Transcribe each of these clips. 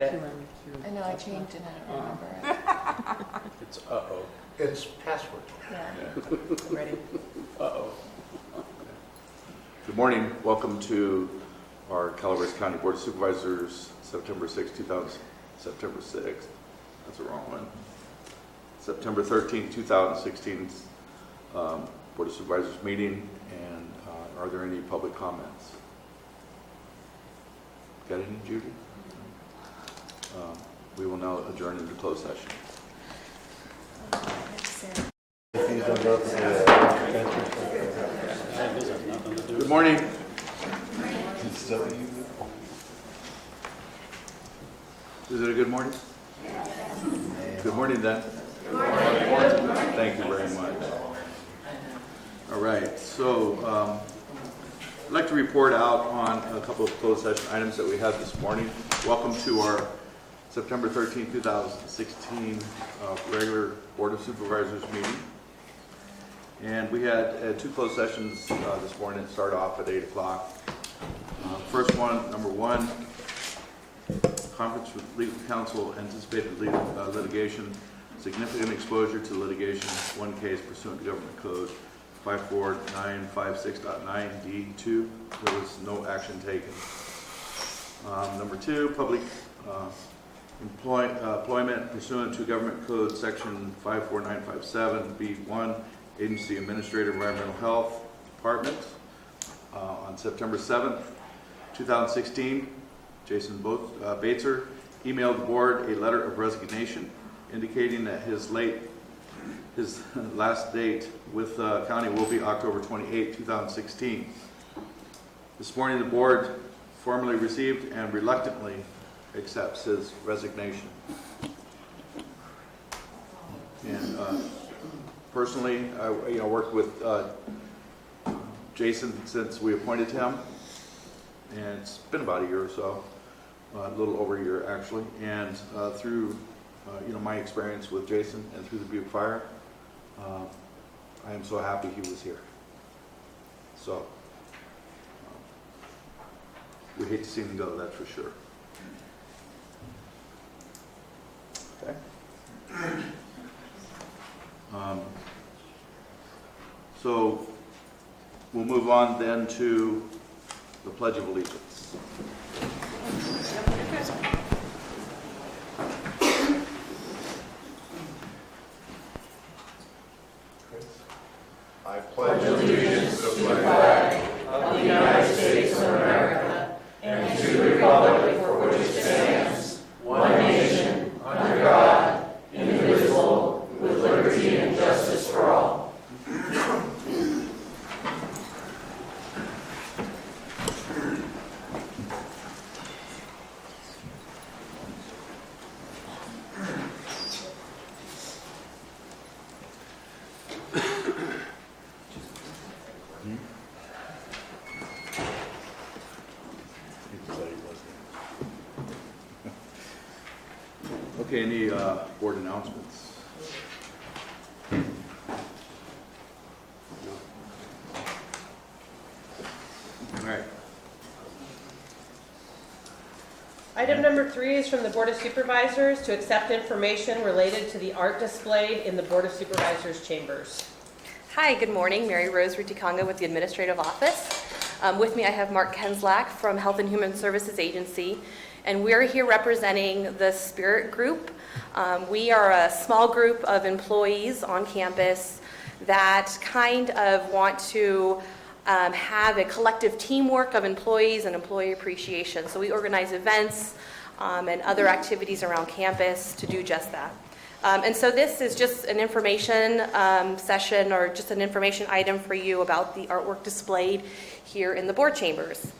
I know I changed it, I don't remember it. It's uh-oh. It's password. Yeah, I'm ready. Uh-oh. Good morning. Welcome to our Calaveras County Board of Supervisors, September 6th, September 6th. That's the wrong one. September 13th, 2016 Board of Supervisors meeting. And are there any public comments? Got any, Judy? We will now adjourn into closed session. Good morning. Is it a good morning? Good morning then. Thank you very much. All right, so I'd like to report out on a couple of closed session items that we had this morning. Welcome to our September 13, 2016 regular Board of Supervisors meeting. And we had two closed sessions this morning that start off at 8 o'clock. First one, number one, conference with legal counsel, anticipated litigation, significant exposure to litigation, one case pursuant to Government Code 54956.9D2. There was no action taken. Number two, public employment pursuant to Government Code Section 54957B1, Agency Administrator Environmental Health Department. On September 7th, 2016, Jason Baetzer emailed the board a letter of resignation indicating that his last date with the county will be October 28, 2016. This morning the board formally received and reluctantly accepts his resignation. And personally, I worked with Jason since we appointed him, and it's been about a year or so, a little over a year actually. And through my experience with Jason and through the Butte Fire, I am so happy he was here. So we hate to see him go, that's for sure. Okay. So we'll move on then to the Pledge of Allegiance. I pledge allegiance to the flag of the United States of America and to the republic for which it stands, one nation, under God, indivisible, with liberty and justice for all. Okay, any board announcements? All right. Item number 3 is from the Board of Supervisors to accept information related to the art displayed in the Board of Supervisors chambers. Hi, good morning. Mary Rose Rutikanga with the Administrative Office. With me I have Mark Kenslack from Health and Human Services Agency, and we're here representing the Spirit Group. We are a small group of employees on campus that kind of want to have a collective teamwork of employees and employee appreciation. So we organize events and other activities around campus to do just that. And so this is just an information session, or just an information item for you about the artwork displayed here in the board chambers.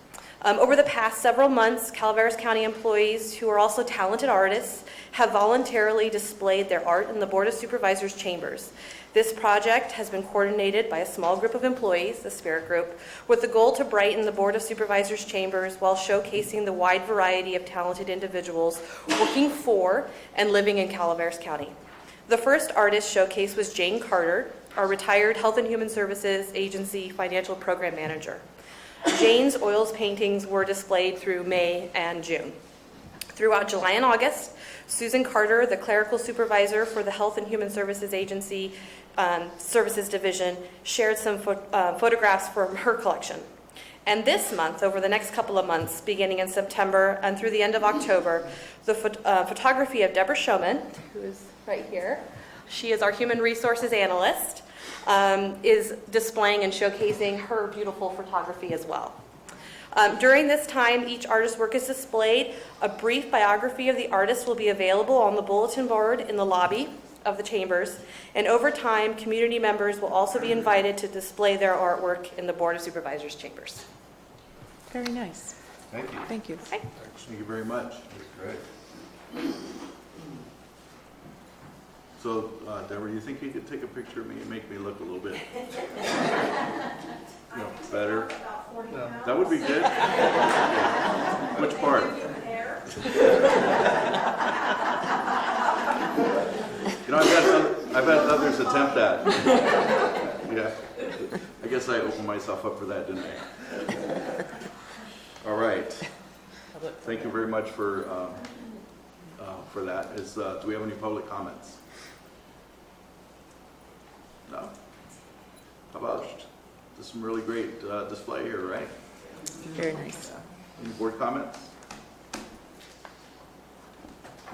Over the past several months, Calaveras County employees who are also talented artists have voluntarily displayed their art in the Board of Supervisors chambers. This project has been coordinated by a small group of employees, the Spirit Group, with the goal to brighten the Board of Supervisors chambers while showcasing the wide variety of talented individuals working for and living in Calaveras County. The first artist showcase was Jane Carter, our retired Health and Human Services Agency Financial Program Manager. Jane's oils paintings were displayed through May and June. Throughout July and August, Susan Carter, the clerical supervisor for the Health and Human Services Agency Services Division, shared some photographs from her collection. And this month, over the next couple of months, beginning in September and through the end of October, the photography of Deborah Showman, who is right here, she is our human resources analyst, is displaying and showcasing her beautiful photography as well. During this time, each artist's work is displayed. A brief biography of the artist will be available on the bulletin board in the lobby of the chambers. And over time, community members will also be invited to display their artwork in the Board of Supervisors chambers. Very nice. Thank you. Thank you. Okay. Thank you very much. Great. So, Deborah, you think you could take a picture of me and make me look a little bit better? That would be good. Which part? I've had others attempt that. Yeah. I guess I opened myself up for that, didn't I? All right. Thank you very much for that. Do we have any public comments? No? How about just some really great display here, right? Very nice. Any board comments?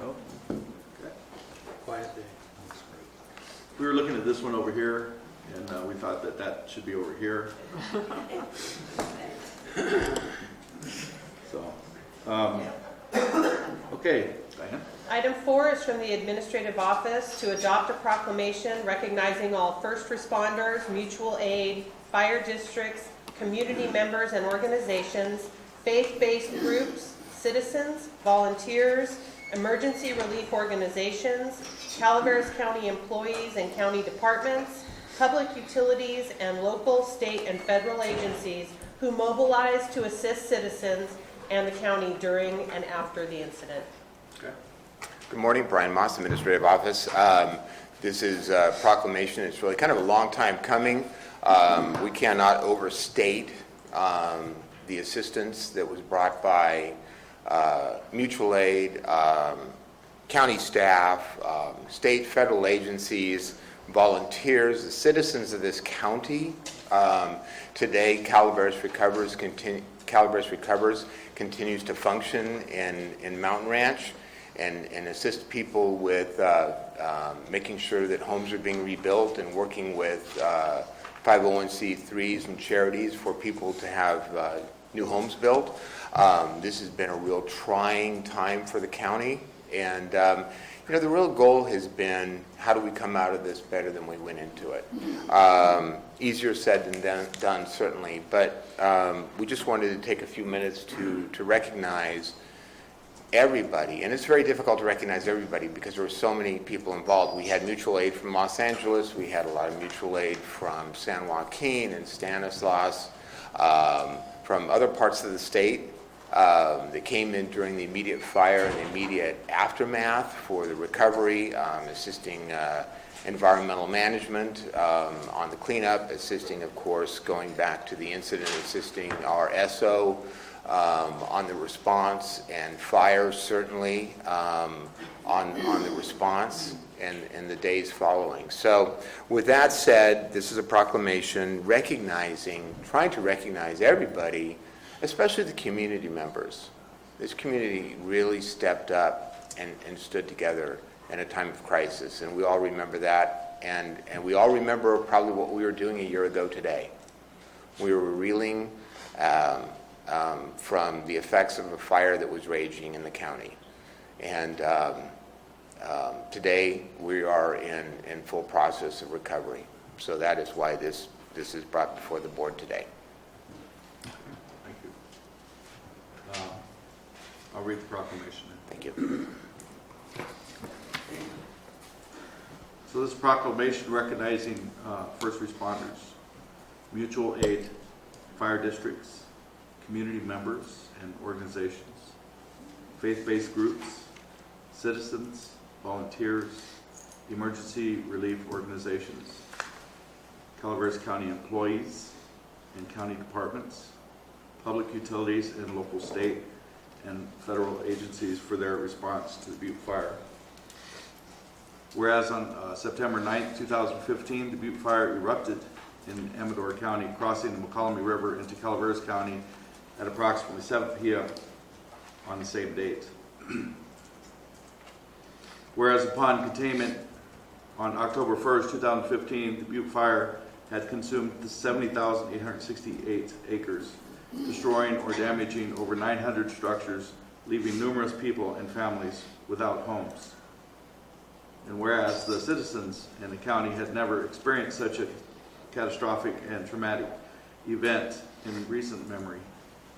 No? Okay. Quiet day. We were looking at this one over here, and we thought that should be over here. So, okay, Diane? Item 4 is from the Administrative Office to adopt a proclamation recognizing all first responders, mutual aid, fire districts, community members and organizations, faith-based groups, citizens, volunteers, emergency relief organizations, Calaveras County employees and county departments, public utilities, and local, state, and federal agencies who mobilize to assist citizens and the county during and after the incident. Okay. Good morning, Brian Moss, Administrative Office. This is a proclamation. It's really kind of a long time coming. We cannot overstate the assistance that was brought by mutual aid, county staff, state, federal agencies, volunteers, the citizens of this county. Today, Calaveras Recovers continues to function in Mountain Ranch and assist people with making sure that homes are being rebuilt and working with 501c3s and charities for people to have new homes built. This has been a real trying time for the county, and the real goal has been, how do we come out of this better than we went into it? Easier said than done, certainly, but we just wanted to take a few minutes to recognize everybody, and it's very difficult to recognize everybody because there were so many people involved. We had mutual aid from Los Angeles, we had a lot of mutual aid from San Joaquin and Stanislaus, from other parts of the state that came in during the immediate fire and the immediate aftermath for the recovery, assisting environmental management on the cleanup, assisting, of course, going back to the incident, assisting our SO on the response, and fire certainly on the response and the days following. So with that said, this is a proclamation trying to recognize everybody, especially the community members. This community really stepped up and stood together in a time of crisis, and we all remember that, and we all remember probably what we were doing a year ago today. We were reeling from the effects of a fire that was raging in the county. And today we are in full process of recovery. So that is why this is brought before the board today. Thank you. I'll read the proclamation. Thank you. So this proclamation recognizing first responders, mutual aid, fire districts, community members and organizations, faith-based groups, citizens, volunteers, emergency relief organizations, Calaveras County employees and county departments, public utilities and local, state, and federal agencies for their response to the Butte fire. Whereas on September 9th, 2015, the Butte fire erupted in Amador County, crossing the McCollum River into Calaveras County at approximately 7 p.m. on the same date. Whereas upon containment on October 1st, 2015, the Butte fire had consumed 70,868 acres, destroying or damaging over 900 structures, leaving numerous people and families without homes. And whereas the citizens in the county had never experienced such a catastrophic and traumatic event in recent memory.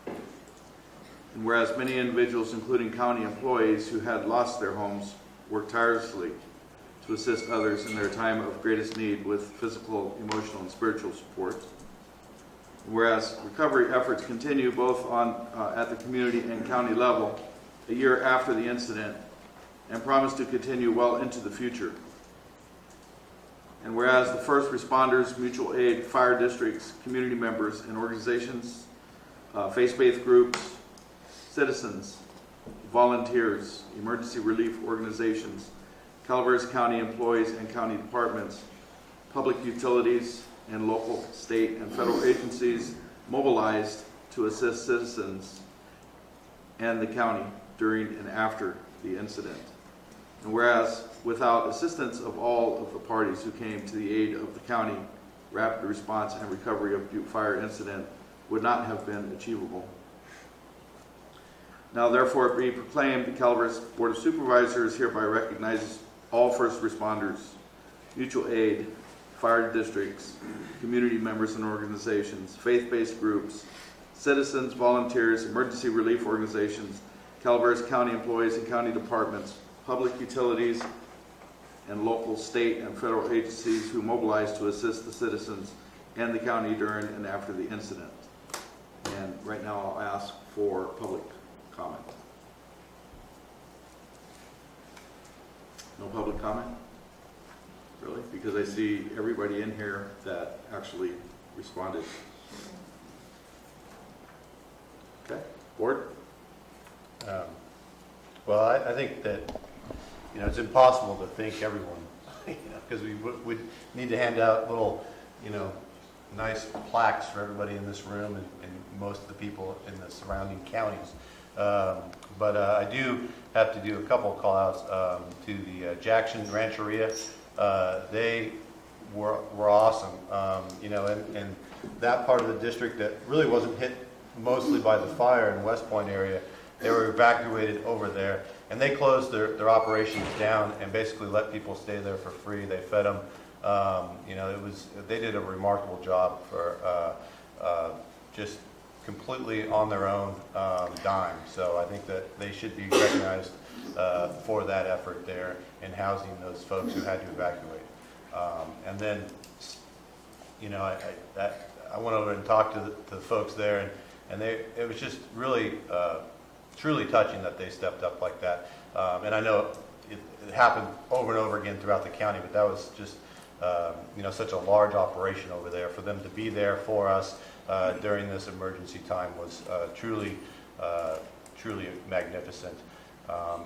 And whereas many individuals, including county employees who had lost their homes, worked tirelessly to assist others in their time of greatest need with physical, emotional, and spiritual support. Whereas recovery efforts continue both at the community and county level a year after the incident and promise to continue well into the future. And whereas the first responders, mutual aid, fire districts, community members, and organizations, faith-based groups, citizens, volunteers, emergency relief organizations, Calaveras County employees and county departments, public utilities, and local, state, and federal agencies mobilized to assist citizens and the county during and after the incident. And whereas without assistance of all of the parties who came to the aid of the county, rapid response and recovery of Butte fire incident would not have been achievable. Now therefore it be proclaimed, the Calaveras Board of Supervisors hereby recognizes all first responders, mutual aid, fire districts, community members and organizations, faith-based groups, citizens, volunteers, emergency relief organizations, Calaveras County employees and county departments, public utilities, and local, state, and federal agencies who mobilized to assist the citizens and the county during and after the incident. And right now I'll ask for public comment. No public comment? Really? Because I see everybody in here that actually responded. Okay, board? Well, I think that, it's impossible to thank everyone, because we would need to hand out little, nice plaques for everybody in this room and most of the people in the surrounding counties. But I do have to do a couple of call-outs to the Jackson Rancheria. They were awesome, and that part of the district that really wasn't hit mostly by the fire in West Point area, they were evacuated over there, and they closed their operations down and basically let people stay there for free. They fed them. They did a remarkable job for just completely on their own dime. So I think that they should be recognized for that effort there in housing those folks who had to evacuate. And then, I went over and talked to the folks there, and it was just really truly touching that they stepped up like that. And I know it happened over and over again throughout the county, but that was just such a large operation over there. For them to be there for us during this emergency time was truly magnificent.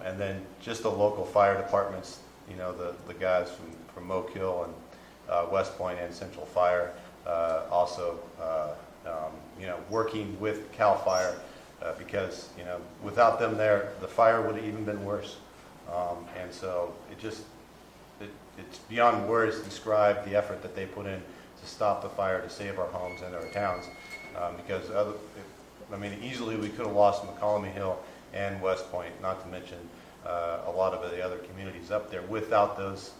And then just the local fire departments, the guys from Oak Hill and West Point and Central Fire, also working with CAL FIRE, because without them there, the fire would have even been worse. And so it's beyond words to describe the effort that they put in to stop the fire, to save our homes and our towns, because easily we could have lost McCollum Hill and West Point, not to mention a lot of the other communities up there without those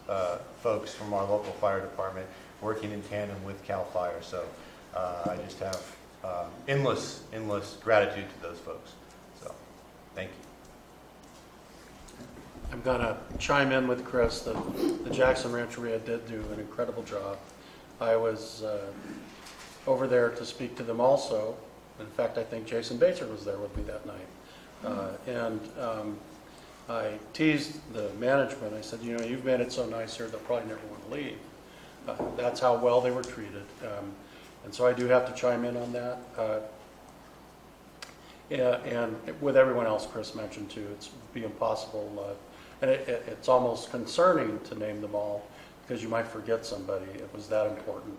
folks from our local fire department working in tandem with CAL FIRE. So I just have endless gratitude to those folks. So thank you. I'm going to chime in with Chris. The Jackson Rancheria did do an incredible job. I was over there to speak to them also. In fact, I think Jason Baser was there with me that night. I teased the management. I said, you've made it so nice here, they'll probably never want to leave. That's how well they were treated. And so I do have to chime in on that. And with everyone else Chris mentioned too, it's be impossible, and it's almost concerning to name them all because you might forget somebody. It was that important.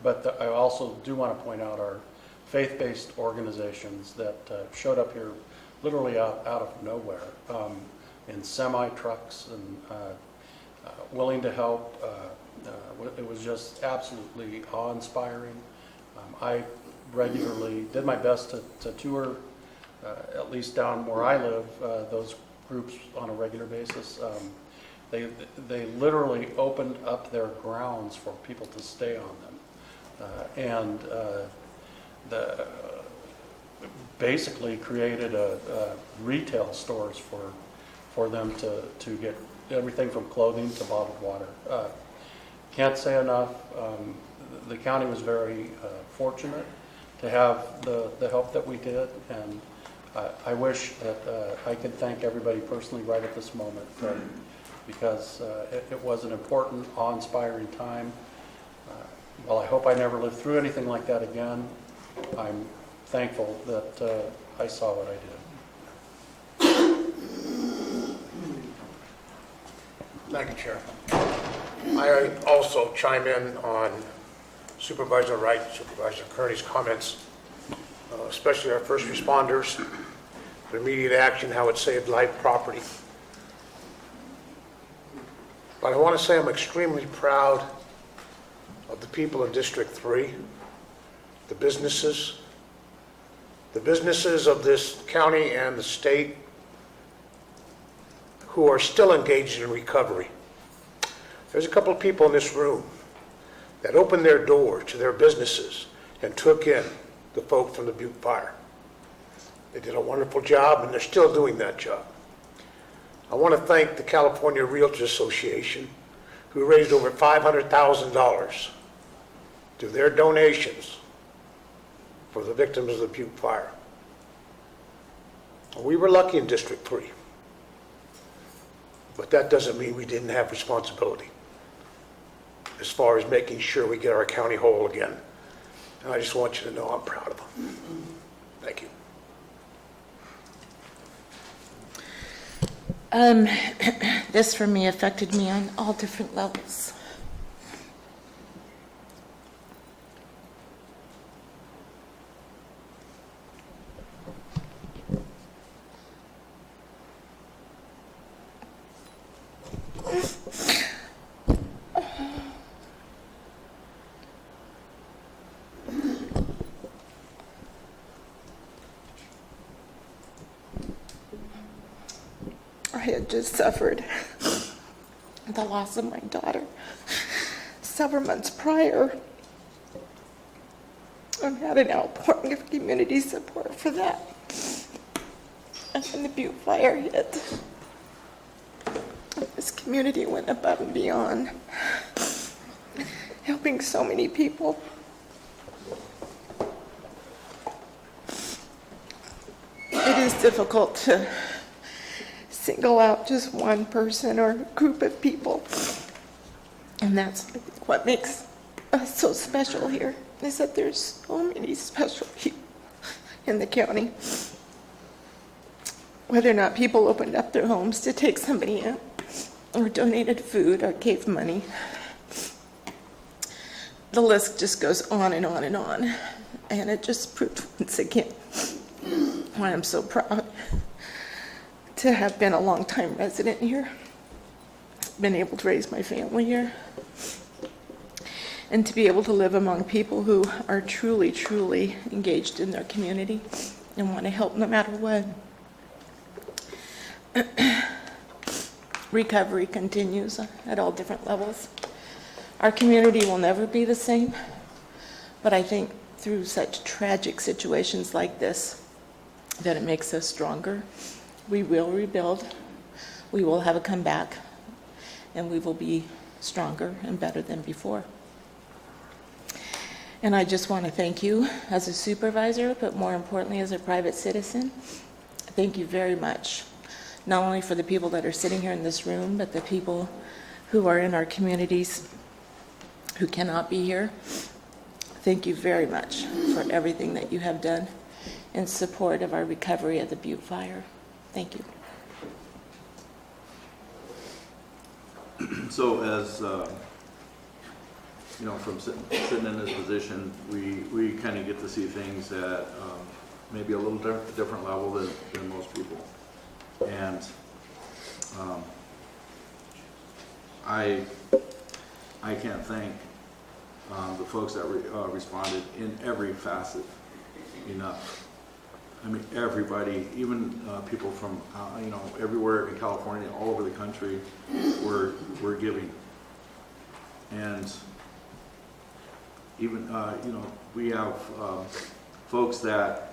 But I also do want to point out our faith-based organizations that showed up here literally out of nowhere in semi-trucks and willing to help. It was just absolutely awe-inspiring. I regularly did my best to tour, at least down where I live, those groups on a regular basis. They literally opened up their grounds for people to stay on them, and basically created retail stores for them to get everything from clothing to bottled water. Can't say enough. The county was very fortunate to have the help that we did, and I wish that I could thank everybody personally right at this moment, because it was an important, awe-inspiring time. While I hope I never live through anything like that again, I'm thankful that I saw what I did. Thank you, Chair. I also chime in on Supervisor Wright, Supervisor Kearney's comments, especially our first responders, the immediate action, how it saved life, property. But I want to say I'm extremely proud of the people in District 3, the businesses of this county and the state who are still engaged in recovery. There's a couple of people in this room that opened their door to their businesses and took in the folk from the Butte Fire. They did a wonderful job, and they're still doing that job. I want to thank the California Realtors Association, who raised over $500,000 through their donations for the victims of the Butte Fire. We were lucky in District 3, but that doesn't mean we didn't have responsibility as far as making sure we get our county whole again. And I just want you to know I'm proud of them. Thank you. This for me affected me on all different levels. I had just suffered the loss of my daughter several months prior. I've had an outpouring of community support for that. And when the Butte Fire hit, this community went above and beyond, helping so many people. It is difficult to single out just one person or group of people. And that's what makes us so special here, is that there's so many special people in the county. Whether or not people opened up their homes to take somebody in, or donated food, or gave money. The list just goes on and on and on. And it just proved once again why I'm so proud to have been a long-time resident here, been able to raise my family here, and to be able to live among people who are truly, truly engaged in their community and want to help no matter what. Recovery continues at all different levels. Our community will never be the same, but I think through such tragic situations like this, that it makes us stronger. We will rebuild, we will have a comeback, and we will be stronger and better than before. And I just want to thank you as a supervisor, but more importantly as a private citizen. Thank you very much, not only for the people that are sitting here in this room, but the people who are in our communities who cannot be here. Thank you very much for everything that you have done in support of our recovery of the Butte Fire. Thank you. So as, from sitting in this position, we kind of get to see things at maybe a little different level than most people. And I can't thank the folks that responded in every facet enough. I mean, everybody, even people from, everywhere in California, all over the country, were giving. And even, we have folks that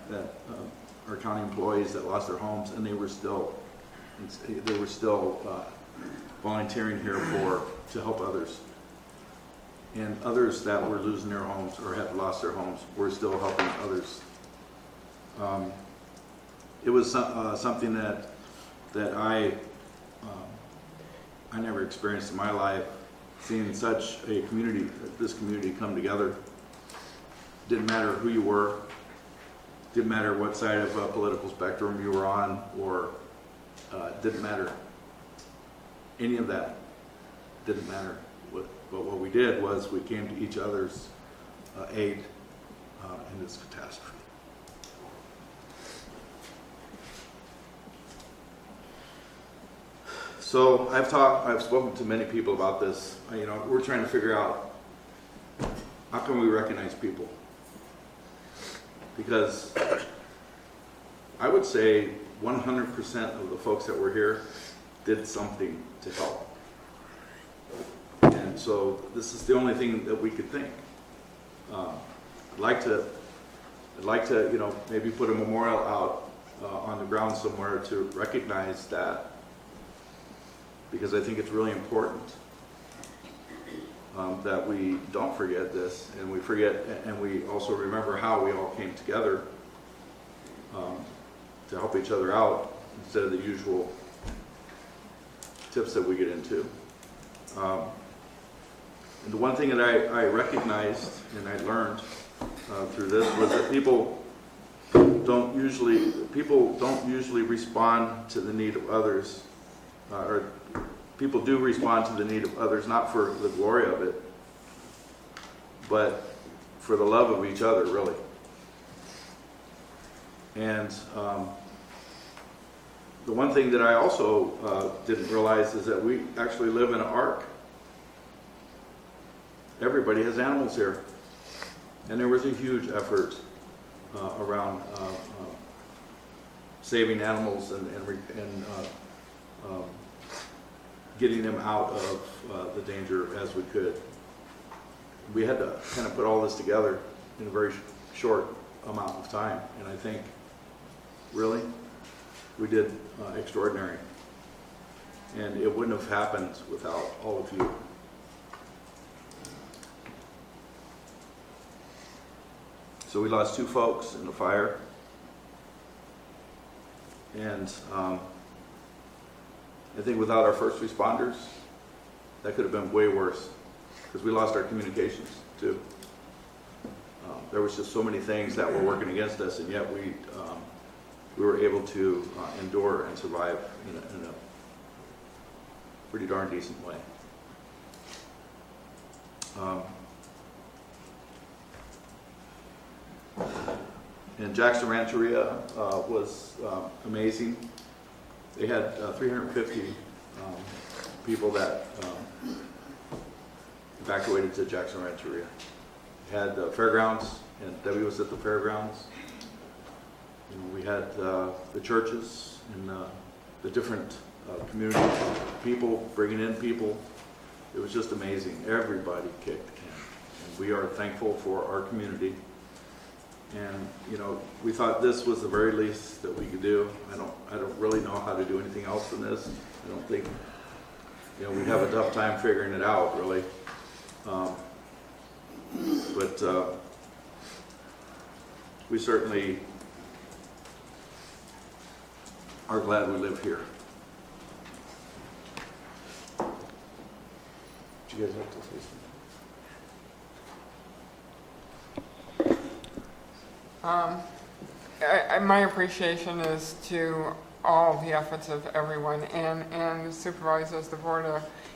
are county employees that lost their homes, and they were still volunteering here to help others. And others that were losing their homes or had lost their homes were still helping others. It was something that I never experienced in my life, seeing such a community, this community come together. Didn't matter who you were, didn't matter what side of a political spectrum you were on, or didn't matter. Any of that didn't matter. But what we did was we came to each other's aid in this catastrophe. So I've spoken to many people about this. We're trying to figure out how can we recognize people, because I would say 100% of the folks that were here did something to help. And so this is the only thing that we could think. I'd like to, maybe put a memorial out on the ground somewhere to recognize that, because I think it's really important that we don't forget this, and we also remember how we all came together to help each other out instead of the usual tips that we get into. And the one thing that I recognized and I learned through this was that people don't usually respond to the need of others, or people do respond to the need of others, not for the glory of it, but for the love of each other, really. And the one thing that I also didn't realize is that we actually live in an ark. Everybody has animals here. And there was a huge effort around saving animals and getting them out of the danger as we could. We had to kind of put all this together in a very short amount of time, and I think, really, we did extraordinary. And it wouldn't have happened without all of you. So we lost 2 folks in the fire, and I think without our first responders, that could have been way worse, because we lost our communications too. There was just so many things that were working against us, and yet we were able to endure and survive in a pretty darn decent way. And Jackson Rancheria was amazing. They had 350 people that evacuated to Jackson Rancheria. They had the fairgrounds, and Debbie was at the fairgrounds. We had the churches and the different community people bringing in people. It was just amazing. Everybody kicked in, and we are thankful for our community. And we thought this was the very least that we could do. I don't really know how to do anything else than this. I don't think we'd have a tough time figuring it out, really. But we certainly are glad we live here. Do you guys have to say something? my appreciation is to all the efforts of everyone, and the supervisors, the board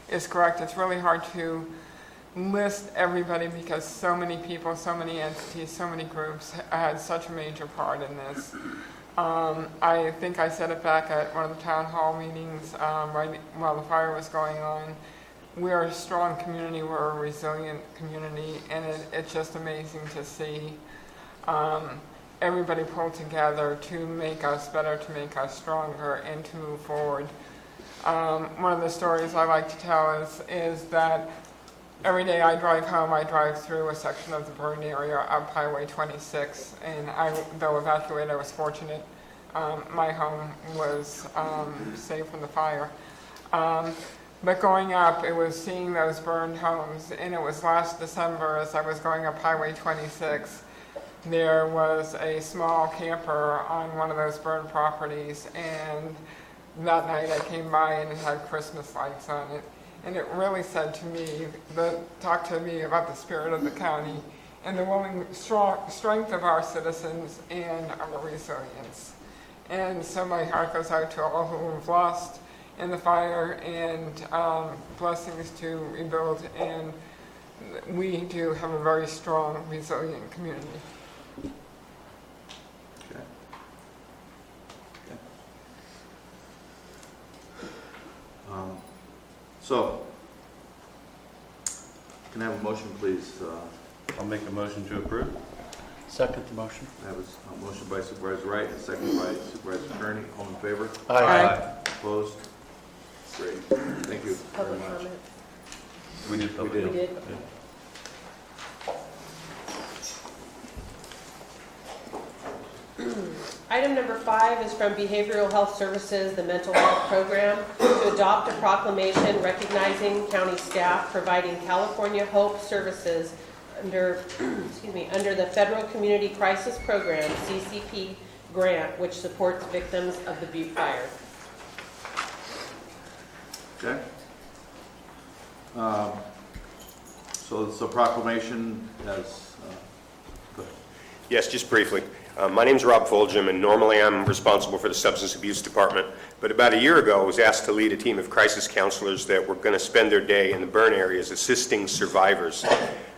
is correct. It's really hard to list everybody because so many people, so many entities, so many groups had such a major part in this. I think I said it back at one of the town hall meetings right while the fire was going on. We're a strong community, we're a resilient community, and it's just amazing to see everybody pull together to make us better, to make us stronger, and to move forward. One of the stories I like to tell is that every day I drive home, I drive through a section of the burned area up Highway 26, and though evacuated, I was fortunate. My home was saved from the fire. But going up, it was seeing those burned homes, and it was last December as I was going up Highway 26. There was a small camper on one of those burned properties, and that night I came by and it had Christmas lights on it. And it really said to me, talked to me about the spirit of the county and the strength of our citizens and our resilience. And so my heart goes out to all who have lost in the fire, and blessings to rebuild. And we do have a very strong, resilient community. Okay. So, can I have a motion, please? I'll make a motion to approve. Second the motion. I have a motion by Supervisor Wright, and a second by Supervisor Kearney. All in favor? Aye. Opposed? Great. Thank you very Public much. comment. We did public. We We did. Item number 5 is from Behavioral Health Services, the Mental Health Program, to adopt a proclamation recognizing county staff providing California Hope services under the Federal Community Crisis Program, CCP grant, which supports victims of the Butte Fire. Okay. So it's a proclamation as, go ahead. Yes, just briefly. My name's Rob Fulgham, and normally I'm responsible for the Substance Abuse Department. But about a year ago, I was asked to lead a team of crisis counselors that were going to spend their day in the burn areas assisting survivors.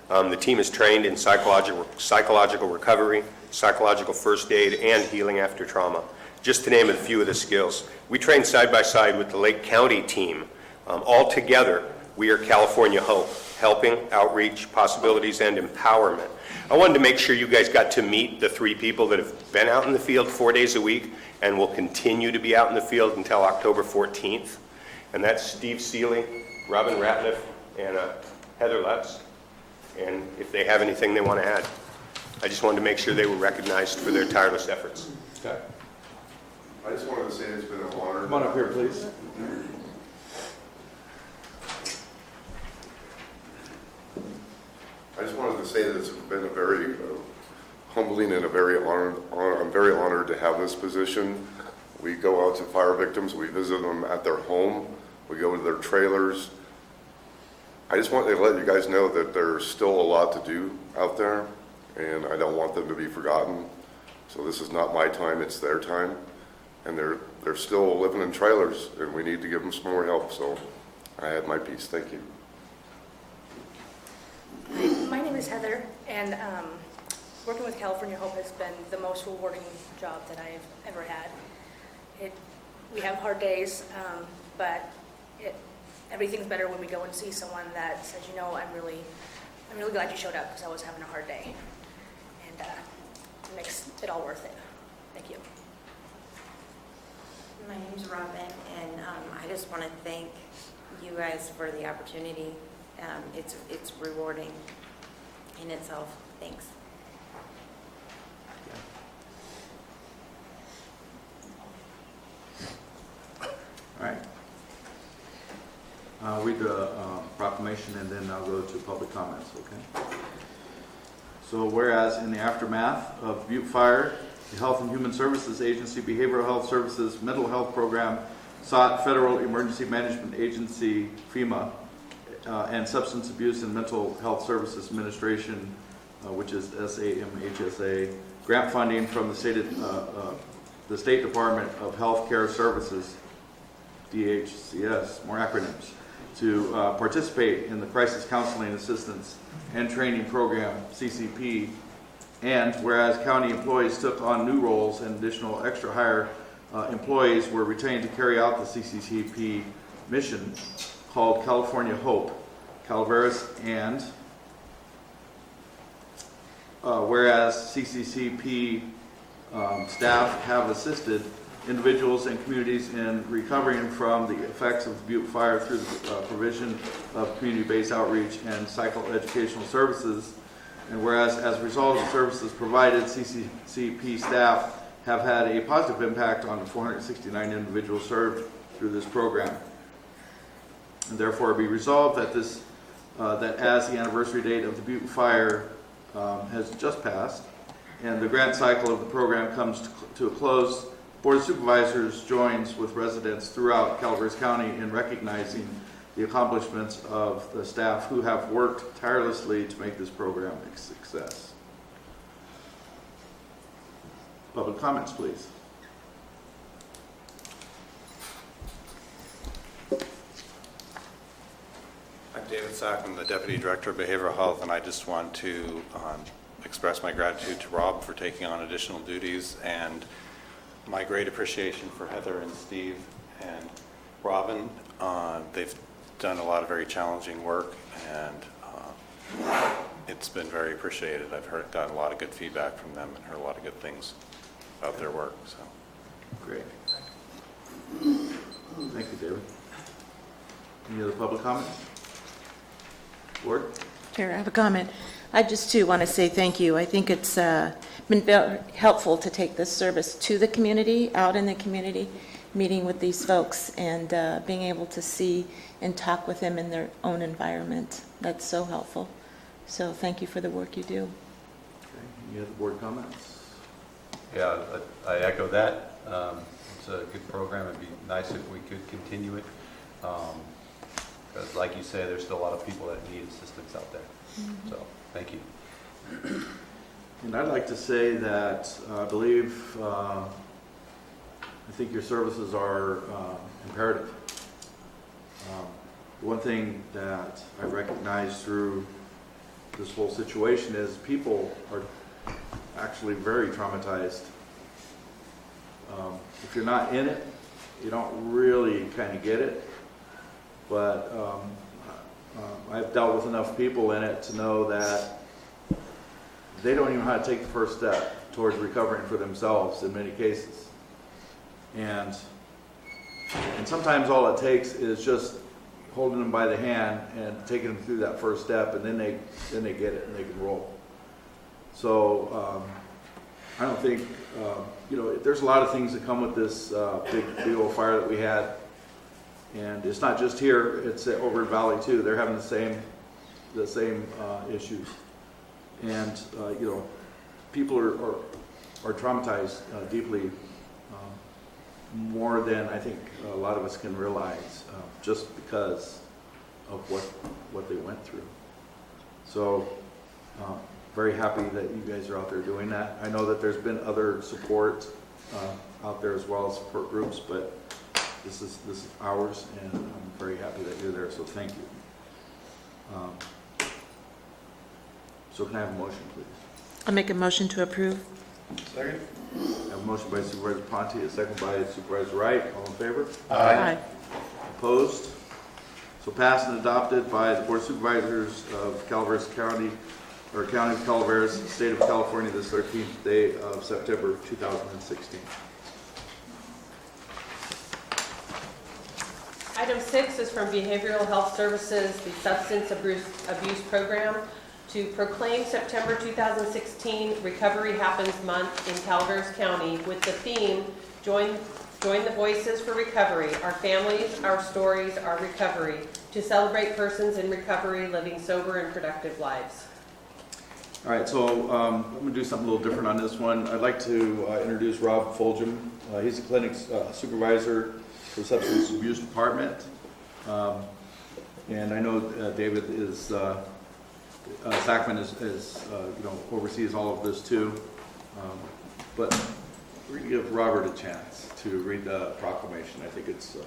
The team is trained in psychological recovery, psychological first aid, and healing after trauma, just to name a few of the skills. We train side by side with the Lake County team. All together, we are California Hope, helping, outreach, possibilities, and empowerment. I wanted to make sure you guys got to meet the 3 people that have been out in the field 4 days a week and will continue to be out in the field until October 14th. And that's Steve Seeley, Robin Ratliff, and Heather Lutz. And if they have anything they want to add. I just wanted to make sure they were recognized for their tireless efforts. Okay. I just wanted to say it's been an honor. Come on up here, please. I just wanted to say that it's been a very humbling and a very I'm very honored to have this position. We go out to fire victims, we visit them at their home, we go to their trailers. I just want to let you guys know that there's still a lot to do out there, and I don't want them to be forgotten. So this is not my time, it's their time. And they're still living in trailers, and we need to give them some more help. So I had my piece. Thank you. My name is Heather, and working with California Hope has been the most rewarding job that I've ever had. We have hard days, but everything's better when we go and see someone that says, you know, I'm really glad you showed up because I was having a hard day, and it makes it all worth it. Thank you. My name's Robin, and I just want to thank you guys for the opportunity. It's rewarding in itself. Thanks. All right. I'll read the proclamation and then I'll go to public comments, okay? So whereas in the aftermath of Butte Fire, the Health and Human Services Agency Behavioral Health Services Mental Health Program sought Federal Emergency Management Agency, FEMA, and Substance Abuse and Mental Health Services Administration, which is SAMHSA, grant funding from the State Department of Health Care Services, DHCS, more acronyms, to participate in the Crisis Counseling Assistance and Training Program, CCP. And whereas county employees took on new roles and additional extra hire employees were retained to carry out the CCCP mission called California Hope, Calaveras, and whereas CCCP staff have assisted individuals and communities in recovering from the effects of the Butte Fire through the provision of community-based outreach and psychoeducational services. And whereas as a result of the services provided, CCCP staff have had a positive impact on the 469 individuals served through this program. And therefore be resolved that that as the anniversary date of the Butte Fire has just passed and the grant cycle of the program comes to a close, Board of Supervisors joins with residents throughout Calaveras County in recognizing the accomplishments of the staff who have worked tirelessly to make this program a success. Public comments, please. I'm David Sackman, the Deputy Director of Behavioral Health, and I just want to express my gratitude to Rob for taking on additional duties and my great appreciation for Heather and Steve and Robin. They've done a lot of very challenging work, and it's been very appreciated. I've gotten a lot of good feedback from them and heard a lot of good things about their work. So, great. Thank you, David. Any other public comments? Board? Chair, I have a comment. I just too want to say thank you. I think it's been very helpful to take this service to the community, out in the community, meeting with these folks and being able to see and talk with them in their own environment. That's so helpful. So thank you for the work you do. Okay. Any other board comments? yeah, I echo that. It's a good program. It'd be nice if we could continue it. Because like you say, there's still a lot of people that need assistance out there. Mm-hmm. So, thank you. And I'd like to say that I believe, I think your services are imperative. One thing that I recognize through this whole situation is people are actually very traumatized. If you're not in it, you don't really kind of get it. But I've dealt with enough people in it to know that they don't even know how to take the first step towards recovering for themselves in many cases. And sometimes all it takes is just holding them by the hand and taking them through that first step, and then they get it and they can roll. So I don't think, there's a lot of things that come with this big old fire that we had. And it's not just here, it's over in Valley too. They're having the same issues. And, people are traumatized deeply, more than I think a lot of us can realize, just because of what they went through. So, very happy that you guys are out there doing that. I know that there's been other support out there as well as support groups, but this is ours, and I'm very happy that you're there, so thank you. So can I have a motion, please? I'll make a motion to approve. Second. I have a motion by Supervisor Ponte, a second by Supervisor Wright. All in favor? Aye. Opposed? So passed and adopted by the Board of Supervisors of Calaveras County, or County of Calaveras, State of California, this 13th day of September 2016. Item 6 is from Behavioral Health Services, the Substance Abuse Program, to proclaim September 2016 Recovery Happens Month in Calaveras County with the theme, Join the Voices for Recovery, Our Families, Our Stories, Our Recovery, to celebrate persons in recovery living sober and productive lives. All right, so I'm going to do something a little different on this one. I'd like to introduce Rob Fulgham. He's the clinic supervisor for the Substance Abuse Department. And I know David is, Sackman oversees all of this too. But we're going to give Robert a chance to read the proclamation. I think it's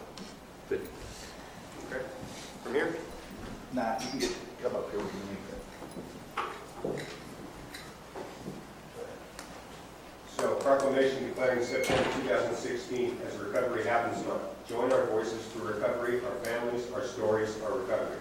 fitting. Okay. From here? Nah, you can come up here. We can make that. So, proclamation declaring September 2016 as Recovery Happens Month. Join our voices through recovery, our families, our stories, our recovery.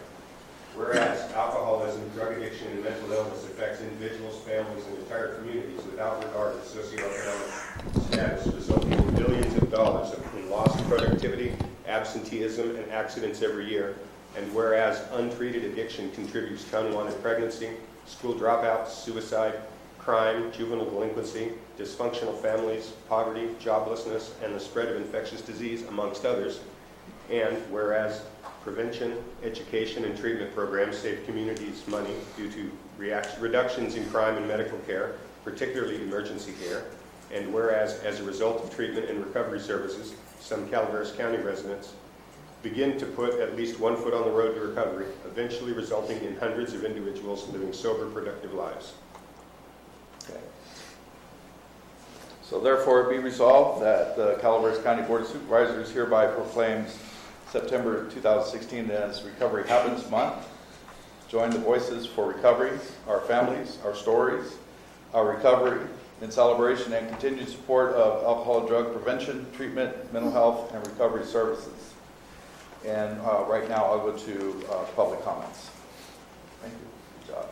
Whereas alcoholism, drug addiction, and mental illness affects individuals, families, and entire communities without regard to socioeconomic status, resulting in billions of dollars in lost productivity, absenteeism, and accidents every year. And whereas untreated addiction contributes to unwanted pregnancy, school dropouts, suicide, crime, juvenile delinquency, dysfunctional families, poverty, joblessness, and the spread of infectious disease, amongst others. And whereas prevention, education, and treatment programs save communities money due to reductions in crime and medical care, particularly emergency care. And whereas, as a result of treatment and recovery services, some Calaveras County residents begin to put at least one foot on the road to recovery, eventually resulting in hundreds of individuals living sober, productive lives. Okay. So therefore, it be resolved that the Calaveras County Board of Supervisors hereby proclaims September 2016 as Recovery Happens Month. Join the voices for recovery, our families, our stories, our recovery, in celebration and continued support of alcohol and drug prevention, treatment, mental health, and recovery services. And right now I'll go to public comments. Thank you. Good job.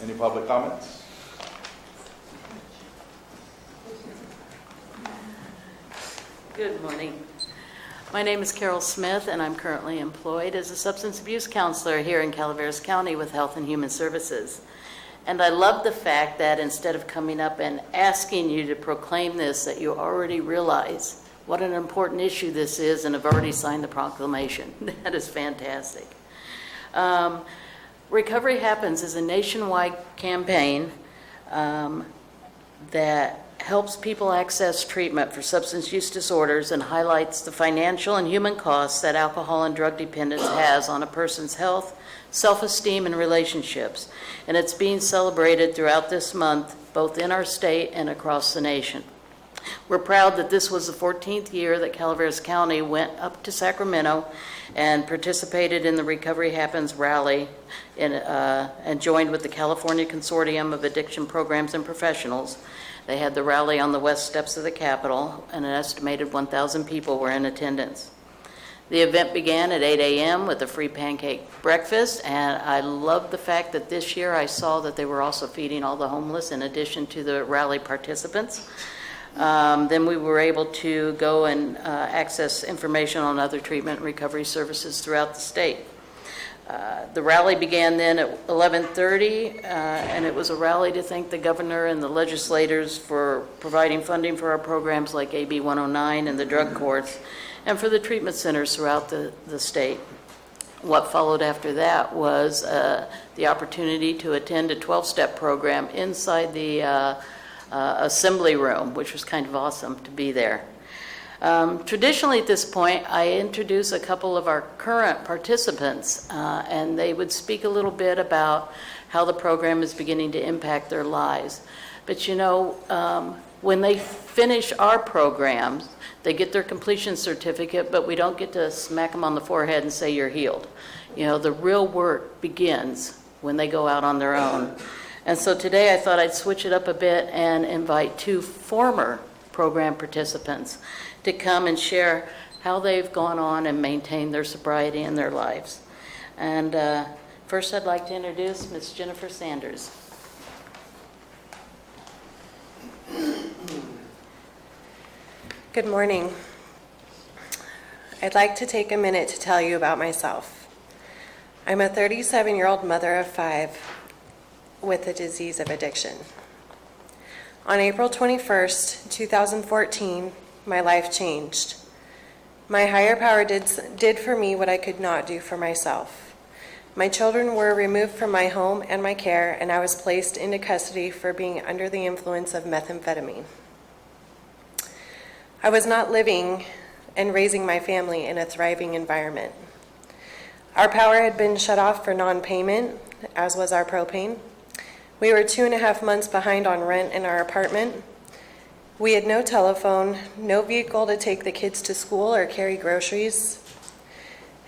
Any public comments? Good morning. My name is Carol Smith, and I'm currently employed as a substance abuse counselor here in Calaveras County with Health and Human Services. And I love the fact that instead of coming up and asking you to proclaim this, that you already realize what an important issue this is and have already signed the proclamation. That is fantastic. Recovery Happens is a nationwide campaign that helps people access treatment for substance use disorders and highlights the financial and human costs that alcohol and drug dependence has on a person's health, self-esteem, and relationships. And it's being celebrated throughout this month, both in our state and across the nation. We're proud that this was the 14th year that Calaveras County went up to Sacramento and participated in the Recovery Happens rally and joined with the California Consortium of Addiction Programs and Professionals. They had the rally on the west steps of the Capitol, and an estimated 1,000 people were in attendance. The event began at 8 a.m. with a free pancake breakfast, and I love the fact that this year I saw that they were also feeding all the homeless in addition to the rally participants. Then we were able to go and access information on other treatment and recovery services throughout the state. The rally began then at 11:30, and it was a rally to thank the governor and the legislators for providing funding for our programs like AB 109 and the drug courts, and for the treatment centers throughout the state. What followed after that was the opportunity to attend a 12-step program inside the assembly room, which was kind of awesome to be there. Traditionally at this point, I introduce a couple of our current participants, and they would speak a little bit about how the program is beginning to impact their lives. But you know, when they finish our programs, they get their completion certificate, but we don't get to smack them on the forehead and say you're healed. You know, the real work begins when they go out on their own. And so today I thought I'd switch it up a bit and invite two former program participants to come and share how they've gone on and maintained their sobriety in their lives. And first I'd like to introduce Ms. Jennifer Sanders. Good morning. I'd like to take a minute to tell you about myself. I'm a 37-year-old mother of 5 with the disease of addiction. On April 21st, 2014, my life changed. My higher power did for me what I could not do for myself. My children were removed from my home and my care, and I was placed into custody for being under the influence of methamphetamine. I was not living and raising my family in a thriving environment. Our power had been shut off for non-payment, as was our propane. We were 2.5 months behind on rent in our apartment. We had no telephone, no vehicle to take the kids to school or carry groceries,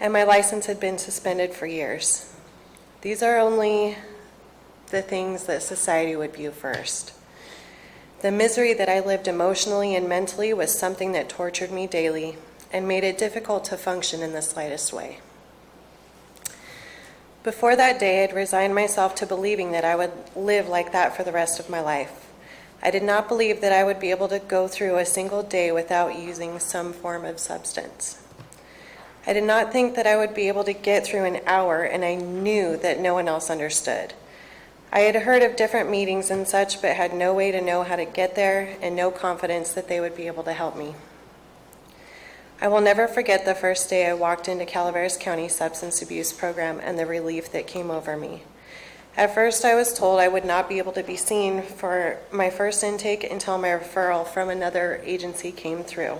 and my license had been suspended for years. These are only the things that society would view first. The misery that I lived emotionally and mentally was something that tortured me daily and made it difficult to function in the slightest way. Before that day, I'd resigned myself to believing that I would live like that for the rest of my life. I did not believe that I would be able to go through a single day without using some form of substance. I did not think that I would be able to get through an hour, and I knew that no one else understood. I had heard of different meetings and such, but had no way to know how to get there and no confidence that they would be able to help me. I will never forget the first day I walked into Calaveras County Substance Abuse Program and the relief that came over me. At first, I was told I would not be able to be seen for my first intake until my referral from another agency came through.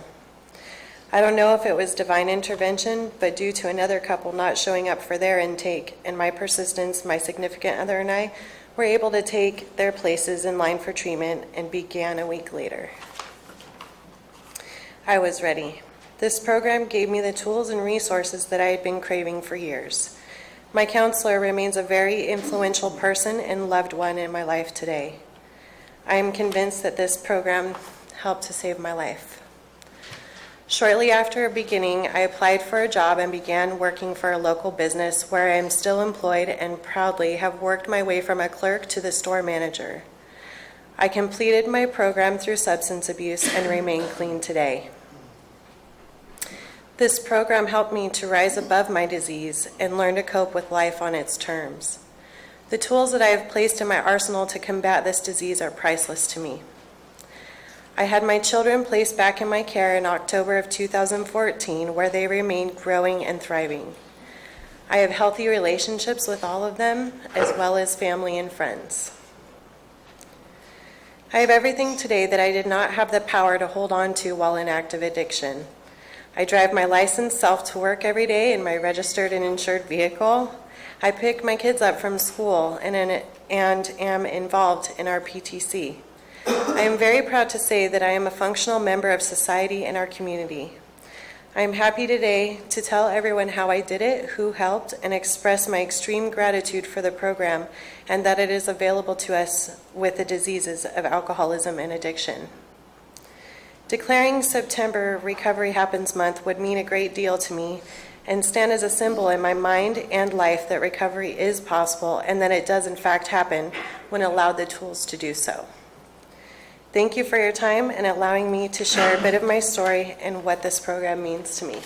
I don't know if it was divine intervention, but due to another couple not showing up for their intake and my persistence, my significant other and I were able to take their places in line for treatment and began a week later. I was ready. This program gave me the tools and resources that I had been craving for years. My counselor remains a very influential person and loved one in my life today. I am convinced that this program helped to save my life. Shortly after beginning, I applied for a job and began working for a local business where I am still employed and proudly have worked my way from a clerk to the store manager. I completed my program through substance abuse and remain clean today. This program helped me to rise above my disease and learn to cope with life on its terms. The tools that I have placed in my arsenal to combat this disease are priceless to me. I had my children placed back in my care in October of 2014, where they remained growing and thriving. I have healthy relationships with all of them, as well as family and friends. I have everything today that I did not have the power to hold on to while in active addiction. I drive my licensed self to work every day in my registered and insured vehicle. I pick my kids up from school and am involved in our PTC. I am very proud to say that I am a functional member of society and our community. I am happy today to tell everyone how I did it, who helped, and express my extreme gratitude for the program and that it is available to us with the diseases of alcoholism and addiction. Declaring September Recovery Happens Month would mean a great deal to me and stand as a symbol in my mind and life that recovery is possible and that it does in fact happen when allowed the tools to do so. Thank you for your time and allowing me to share a bit of my story and what this program means to me.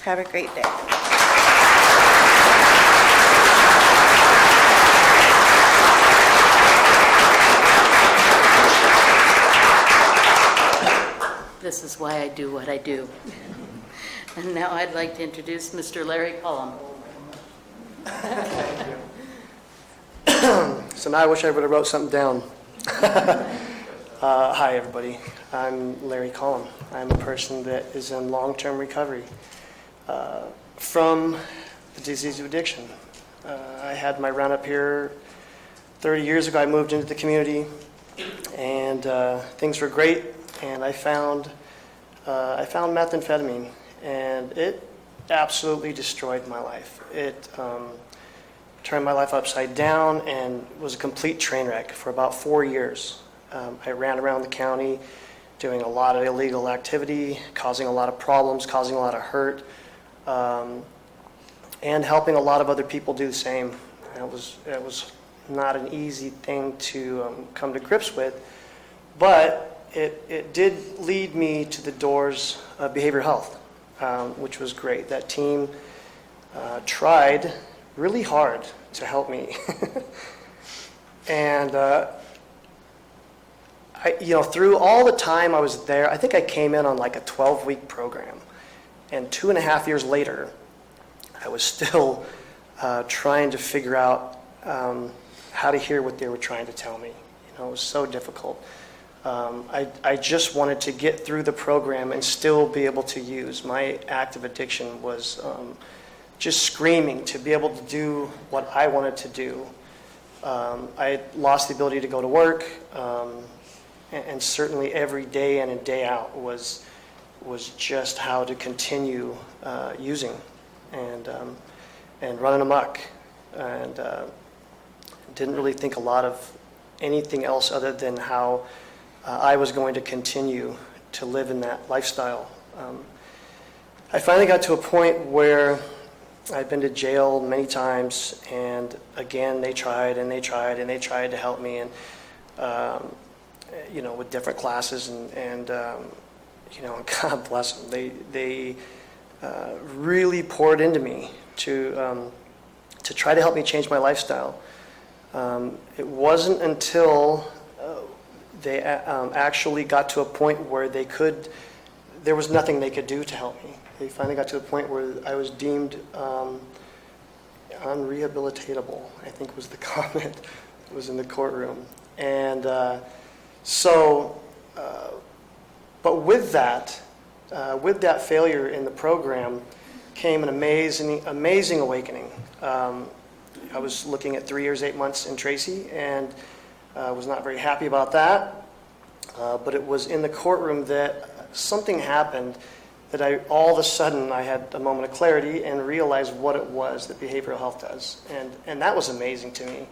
Have a great day. This is why I do what I do. And now I'd like to introduce Mr. Larry Cullum. So now I wish I would have wrote something down. Hi, everybody. I'm Larry Cullum. I'm a person that is in long-term recovery from the disease of addiction. I had my run up here 30 years ago. I moved into the community, and things were great. And I found methamphetamine, and it absolutely destroyed my life. It turned my life upside down and was a complete train wreck for about 4 years. I ran around the county doing a lot of illegal activity, causing a lot of problems, causing a lot of hurt, and helping a lot of other people do the same. It was not an easy thing to come to grips with, but it did lead me to the doors of behavioral health, which was great. That team tried really hard to help me. And through all the time I was there, I think I came in on like a 12-week program. And 2.5 years later, I was still trying to figure out how to hear what they were trying to tell me. It was so difficult. I just wanted to get through the program and still be able to use. My active addiction was just screaming to be able to do what I wanted to do I had lost the ability to go to work, and certainly every day in and day out was just how to continue using and running amok, and didn't really think a lot of anything else other than how I was going to continue to live in that lifestyle. I finally got to a point where I'd been to jail many times, and again, they tried and they tried and they tried to help me, and with different classes, and God bless them, they really poured into me to try to help me change my lifestyle. It wasn't until they actually got to a point where there was nothing they could do to help me. They finally got to a point where I was deemed unrehabilitatable, I think was the comment that was in the courtroom. And but with that failure in the program came an amazing awakening. I was looking at 3 years, 8 months in Tracy, and was not very happy about that. But it was in the courtroom that something happened that all of a sudden I had a moment of clarity and realized what it was that behavioral health does. And that was amazing to me.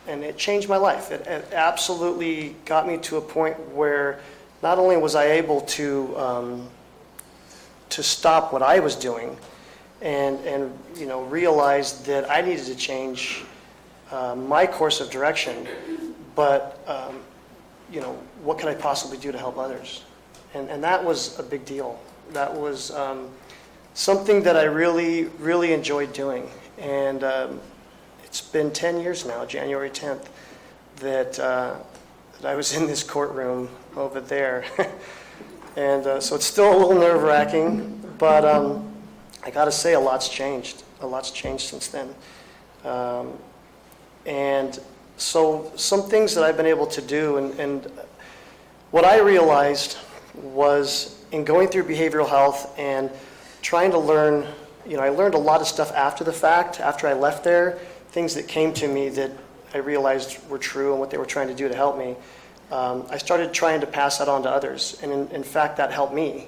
And it changed my life. It absolutely got me to a point where not only was I able to stop what I was doing and realize that I needed to change my course of direction, but what could I possibly do to help others? And that was a big deal. That was something that I really, really enjoyed doing. And it's been 10 years now, January 10th, that I was in this courtroom over there. And so it's still a little nerve-wracking, but I got to say a lot's changed. A lot's changed since then. And so some things that I've been able to do, and what I realized was in going through behavioral health and trying to learn, I learned a lot of stuff after the fact, after I left there, things that came to me that I realized were true and what they were trying to do to help me. I started trying to pass that on to others, and in fact that helped me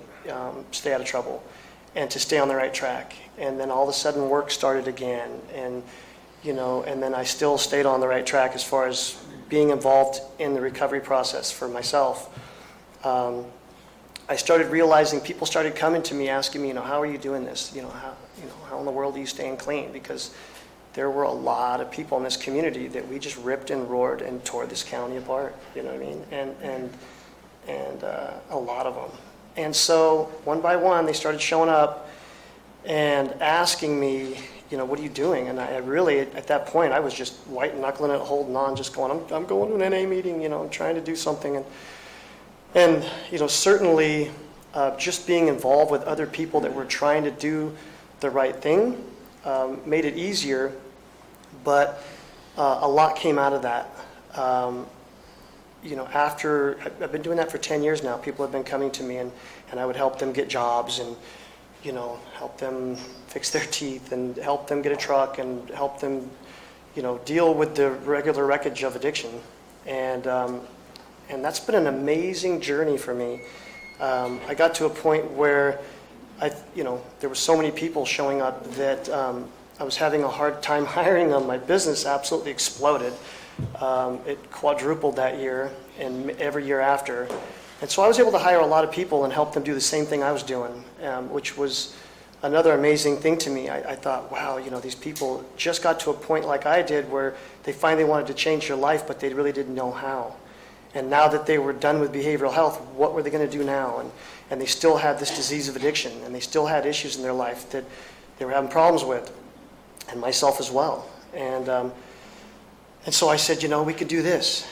stay out of trouble and to stay on the right track. And then all of a sudden work started again, and then I still stayed on the right track as far as being involved in the recovery process for myself. I started realizing people started coming to me asking me, how are you doing this? How in the world are you staying clean? Because there were a lot of people in this community that we just ripped and roared and tore this county apart. You know what I mean? And a lot of them. And so one by one, they started showing up and asking me, what are you doing? And I really, at that point, I was just white knuckling it, holding on, just going, I'm going to an NA meeting, I'm trying to do something. And certainly just being involved with other people that were trying to do the right thing made it easier, but a lot came out of that. After, I've been doing that for 10 years now, people have been coming to me and I would help them get jobs and, help them fix their teeth and help them get a truck and help them, deal with the regular wreckage of addiction. And that's been an amazing journey for me. I got to a point where there were so many people showing up that I was having a hard time hiring them. My business absolutely exploded. It quadrupled that year and every year after. And so I was able to hire a lot of people and help them do the same thing I was doing, which was another amazing thing to me. I thought, wow, these people just got to a point like I did where they finally wanted to change their life, but they really didn't know how. And now that they were done with behavioral health, what were they going to do now? And they still had this disease of addiction, and they still had issues in their life that they were having problems with, and myself as well. And so I said, we can do this.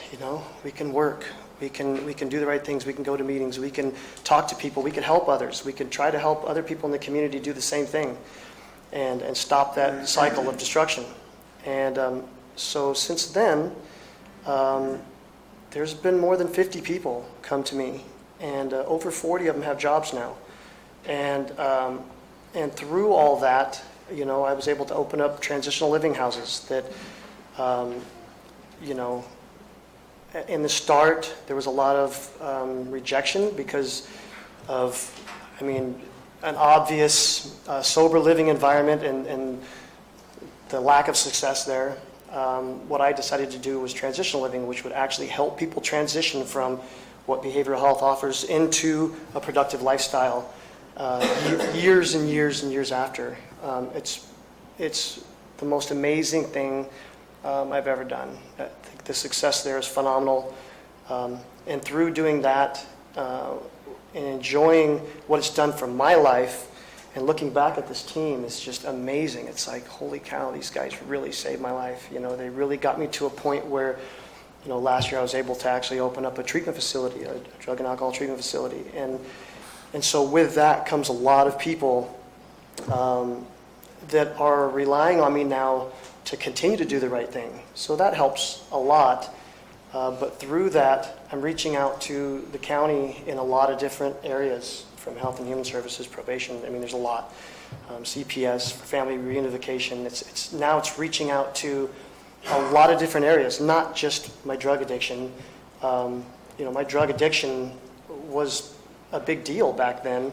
We can work. We can do the right things. We can go to meetings. We can talk to people. We can help others. We can try to help other people in the community do the same thing, and stop that cycle of destruction. And so since then, there's been more than 50 people come to me, and over 40 of them have jobs now. And through all that, I was able to open up transitional living houses that You know, in the start, there was a lot of rejection because of, I mean, an obvious sober living environment and the lack of success there. What I decided to do was transitional living, which would actually help people transition from what behavioral health offers into a productive lifestyle years and years and years after. It's the most amazing thing I've ever done. I think the success there is phenomenal. And through doing that and enjoying what it's done for my life and looking back at this team, it's just amazing. It's like, holy cow, these guys really saved my life. You know, they really got me to a point where, you know, last year I was able to actually open up a treatment facility, a drug and alcohol treatment facility. And so with that comes a lot of people that are relying on me now to continue to do the right thing. So that helps a lot. But through that, I'm reaching out to the county in a lot of different areas, from Health and Human Services, probation. I mean, there's a lot. CPS, for family reunification. Now it's reaching out to a lot of different areas, not just my drug addiction. You know, my drug addiction was a big deal back then,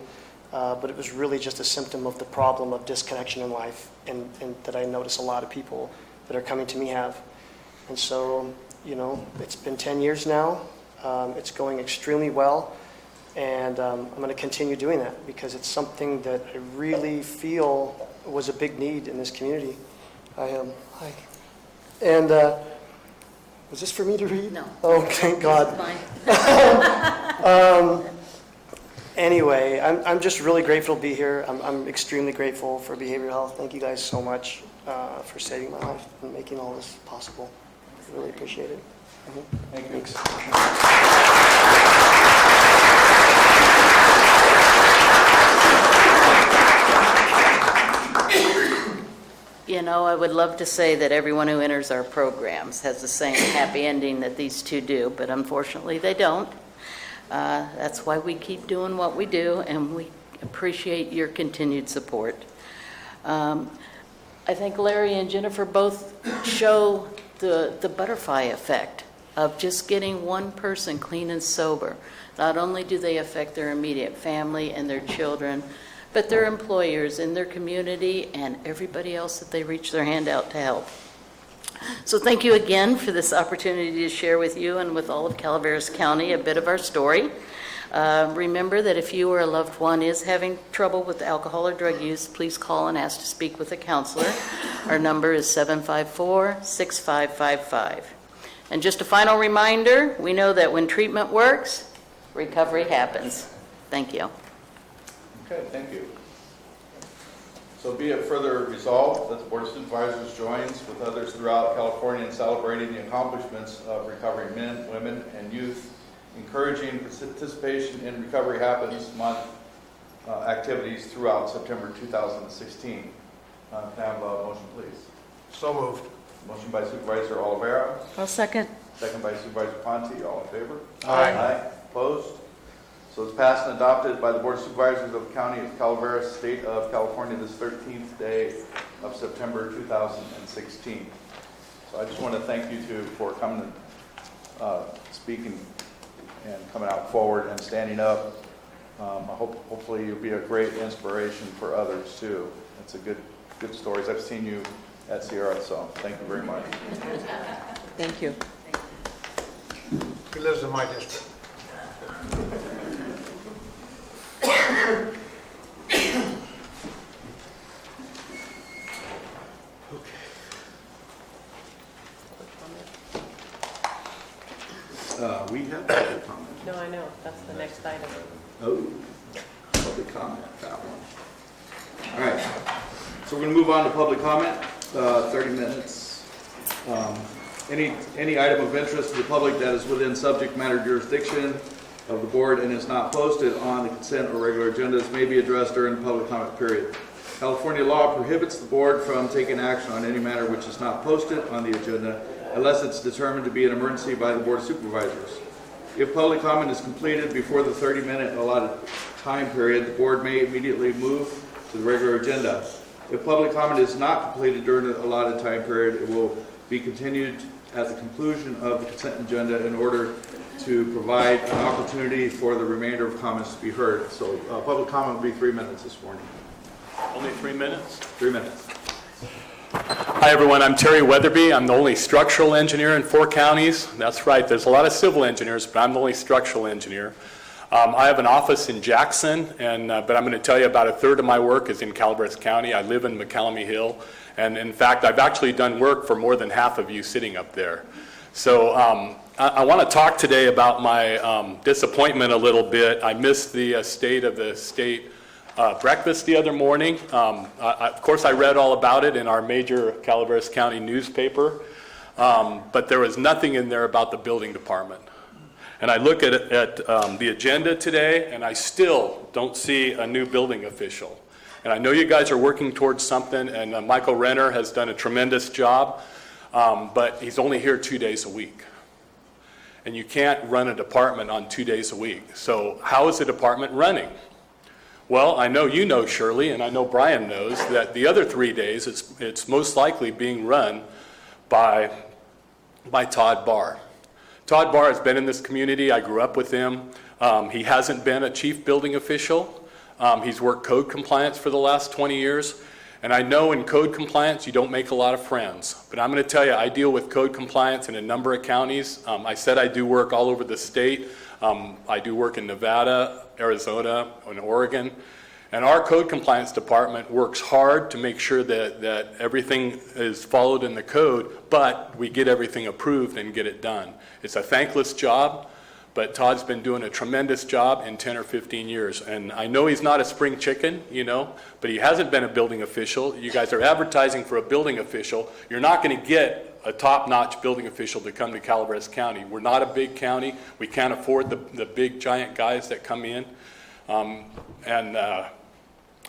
but it was really just a symptom of the problem of disconnection in life, and that I notice a lot of people that are coming to me have. And so, you know, it's been 10 years now. It's going extremely well, and I'm going to continue doing that because it's something that I really feel was a big need in this community. Hi. And was this for me to read? No. Oh, thank God. Anyway, I'm just really grateful to be here. I'm extremely grateful for behavioral health. Thank you guys so much for saving my life and making all this possible. I really appreciate it. Thank you. Thanks. You know, I would love to say that everyone who enters our programs has the same happy ending that these two do, but unfortunately they don't. That's why we keep doing what we do, and we appreciate your continued support. I think Larry and Jennifer both show the butterfly effect of just getting one person clean and sober. Not only do they affect their immediate family and their children, but their employers in their community and everybody else that they reach their hand out to help. So thank you again for this opportunity to share with you and with all of Calaveras County a bit of our story. Remember that if you or a loved one is having trouble with alcohol or drug use, please call and ask to speak with a counselor. Our number is 754-6555. And just a final reminder, we know that when treatment works, recovery happens. Thank you. Okay, thank you. So be it further resolved that the Board of Supervisors joins with others throughout California in celebrating the accomplishments of recovering men, women, and youth, encouraging participation in Recovery Happens Month activities throughout September 2016. Can I have a motion, please? So moved. Motion by Supervisor Oliveira, I'll second. second by Supervisor Ponte. All in favor? Aye. Opposed? So it's passed and adopted by the Board of Supervisors of the County of Calaveras, State of California, this 13th day of September 2016. So I just want to thank you two for coming and speaking and coming out forward and standing up. Hopefully you'll be a great inspiration for others too. It's a good stories. I've seen you at Sierra, so thank you very much. Thank you. He lives in my district. We have public comment. No, I know, that's the next item. Oh, public comment, that one. All right, so we're going to move on to public comment, 30 minutes. Any item of interest to the public that is within subject matter jurisdiction of the board and is not posted on the consent or regular agendas may be addressed during the public comment period. California law prohibits the board from taking action on any matter which is not posted on the agenda unless it's determined to be an emergency by the Board of Supervisors. If public comment is completed before the 30-minute allotted time period, the board may immediately move to the regular agenda. If public comment is not completed during the allotted time period, it will be continued at the conclusion of the consent agenda in order to provide an opportunity for the remainder of comments to be heard. So public comment will be 3 minutes this morning. Only 3 minutes? 3 minutes. Hi, everyone. I'm Terry Weatherby. I'm the only structural engineer in 4 counties. That's right. There's a lot of civil engineers, but I'm the only structural engineer. I have an office in Jackson, but I'm going to tell you about a third of my work is in Calaveras County. I live in McCallamy Hill, and in fact, I've actually done work for more than half of you sitting up there. So I want to talk today about my disappointment a little bit. I missed the State of the State breakfast the other morning. Of course, I read all about it in our major Calaveras County newspaper, but there was nothing in there about the building department. And I look at the agenda today, and I still don't see a new building official. And I know you guys are working towards something, and Michael Renner has done a tremendous job, but he's only here 2 days a week. And you can't run a department on 2 days a week. So how is the department running? Well, I know you know, Shirley, and I know Brian knows that the other 3 days, it's most likely being run by Todd Barr. Todd Barr has been in this community. I grew up with him. He hasn't been a chief building official. He's worked code compliance for the last 20 years. And I know in code compliance, you don't make a lot of friends. But I'm going to tell you, I deal with code compliance in a number of counties. I said I do work all over the state. I do work in Nevada, Arizona, and Oregon. And our code compliance department works hard to make sure that everything is followed in the code, but we get everything approved and get it done. It's a thankless job, but Todd's been doing a tremendous job in 10 or 15 years. And I know he's not a spring chicken, but he hasn't been a building official. You guys are advertising for a building official. You're not going to get a top-notch building official to come to Calaveras County. We're not a big county. We can't afford the big, giant guys that come in. I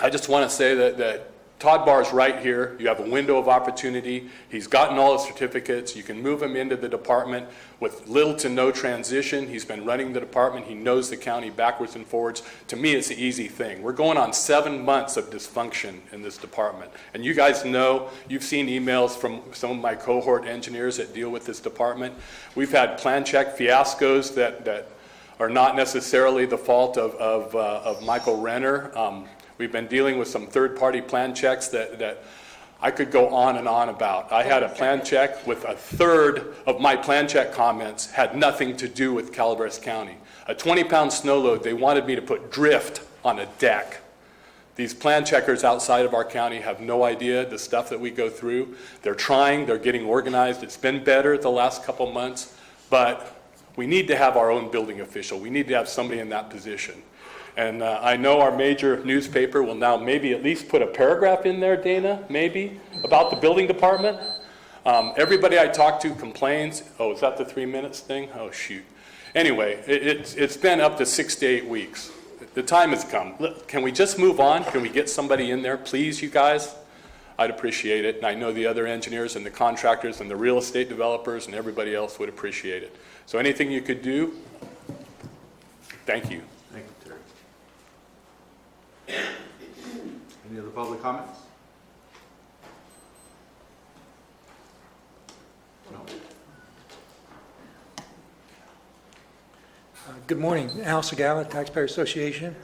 just want to say that Todd Barr's right here. You have a window of opportunity. He's gotten all his certificates. You can move him into the department with little to no transition. He's been running the department. He knows the county backwards and forwards. To me, it's an easy thing. We're going on 7 months of dysfunction in this department. And you guys know, you've seen emails from some of my cohort engineers that deal with this department. We've had plan check fiascos that are not necessarily the fault of Michael Renner. We've been dealing with some third-party plan checks that I could go on and on about. I had a plan check with a third of my plan check comments had nothing to do with Calaveras County. A 20-pound snow load, they wanted me to put drift on a deck. These plan checkers outside of our county have no idea the stuff that we go through. They're trying, they're getting organized. It's been better the last couple months, but we need to have our own building official. We need to have somebody in that position. And I know our major newspaper will now maybe at least put a paragraph in there, Dana, maybe, about the building department. Everybody I talk to complains. Oh, is that the 3 minutes thing? Oh, shoot. Anyway, it's been up to 6 to 8 weeks. The time has come. Look, can we just move on? Can we get somebody in there, please, you guys? I'd appreciate it. And I know the other engineers and the contractors and the real estate developers and everybody else would appreciate it. So anything you could do, thank you. Thank you, Terry. Any other public comments? No. Good morning, Al Segala, Taxpayer Association.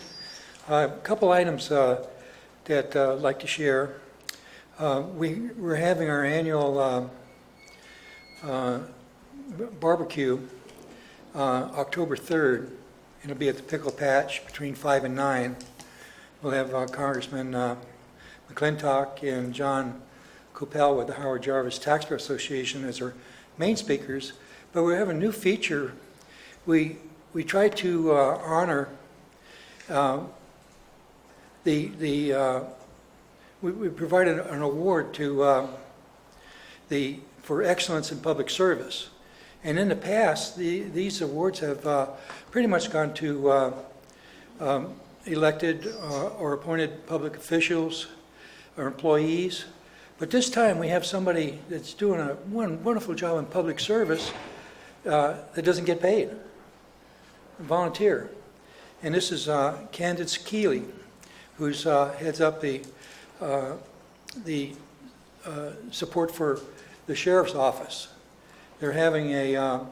A couple items that I'd like to share. We're having our annual barbecue October 3rd. It'll be at the Pickle Patch between 5 and 9. We'll have Congressman McClintock and John Coppell with the Howard Jarvis Taxpayer Association as our main speakers. But we have a new feature. We try to honor we provided an award to for excellence in public service. And in the past, these awards have pretty much gone to elected or appointed public officials or employees. But this time we have somebody that's doing a wonderful job in public service that doesn't get paid, a volunteer. And this is Candace Keeley, who's heads up the support for the sheriff's office. They're having a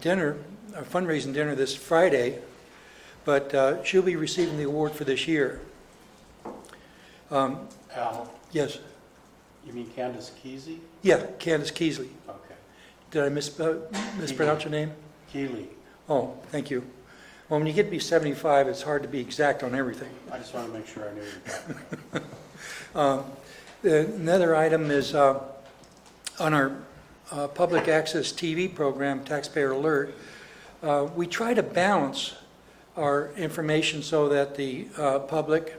dinner, a fundraising dinner this Friday, but she'll be receiving the award for this year. Al, Yes, you mean Candace Kesey? yeah, Candace Keesley. Okay. Did I mispronounce your name? Keeley. Oh, thank you. Well, when you get to be 75, it's hard to be exact on everything. I just want to make sure I knew you were talking. Another item is on our public access TV program, Taxpayer Alert. We try to balance our information so that the public,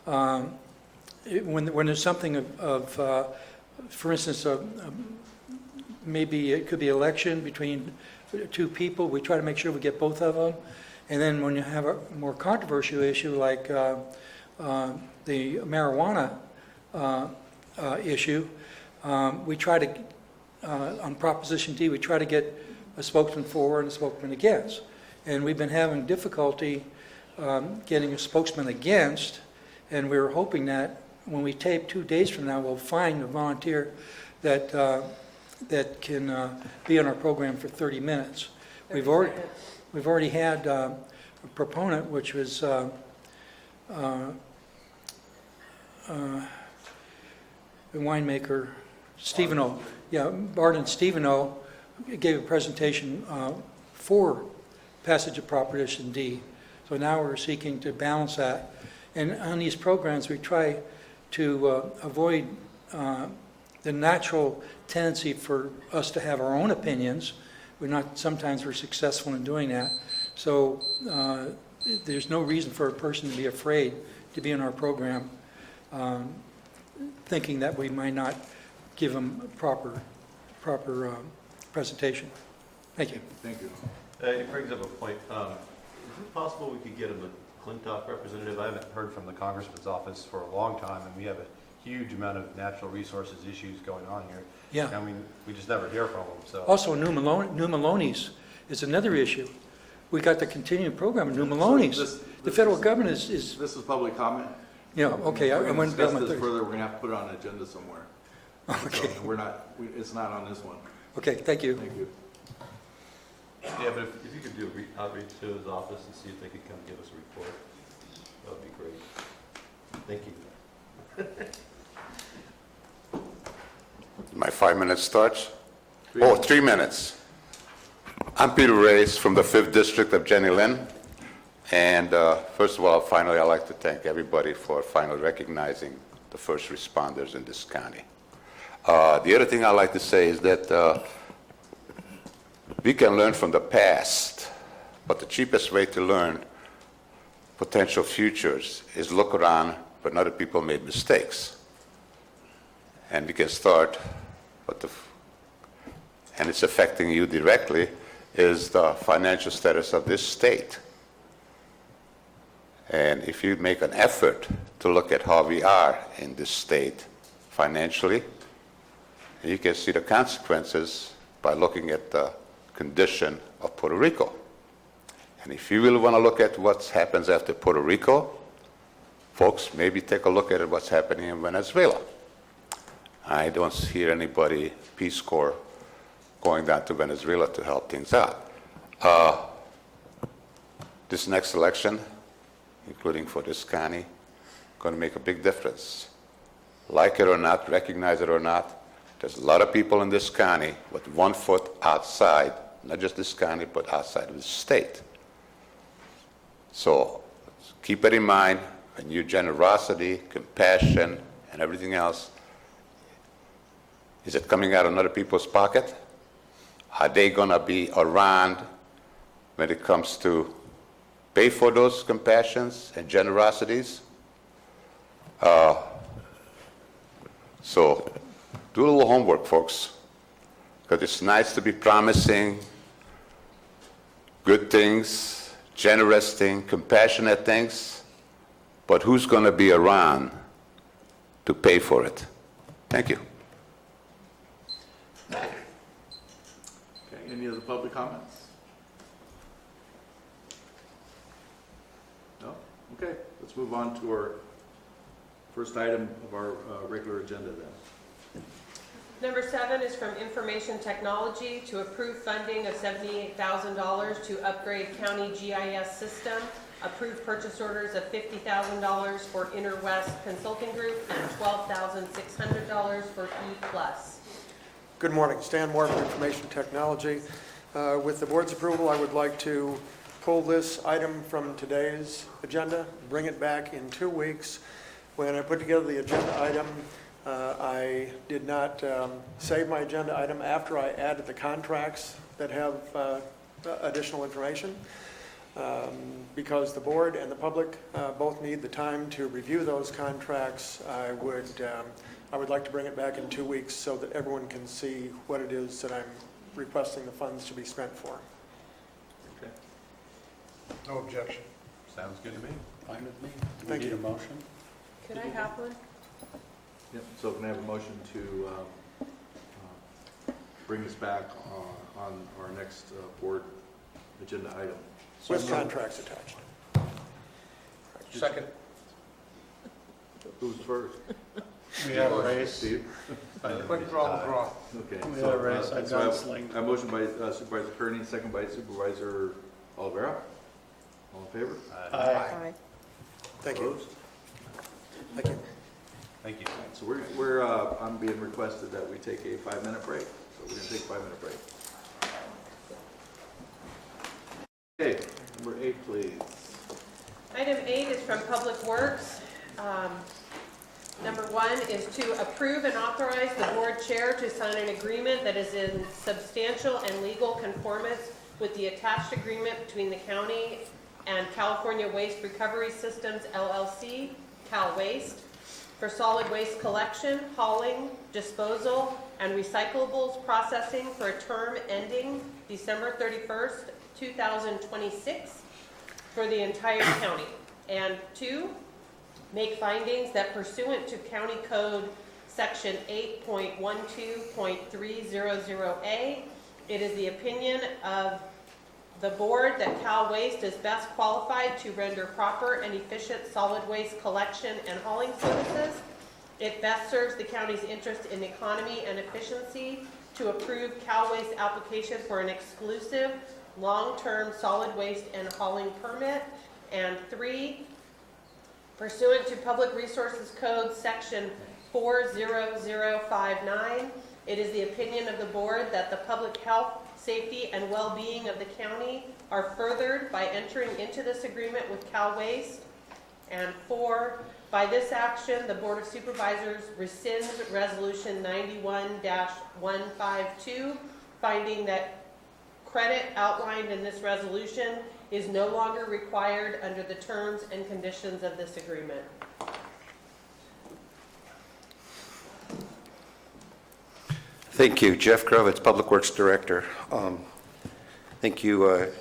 when there's something for instance, maybe it could be election between two people, we try to make sure we get both of them. And then when you have a more controversial issue like the marijuana issue, we try to, on Proposition D, we try to get a spokesman for and a spokesman against. And we've been having difficulty getting a spokesman against, and we're hoping that when we tape 2 days from now, we'll find a volunteer that that can be on our program for 30 minutes. We've already had a proponent, which was the winemaker, Steveno. Yeah, Barton Steveno gave a presentation for passage of Proposition D. So now we're seeking to balance that. And on these programs, we try to avoid the natural tendency for us to have our own opinions. Sometimes we're successful in doing that. So there's no reason for a person to be afraid to be in our program, thinking that we might not give them a proper presentation. Thank you. Thank you. It brings up a point. Is it possible we could get a McClintock representative? I haven't heard from the Congressman's office for a long time, and we have a huge amount of natural resources issues going on here. Yeah. I mean, we just never hear from them, so. Also, New Maloney's is another issue. We got the continuing program of New Maloney's. The federal government is... This is public comment? Yeah, okay. We're I going to went down discuss my this third. further. We're going to have to put it on an agenda somewhere. Okay. So it's not on this one. Okay, thank you. Thank you. Yeah, but if you could do outreach to his office and see if they could come give us a report, that would be great. Thank you. My 5 minutes starts? Oh, 3 minutes. I'm Peter Reyes from the 5th District of Jenny Lynn. And first of all, finally, I'd like to thank everybody for finally recognizing the first responders in this county. The other thing I'd like to say is that we can learn from the past, but the cheapest way to learn potential futures is look around when other people made mistakes. And we can start, and it's affecting you directly, is the financial status of this state. And if you make an effort to look at how we are in this state financially, you can see the consequences by looking at the condition of Puerto Rico. And if you really want to look at what happens after Puerto Rico, folks, maybe take a look at what's happening in Venezuela. I don't hear anybody, Peace Corps, going down to Venezuela to help things out. This next election, including for this county, going to make a big difference. Like it or not, recognize it or not, there's a lot of people in this county with 1 foot outside, not just this county, but outside of the state. So keep it in mind when your generosity, compassion, and everything else, is it coming out of other people's pocket? Are they going to be around when it comes to pay for those compassions and generosities? So do a little homework, folks, because it's nice to be promising good things, generous things, compassionate things, but who's going to be around to pay for it? Thank you. Okay, any other public comments? No? Okay, let's move on to our first item of our regular agenda then. Number 7 is from Information Technology to approve funding of $78,000 to upgrade county GIS system. Approve purchase orders of $50,000 for Interwest Consulting Group and $12,600 for E+. Good morning. Stan Moore from Information Technology. With the board's approval, I would like to pull this item from today's agenda, bring it back in 2 weeks. When I put together the agenda item, I did not save my agenda item after I added the contracts that have additional information. Because the board and the public both need the time to review those contracts, I would like to bring it back in 2 weeks so that everyone can see what it is that I'm requesting the funds to be spent for. Okay. No objection. Sounds good to me. Fine with me. Do we Thank need you. a motion? Could I have one? Yep, so can I have a motion to bring this back on our next board agenda item? With contracts attached. Second. Who's first? We have a race. Steve? Quick draw. Okay. We had a race. I so gunslinged. a motion by Supervisor Kearney, second by Supervisor Olivera. All in favor? Aye. Thank you. Opposed? Thank you. Thank you. So I'm being requested that we take a 5-minute break. So we're going to take a 5-minute break. Okay, number 8, please. Item 8 is from Public Works. Number 1 is to approve and authorize the board chair to sign an agreement that is in substantial and legal conformance with the attached agreement between the county and California Waste Recovery Systems, LLC, Cal Waste, for solid waste collection, hauling, disposal, and recyclables processing for a term ending December 31st, 2026 for the entire county. And 2, make findings that pursuant to County Code Section 8.12.300A, it is the opinion of the board that Cal Waste is best qualified to render proper and efficient solid waste collection and hauling services. It best serves the county's interest in economy and efficiency to approve Cal Waste application for an exclusive long-term solid waste and hauling permit. And 3, pursuant to Public Resources Code Section 40059, it is the opinion of the board that the public health, safety, and well-being of the county are furthered by entering into this agreement with Cal Waste. And 4, by this action, the Board of Supervisors rescinds Resolution 91-152, finding that credit outlined in this resolution is no longer required under the terms and conditions of this agreement. Thank you. Jeff Krovitz, Public Works Director. Thank you,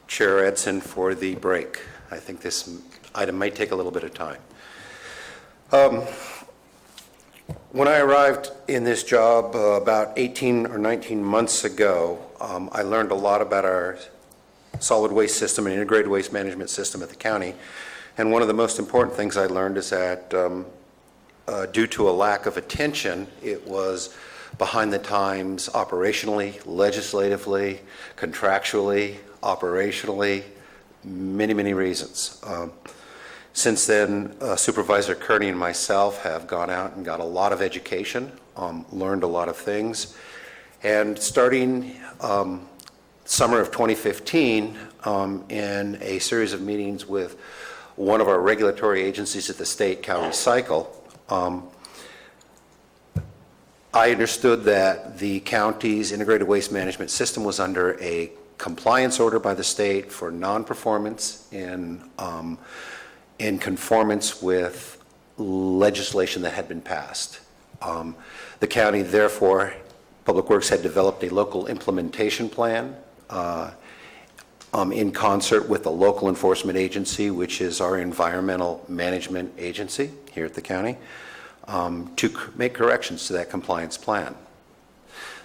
Chair Edson, for the break. I think this item might take a little bit of time. When I arrived in this job about 18 or 19 months ago, I learned a lot about our solid waste system and integrated waste management system at the county. And one of the most important things I learned is that due to a lack of attention, it was behind the times operationally, legislatively, contractually, operationally, many, many reasons. Since then, Supervisor Kearney and myself have gone out and got a lot of education, learned a lot of things. And starting summer of 2015, in a series of meetings with one of our regulatory agencies at the state, Cal Recycle, I understood that the county's integrated waste management system was under a compliance order by the state for non-performance in conformance with legislation that had been passed. The county, therefore, Public Works had developed a local implementation plan in concert with the local enforcement agency, which is our environmental management agency here at the county, to make corrections to that compliance plan.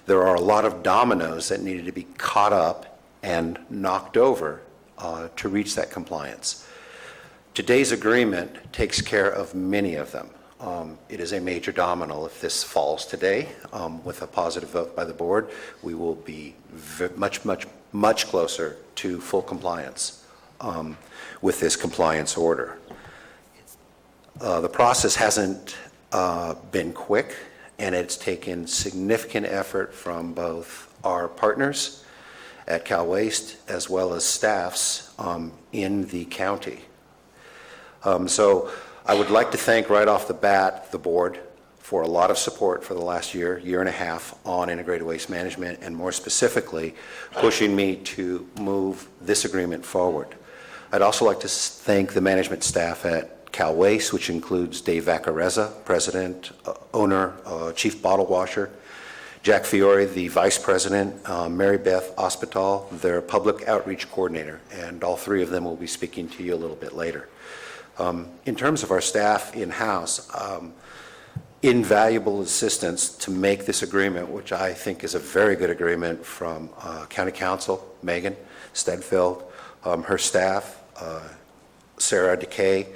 There are a lot of dominoes that needed to be caught up and knocked over to reach that compliance. Today's agreement takes care of many of them. It is a major domino. If this falls today with a positive vote by the board, we will be much closer to full compliance with this compliance order. The process hasn't been quick, and it's taken significant effort from both our partners at Cal Waste as well as staffs in the county. So I would like to thank right off the bat the board for a lot of support for the last year and a half on integrated waste management, and more specifically pushing me to move this agreement forward. I'd also like to thank the management staff at Cal Waste, which includes Dave Vaccarezza, president, owner, chief bottle washer, Jack Fiore, the vice president, Mary Beth Ospital, their public outreach coordinator, and all three of them will be speaking to you a little bit later. In terms of our staff in-house, invaluable assistance to make this agreement, which I think is a very good agreement, from County Counsel, Megan Stedfeld, her staff, Sarah Decay,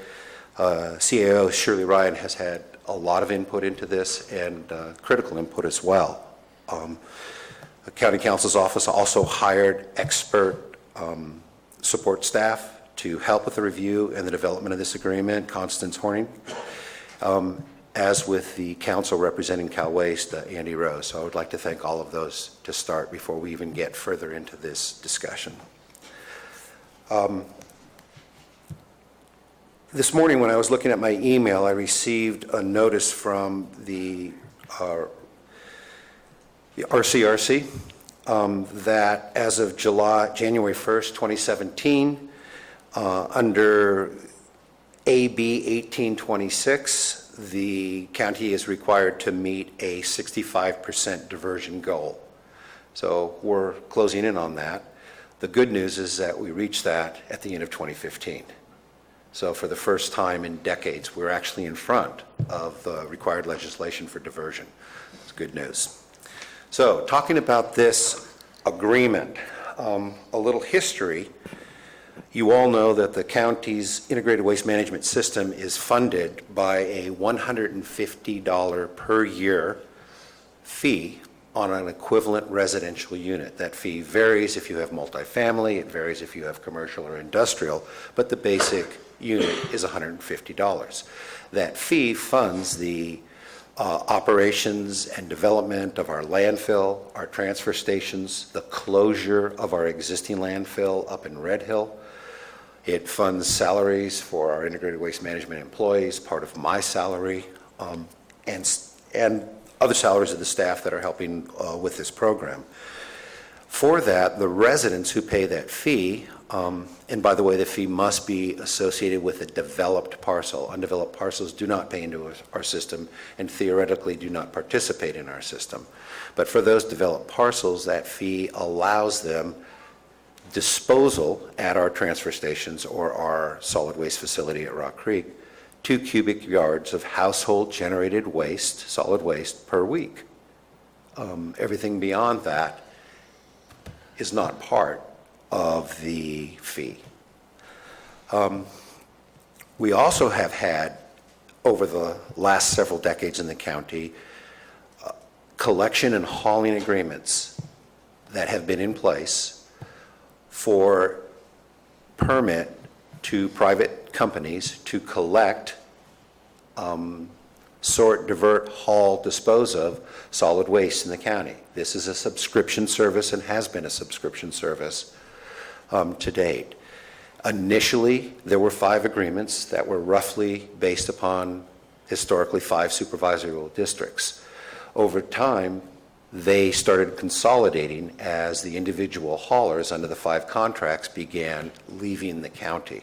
CAO Shirley Ryan has had a lot of input into this, and critical input as well. The County Counsel's office also hired expert support staff to help with the review and the development of this agreement, Constance Horning, as with the council representing Cal Waste, Andy Rose. So I would like to thank all of those to start before we even get further into this discussion. This morning when I was looking at my email, I received a notice from the RCRC that as of January 1st, 2017, under AB 1826, the county is required to meet a 65% diversion goal. So we're closing in on that. The good news is that we reached that at the end of 2015. So for the first time in decades, we're actually in front of the required legislation for diversion. It's good news. So talking about this agreement, a little history. You all know that the county's integrated waste management system is funded by a $150 per year fee on an equivalent residential unit. That fee varies if you have multifamily, it varies if you have commercial or industrial, but the basic unit is $150. That fee funds the operations and development of our landfill, our transfer stations, the closure of our existing landfill up in Red Hill. It funds salaries for our integrated waste management employees, part of my salary, and other salaries of the staff that are helping with this program. For that, the residents who pay that fee, and by the way, the fee must be associated with a developed parcel. Undeveloped parcels do not pay into our system and theoretically do not participate in our system. But for those developed parcels, that fee allows them disposal at our transfer stations or our solid waste facility at Rock Creek, 2 cubic yards of household generated waste, solid waste, per week. Everything beyond that is not part of the fee. We also have had, over the last several decades in the county, collection and hauling agreements that have been in place for permit to private companies to collect, sort, divert, haul, dispose of solid waste in the county. This is a subscription service and has been a subscription service to date. Initially, there were 5 agreements that were roughly based upon historically 5 supervisory districts. Over time, they started consolidating as the individual haulers under the 5 contracts began leaving the county.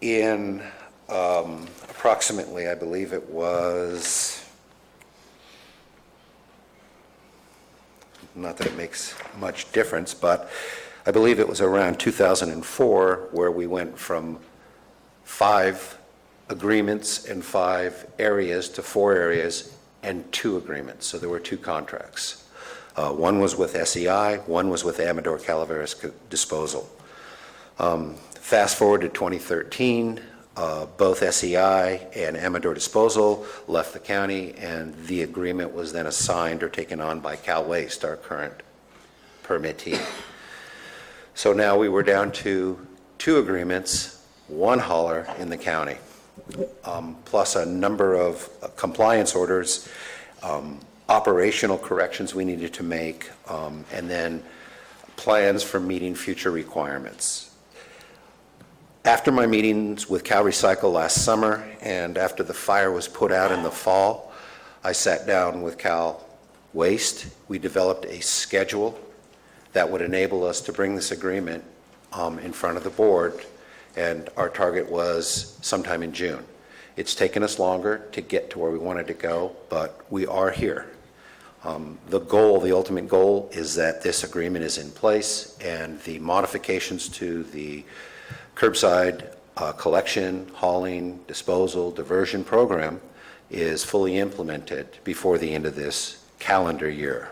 In approximately, I believe it was, not that it makes much difference, but I believe it was around 2004 where we went from 5 agreements and 5 areas to 4 areas and 2 agreements. So there were 2 contracts. One was with SEI, one was with Amador Calaveras Disposal. Fast forward to 2013, Both SEI and Amador Disposal left the county, and the agreement was then assigned or taken on by Cal Waste, our current permittee. So now we were down to 2 agreements, 1 hauler in the county, plus a number of compliance orders, operational corrections we needed to make, and then plans for meeting future requirements. After my meetings with Cal Recycle last summer and after the fire was put out in the fall, I sat down with Cal Waste. We developed a schedule that would enable us to bring this agreement in front of the board, and our target was sometime in June. It's taken us longer to get to where we wanted to go, but we are here. The goal, the ultimate goal, is that this agreement is in place and the modifications to the curbside collection, hauling, disposal, diversion program is fully implemented before the end of this calendar year.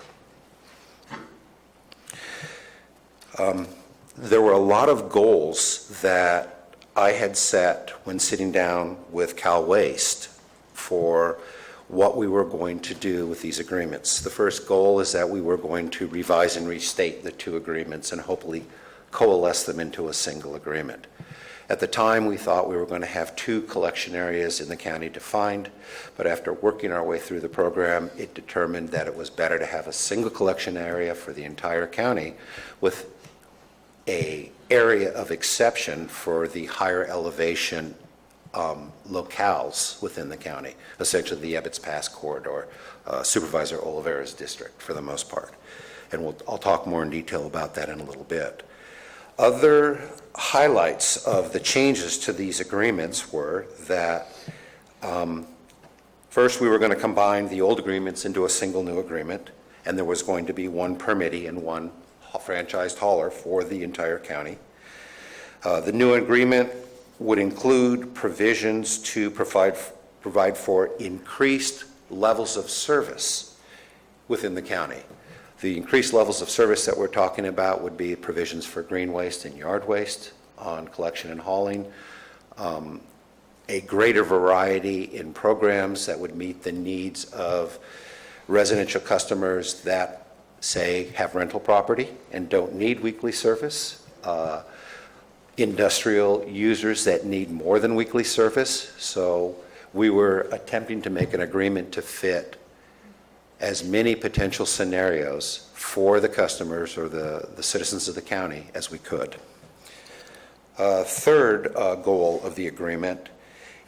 There were a lot of goals that I had set when sitting down with Cal Waste for what we were going to do with these agreements. The first goal is that we were going to revise and restate the 2 agreements and hopefully coalesce them into a single agreement. At the time, we thought we were going to have 2 collection areas in the county defined, but after working our way through the program, it determined that it was better to have a single collection area for the entire county with an area of exception for the higher elevation locales within the county, essentially the Ebbets Pass corridor, Supervisor Oliveira's district for the most part. And I'll talk more in detail about that in a little bit. Other highlights of the changes to these agreements were that first we were going to combine the old agreements into a single new agreement, and there was going to be 1 permittee and 1 franchised hauler for the entire county. The new agreement would include provisions to provide for increased levels of service within the county. The increased levels of service that we're talking about would be provisions for green waste and yard waste on collection and hauling, a greater variety in programs that would meet the needs of residential customers that, say, have rental property and don't need weekly service, industrial users that need more than weekly service. So we were attempting to make an agreement to fit as many potential scenarios for the customers or the citizens of the county as we could. Third goal of the agreement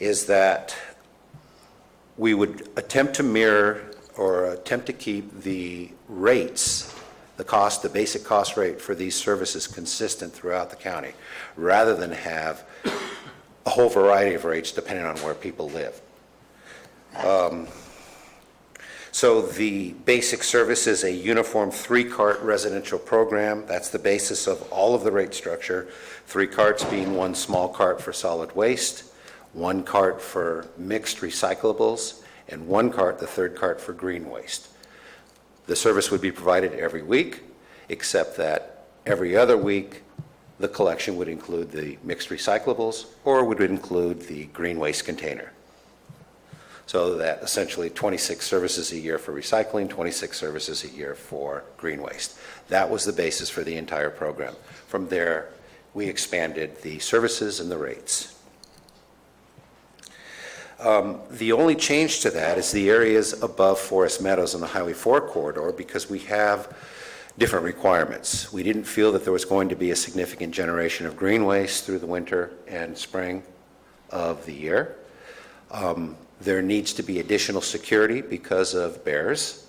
is that we would attempt to mirror or attempt to keep the rates, the basic cost rate for these services consistent throughout the county, rather than have a whole variety of rates depending on where people live. So the basic service is a uniform 3-cart residential program. That's the basis of all of the rate structure. 3 carts being 1 small cart for solid waste, 1 cart for mixed recyclables, and 1 cart, the 3rd cart, for green waste. The service would be provided every week, except that every other week the collection would include the mixed recyclables or would include the green waste container. So that essentially 26 services a year for recycling, 26 services a year for green waste. That was the basis for the entire program. From there, we expanded the services and the rates. The only change to that is the areas above Forest Meadows and the Highway 4 corridor, because we have different requirements. We didn't feel that there was going to be a significant generation of green waste through the winter and spring of the year. There needs to be additional security because of bears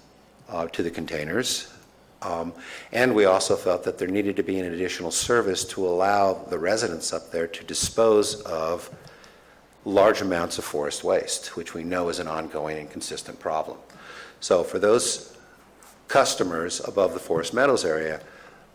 to the containers. And we also felt that there needed to be an additional service to allow the residents up there to dispose of large amounts of forest waste, which we know is an ongoing and consistent problem. So for those customers above the Forest Meadows area,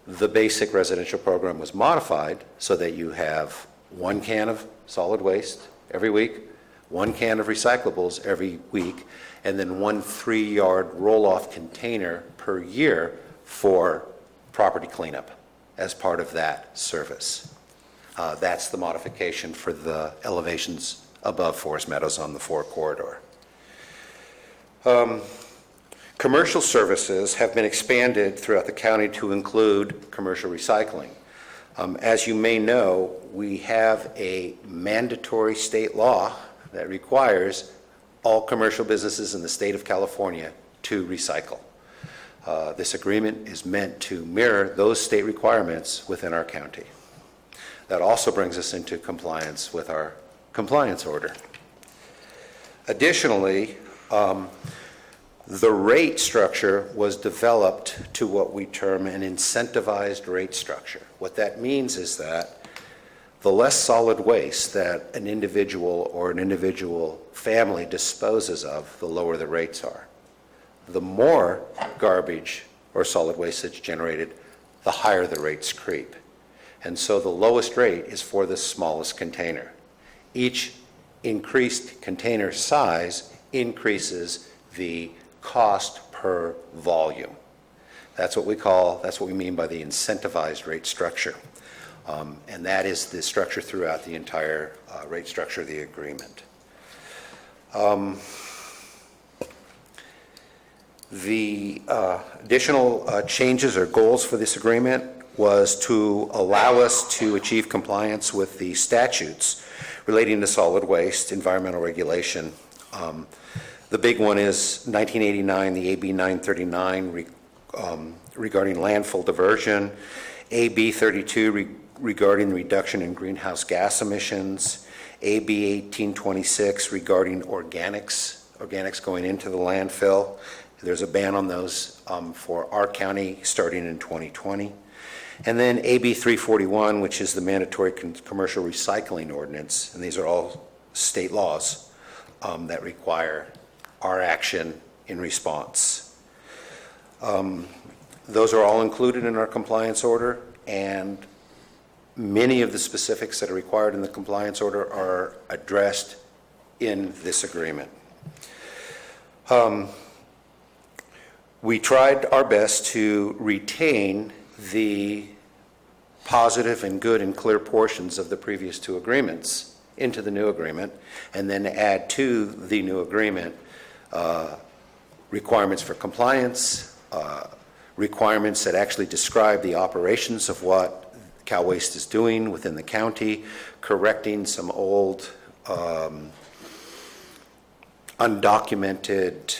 the basic residential program was modified so that you have 1 can of solid waste every week, 1 can of recyclables every week, and then 1 3-yard roll-off container per year for property cleanup as part of that service. That's the modification for the elevations above Forest Meadows on the 4 corridor. Commercial services have been expanded throughout the county to include commercial recycling. As you may know, we have a mandatory state law that requires all commercial businesses in the state of California to recycle. This agreement is meant to mirror those state requirements within our county. That also brings us into compliance with our compliance order. Additionally, the rate structure was developed to what we term an incentivized rate structure. What that means is that the less solid waste that an individual or an individual family disposes of, the lower the rates are. The more garbage or solid waste that's generated, the higher the rates creep. And so the lowest rate is for the smallest container. Each increased container size increases the cost per volume. That's what we mean by the incentivized rate structure. And that is the structure throughout the entire rate structure of the agreement. The additional changes or goals for this agreement was to allow us to achieve compliance with the statutes relating to solid waste, environmental regulation. The big one is 1989, the AB 939 regarding landfill diversion, AB 32 regarding reduction in greenhouse gas emissions, AB 1826 regarding organics going into the landfill. There's a ban on those for our county starting in 2020. And then AB 341, which is the mandatory commercial recycling ordinance, and these are all state laws that require our action in response. Those are all included in our compliance order, and many of the specifics that are required in the compliance order are addressed in this agreement. We tried our best to retain the positive and good and clear portions of the previous 2 agreements into the new agreement, and then add to the new agreement requirements for compliance, requirements that actually describe the operations of what Cal Waste is doing within the county, correcting some old undocumented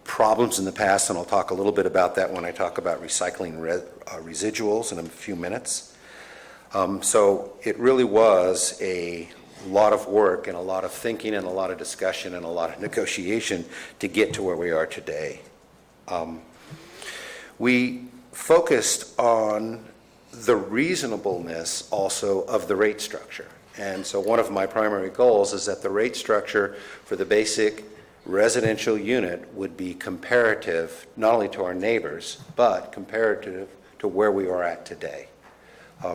problems in the past, and I'll talk a little bit about that when I talk about recycling residuals in a few minutes. So it really was a lot of work and a lot of thinking and a lot of discussion and a lot of negotiation to get to where we are today. We focused on the reasonableness also of the rate structure. And so one of my primary goals is that the rate structure for the basic residential unit would be comparative not only to our neighbors, but comparative to where we are at today.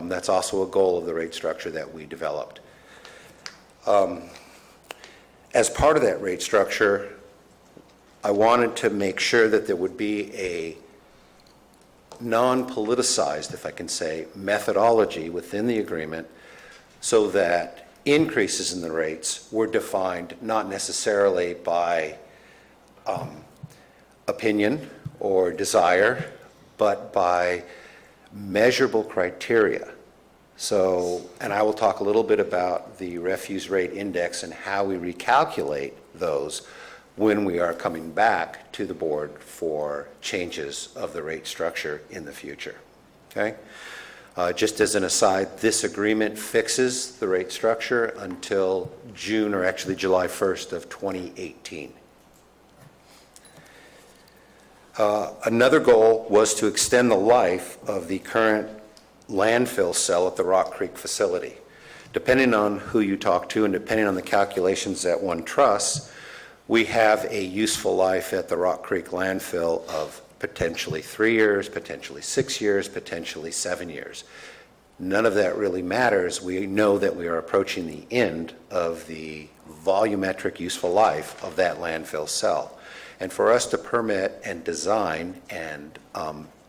That's also a goal of the rate structure that we developed. As part of that rate structure, I wanted to make sure that there would be a non-politicized, if I can say, methodology within the agreement so that increases in the rates were defined not necessarily by opinion or desire, but by measurable criteria. So, and I will talk a little bit about the refuse rate index and how we recalculate those when we are coming back to the board for changes of the rate structure in the future. Okay? Just as an aside, this agreement fixes the rate structure until June, or actually July 1st of 2018. Another goal was to extend the life of the current landfill cell at the Rock Creek facility. Depending on who you talk to and depending on the calculations that one trusts, we have a useful life at the Rock Creek landfill of potentially 3 years, potentially 6 years, potentially 7 years. None of that really matters. We know that we are approaching the end of the volumetric useful life of that landfill cell. And for us to permit and design and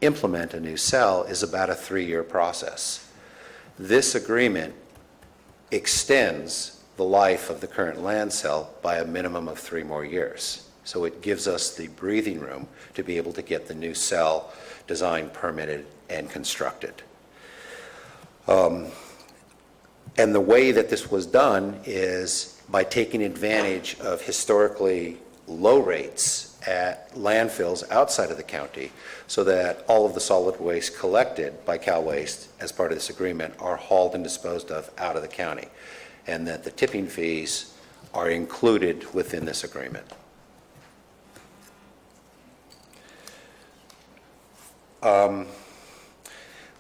implement a new cell is about a 3-year process. This agreement extends the life of the current land sale by a minimum of 3 more years. So it gives us the breathing room to be able to get the new cell designed, permitted, and constructed. And the way that this was done is by taking advantage of historically low rates at landfills outside of the county, so that all of the solid waste collected by Cal Waste as part of this agreement are hauled and disposed of out of the county, and that the tipping fees are included within this agreement.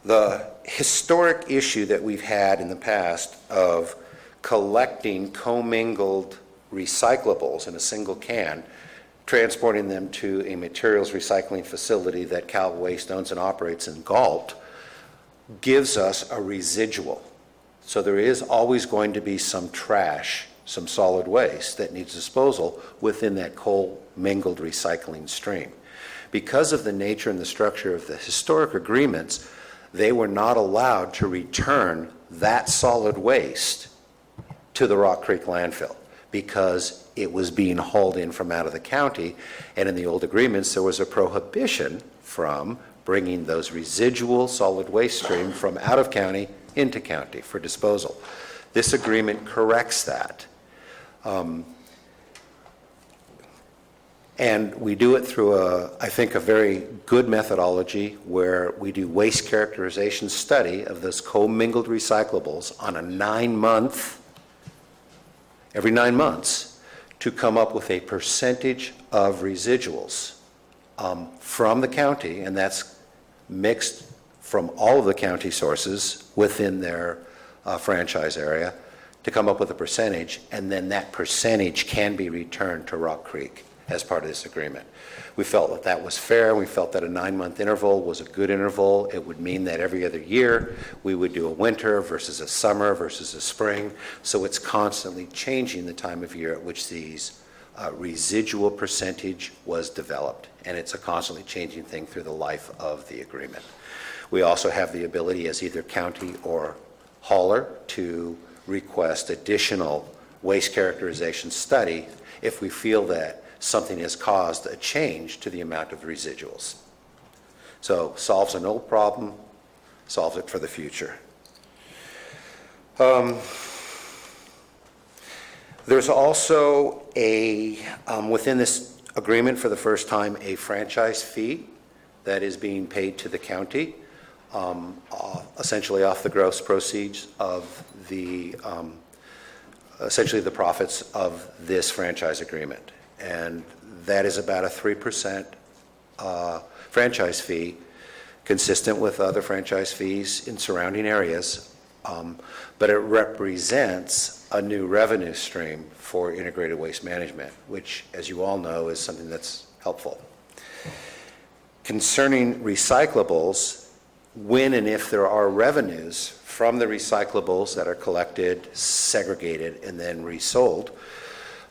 The historic issue that we've had in the past of collecting commingled recyclables in a single can, transporting them to a materials recycling facility that Cal Waste owns and operates in Galt, gives us a residual. So there is always going to be some trash, some solid waste that needs disposal within that commingled recycling stream. Because of the nature and the structure of the historic agreements, they were not allowed to return that solid waste to the Rock Creek landfill because it was being hauled in from out of the county, and in the old agreements there was a prohibition from bringing those residual solid waste stream from out of county into county for disposal. This agreement corrects that. And we do it through, I think, a very good methodology where we do waste characterization study of those commingled recyclables on a 9-month, every 9 months, to come up with a percentage of residuals from the county, and that's mixed from all of the county sources within their franchise area, to come up with a percentage, and then that percentage can be returned to Rock Creek as part of this agreement. We felt that that was fair. We felt that a 9-month interval was a good interval. It would mean that every other year we would do a winter versus a summer versus a spring. So it's constantly changing the time of year at which these residual percentage was developed. And it's a constantly changing thing through the life of the agreement. We also have the ability as either county or hauler to request additional waste characterization study if we feel that something has caused a change to the amount of residuals. So solves an old problem, solves it for the future. There's also within this agreement for the first time, a franchise fee that is being paid to the county, essentially off the gross proceeds of essentially the profits of this franchise agreement. And that is about a 3% franchise fee, consistent with other franchise fees in surrounding areas, but it represents a new revenue stream for integrated waste management, which, as you all know, is something that's helpful. Concerning recyclables, when and if there are revenues from the recyclables that are collected, segregated, and then resold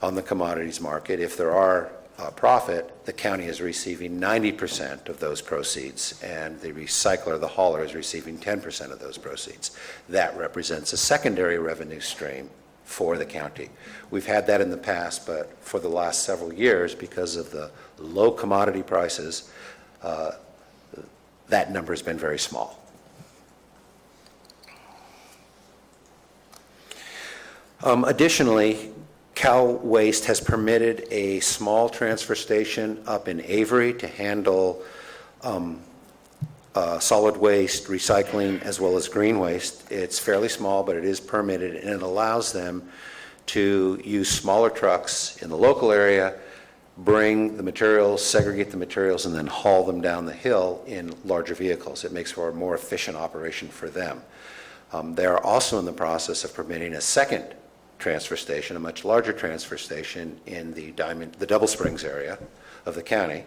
on the commodities market, if there are profit, the county is receiving 90% of those proceeds, and the recycler, the hauler, is receiving 10% of those proceeds. That represents a secondary revenue stream for the county. We've had that in the past, but for the last several years, because of the low commodity prices, that number has been very small. Additionally, Cal Waste has permitted a small transfer station up in Avery to handle solid waste, recycling, as well as green waste. It's fairly small, but it is permitted, and it allows them to use smaller trucks in the local area, bring the materials, segregate the materials, and then haul them down the hill in larger vehicles. It makes for a more efficient operation for them. They are also in the process of permitting a second transfer station, a much larger transfer station in the Double Springs area of the county.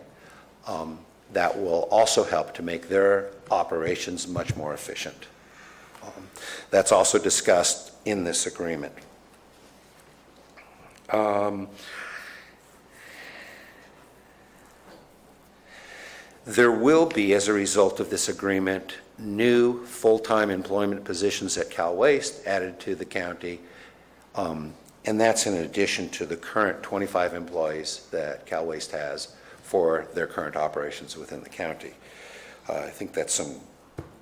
That will also help to make their operations much more efficient. That's also discussed in this agreement. There will be, as a result of this agreement, new full-time employment positions at Cal Waste added to the county, and that's in addition to the current 25 employees that Cal Waste has for their current operations within the county. I think that's some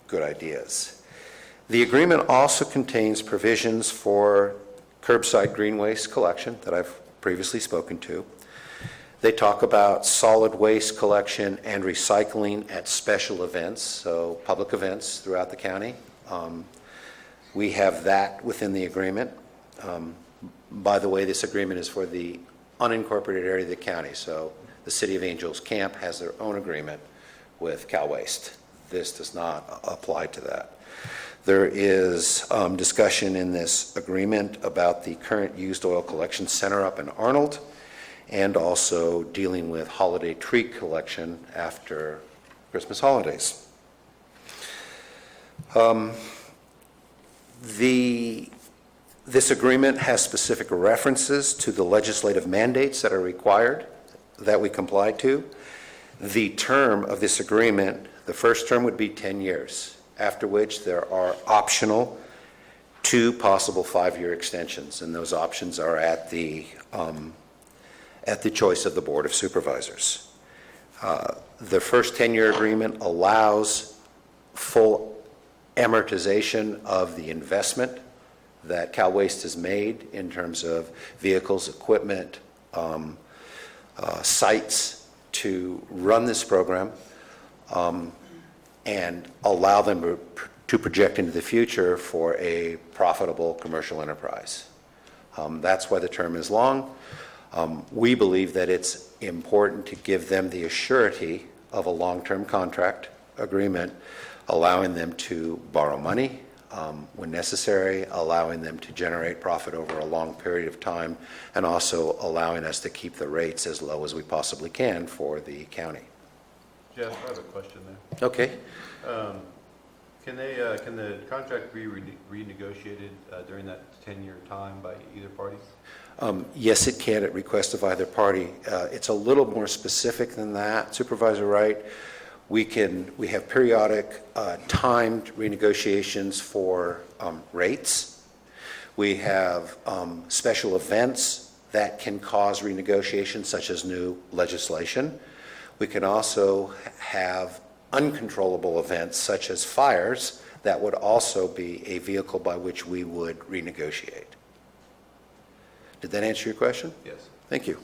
good ideas. The agreement also contains provisions for curbside green waste collection that I've previously spoken to. They talk about solid waste collection and recycling at special events, so public events throughout the county. We have that within the agreement. By the way, this agreement is for the unincorporated area of the county, so the City of Angels Camp has their own agreement with Cal Waste. This does not apply to that. There is discussion in this agreement about the current used oil collection center up in Arnold, and also dealing with holiday tree collection after Christmas holidays. This agreement has specific references to the legislative mandates that are required that we comply to. The term of this agreement, the first term would be 10 years, after which there are optional 2 possible 5-year extensions, and those options are at the choice of the Board of Supervisors. The first 10-year agreement allows full amortization of the investment that Cal Waste has made in terms of vehicles, equipment, sites to run this program, and allow them to project into the future for a profitable commercial enterprise. That's why the term is long. We believe that it's important to give them the assurity of a long-term contract agreement, allowing them to borrow money when necessary, allowing them to generate profit over a long period of time, and also allowing us to keep the rates as low as we possibly can for the county. Jeff, I have a question there. Okay. Can the contract be renegotiated during that 10-year time by either party? Yes, it can at request of either party. It's a little more specific than that, Supervisor Wright. We have periodic timed renegotiations for rates. We have special events that can cause renegotiation, such as new legislation. We can also have uncontrollable events, such as fires, that would also be a vehicle by which we would renegotiate. Did that answer your question? Yes. Thank you.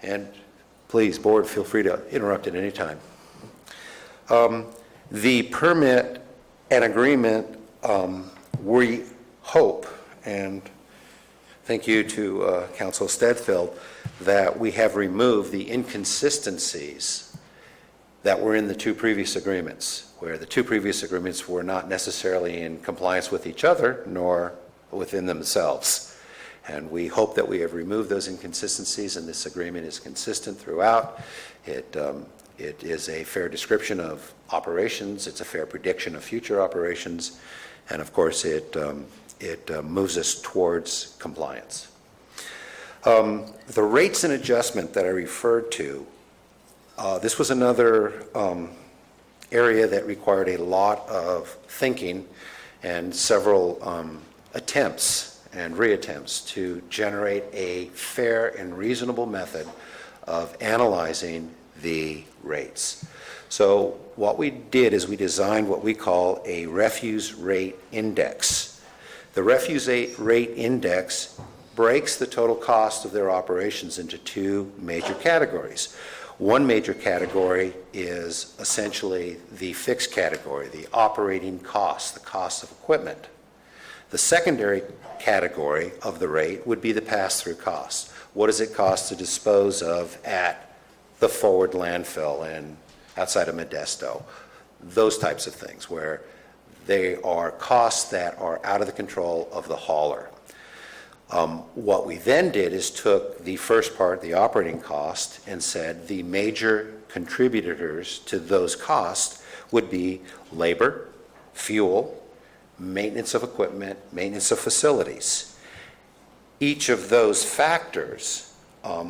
And please, board, feel free to interrupt at any time. The permit and agreement, we hope, and thank you to Council Stedfield, that we have removed the inconsistencies that were in the 2 previous agreements, where the 2 previous agreements were not necessarily in compliance with each other, nor within themselves. And we hope that we have removed those inconsistencies, and this agreement is consistent throughout. It is a fair description of operations. It's a fair prediction of future operations. And of course, it moves us towards compliance. The rates and adjustment that I referred to, this was another area that required a lot of thinking and several attempts and reattempts to generate a fair and reasonable method of analyzing the rates. So what we did is we designed what we call a refuse rate index. The refuse rate index breaks the total cost of their operations into 2 major categories. One major category is essentially the fixed category, the operating cost, the cost of equipment. The secondary category of the rate would be the pass-through cost. What does it cost to dispose of at the forward landfill and outside of Modesto? Those types of things where they are costs that are out of the control of the hauler. What we then did is took the first part, the operating cost, and said the major contributors to those costs would be labor, fuel, maintenance of equipment, maintenance of facilities. Each of those factors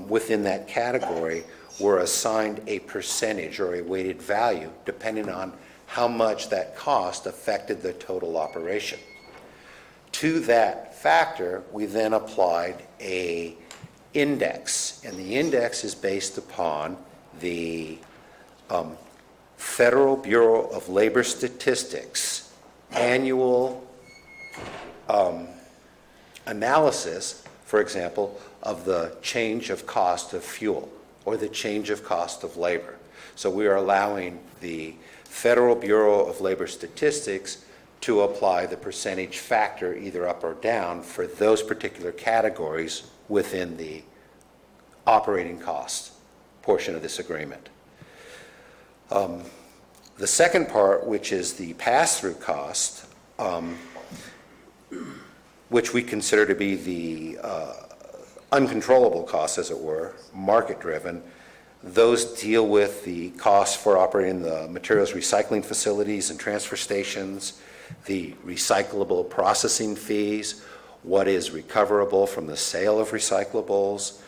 within that category were assigned a percentage or a weighted value depending on how much that cost affected the total operation. To that factor, we then applied a index, and the index is based upon the Federal Bureau of Labor Statistics annual analysis, for example, of the change of cost of fuel or the change of cost of labor. So we are allowing the Federal Bureau of Labor Statistics to apply the percentage factor either up or down for those particular categories within the operating cost portion of this agreement. The second part, which is the pass-through cost, which we consider to be the uncontrollable costs, as it were, market-driven, those deal with the costs for operating the materials recycling facilities and transfer stations, the recyclable processing fees, what is recoverable from the sale of recyclables.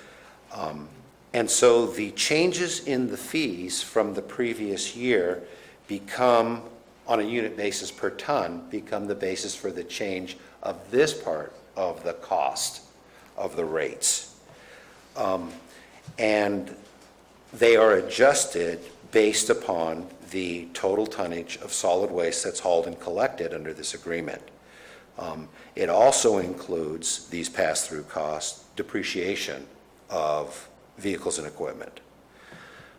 And so the changes in the fees from the previous year become, on a unit basis per ton, become the basis for the change of this part of the cost of the rates. And they are adjusted based upon the total tonnage of solid waste that's hauled and collected under this agreement. It also includes these pass-through costs, depreciation of vehicles and equipment.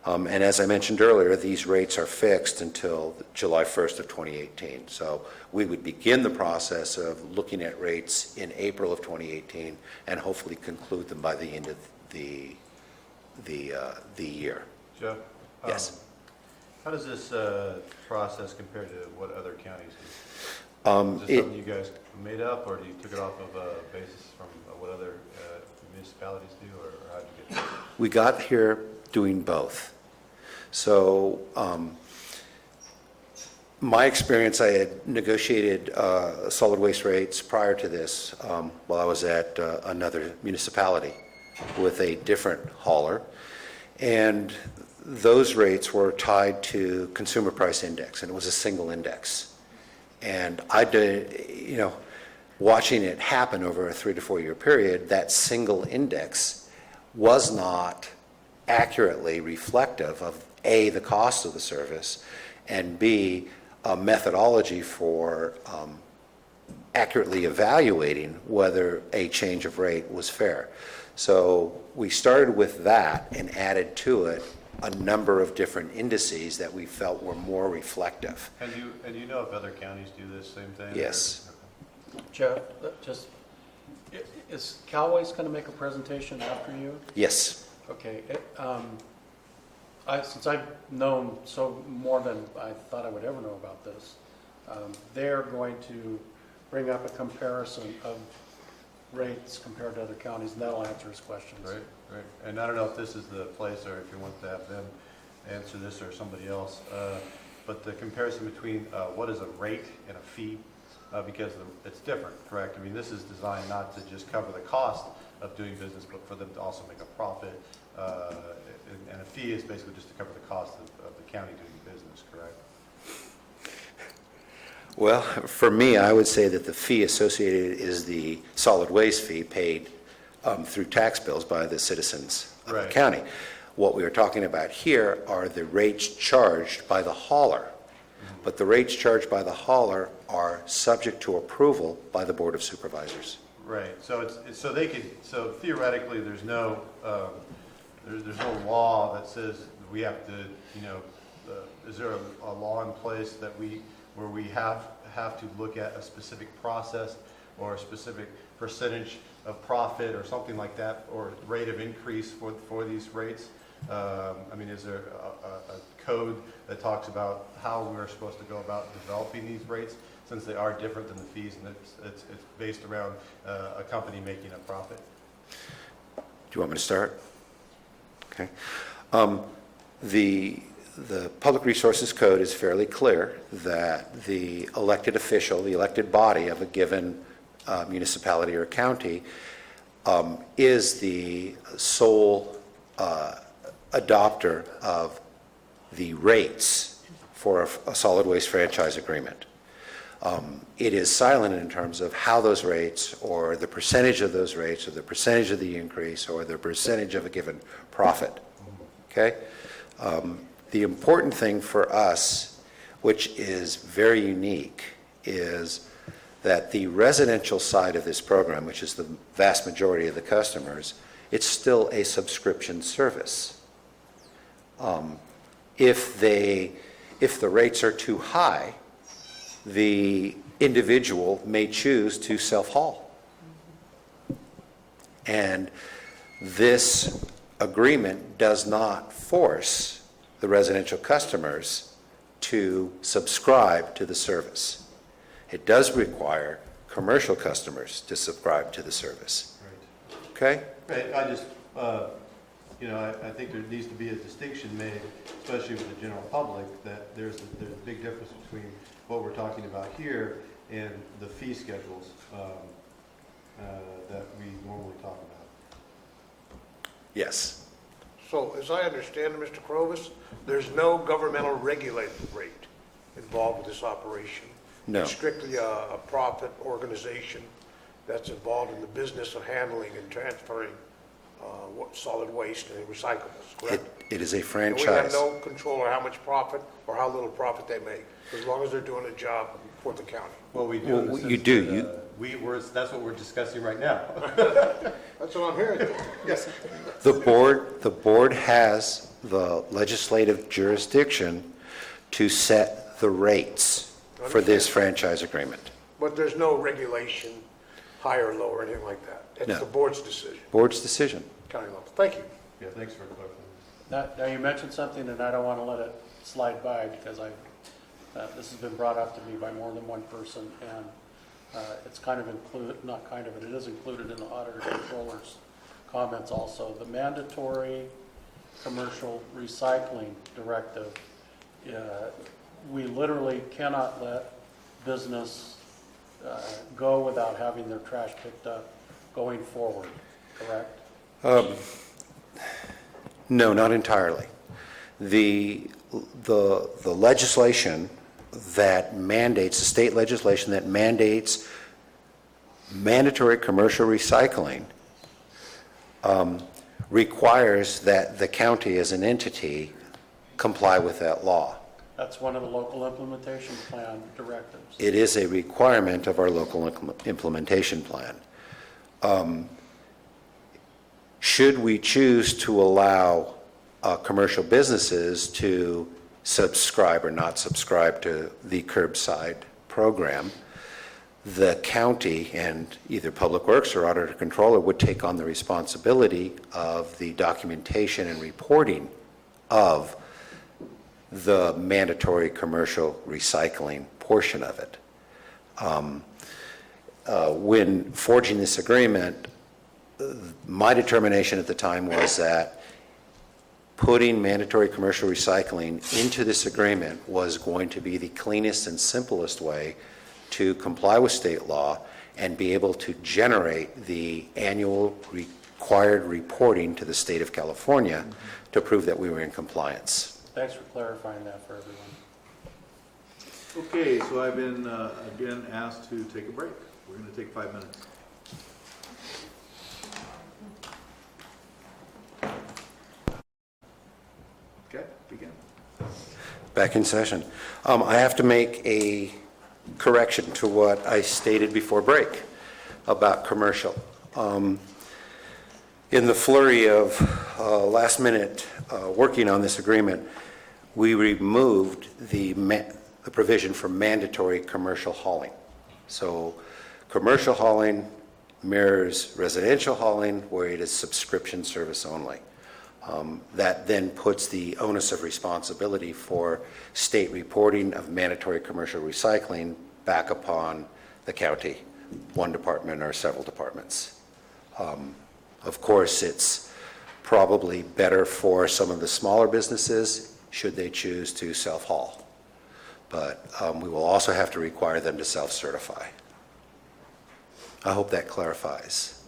And as I mentioned earlier, these rates are fixed until July 1st of 2018. So we would begin the process of looking at rates in April of 2018 and hopefully conclude them by the end of the year. Jeff? Yes. How does this process compare to what other counties do? Is this something you guys made up, or you took it off of a basis from what other municipalities do, or how did you get there? We got here doing both. So my experience, I had negotiated solid waste rates prior to this while I was at another municipality with a different hauler. And those rates were tied to consumer price index, and it was a single index. And I did, watching it happen over a 3 to 4 year period, that single index was not accurately reflective of A, the cost of the service, and B, a methodology for accurately evaluating whether a change of rate was fair. So we started with that and added to it a number of different indices that we felt were more reflective. And you know if other counties do this same thing? Yes. Jeff, is Cowboys going to make a presentation after you? Yes. Okay. Since I've known so more than I thought I would ever know about this, they're going to bring up a comparison of rates compared to other counties, and that'll answer his questions. Right. And I don't know if this is the place, or if you want to have them answer this, or somebody else, but the comparison between what is a rate and a fee, because it's different, correct? I mean, this is designed not to just cover the cost of doing business, but for them to also make a profit, and a fee is basically just to cover the cost of the county doing business, correct? Well, for me, I would say that the fee associated is the solid waste fee paid through tax bills by the citizens of the county. What we are talking about here are the rates charged by the hauler. But the rates charged by the hauler are subject to approval by the Board of Supervisors. Right. So so theoretically, there's no law that says we have to, is there a law in place that where we have to look at a specific process or a specific percentage of profit or something like that, or rate of increase for these rates? I mean, is there a code that talks about how we're supposed to go about developing these rates, since they are different than the fees, and it's based around a company making a profit? Do you want me to start? Okay. The Public Resources Code is fairly clear that the elected official, the elected body of a given municipality or county is the sole adopter of the rates for a solid waste franchise agreement. It is silent in terms of how those rates or the percentage of those rates or the percentage of the increase or the percentage of a given profit. Okay? The important thing for us, which is very unique, is that the residential side of this program, which is the vast majority of the customers, it's still a subscription service. If the rates are too high, the individual may choose to self-haul. And this agreement does not force the residential customers to subscribe to the service. It does require commercial customers to subscribe to the service. Okay? Right, I just, I think there needs to be a distinction made, especially with the general public, that there's a big difference between what we're talking about here and the fee schedules that we normally talk about. Yes. So as I understand it, Mr. Krovis, there's no governmental regulated rate involved with this operation. No. It's strictly a profit organization that's involved in the business of handling and transferring solid waste and recyclables, correct? It is a And franchise. we have no control over how much profit or how little profit they make, as long as they're doing a job for the county. Well, we do. in the Well, sense you do, that, you- that's what we're discussing right now. That's what I'm hearing. Yes. The board has the legislative jurisdiction to set the rates for this franchise agreement. But there's no regulation, higher or lower, anything like that. It's No. the board's decision, Board's decision. county level. Thank you. Yeah, thanks for clarifying. Now you mentioned something, and I don't want to let it slide by because this has been brought up to me by more than one person, and it's kind of it is included in the auditor controller's comments also. The mandatory commercial recycling directive, we literally cannot let business go without having their trash picked up going forward, correct? No, not entirely. The legislation that mandates, the state legislation that mandates mandatory commercial recycling requires that the county as an entity comply with that law. That's one of the local implementation plan directives. It is a requirement of our local implementation plan. Should we choose to allow commercial businesses to subscribe or not subscribe to the curbside program, the county and either Public Works or Auditor Controller would take on the responsibility of the documentation and reporting of the mandatory commercial recycling portion of it. When forging this agreement, my determination at the time was that putting mandatory commercial recycling into this agreement was going to be the cleanest and simplest way to comply with state law and be able to generate the annual required reporting to the state of California to prove that we were in compliance. Thanks for clarifying that for everyone. Okay, so I've been again asked to take a break. We're going to take 5 minutes. Okay, begin. Back in session. I have to make a correction to what I stated before break about commercial. In the flurry of last minute working on this agreement, we removed the provision for mandatory commercial hauling. So commercial hauling mirrors residential hauling where it is subscription service only. That then puts the onus of responsibility for state reporting of mandatory commercial recycling back upon the county, one department or several departments. Of course, it's probably better for some of the smaller businesses should they choose to self-haul. But we will also have to require them to self-certify. I hope that clarifies.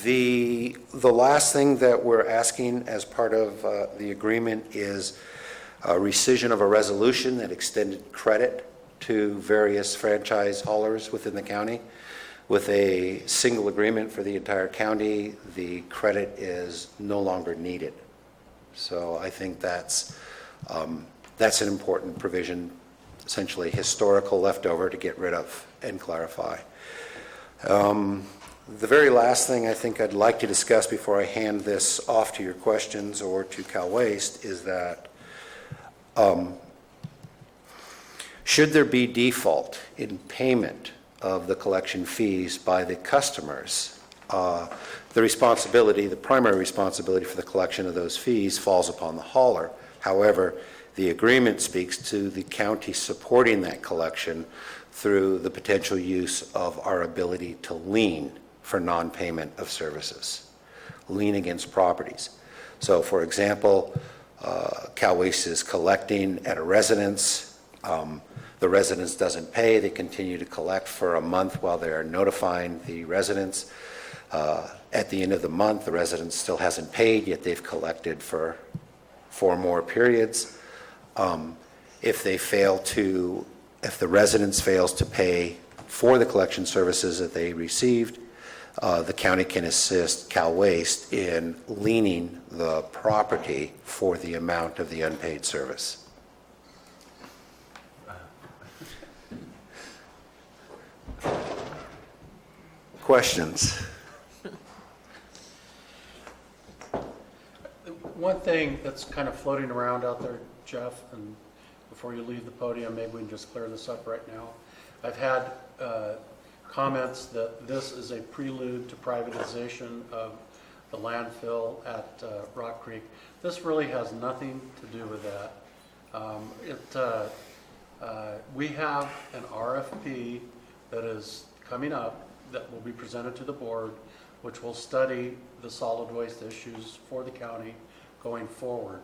The last thing that we're asking as part of the agreement is a rescission of a resolution that extended credit to various franchise haulers within the county. With a single agreement for the entire county, the credit is no longer needed. So I think that's an important provision, essentially historical leftover to get rid of and clarify. The very last thing I think I'd like to discuss before I hand this off to your questions or to Cal Waste is that should there be default in payment of the collection fees by the customers, the primary responsibility for the collection of those fees falls upon the hauler. However, the agreement speaks to the county supporting that collection through the potential use of our ability to lien for non-payment of services, lien against properties. So, for example, Cal Waste is collecting at a residence. The residence doesn't pay. They continue to collect for a month while they're notifying the residents. At the end of the month, the resident still hasn't paid, yet they've collected for 4 more periods. If the residence fails to pay for the collection services that they received, the county can assist Cal Waste in liening the property for the amount of the unpaid service. Questions? One thing that's kind of floating around out there, Jeff, and before you leave the podium, maybe we can just clear this up right now. I've had comments that this is a prelude to privatization of the landfill at Rock Creek. This really has nothing to do with that. We have an RFP that is coming up that will be presented to the board, which will study the solid waste issues for the county going forward.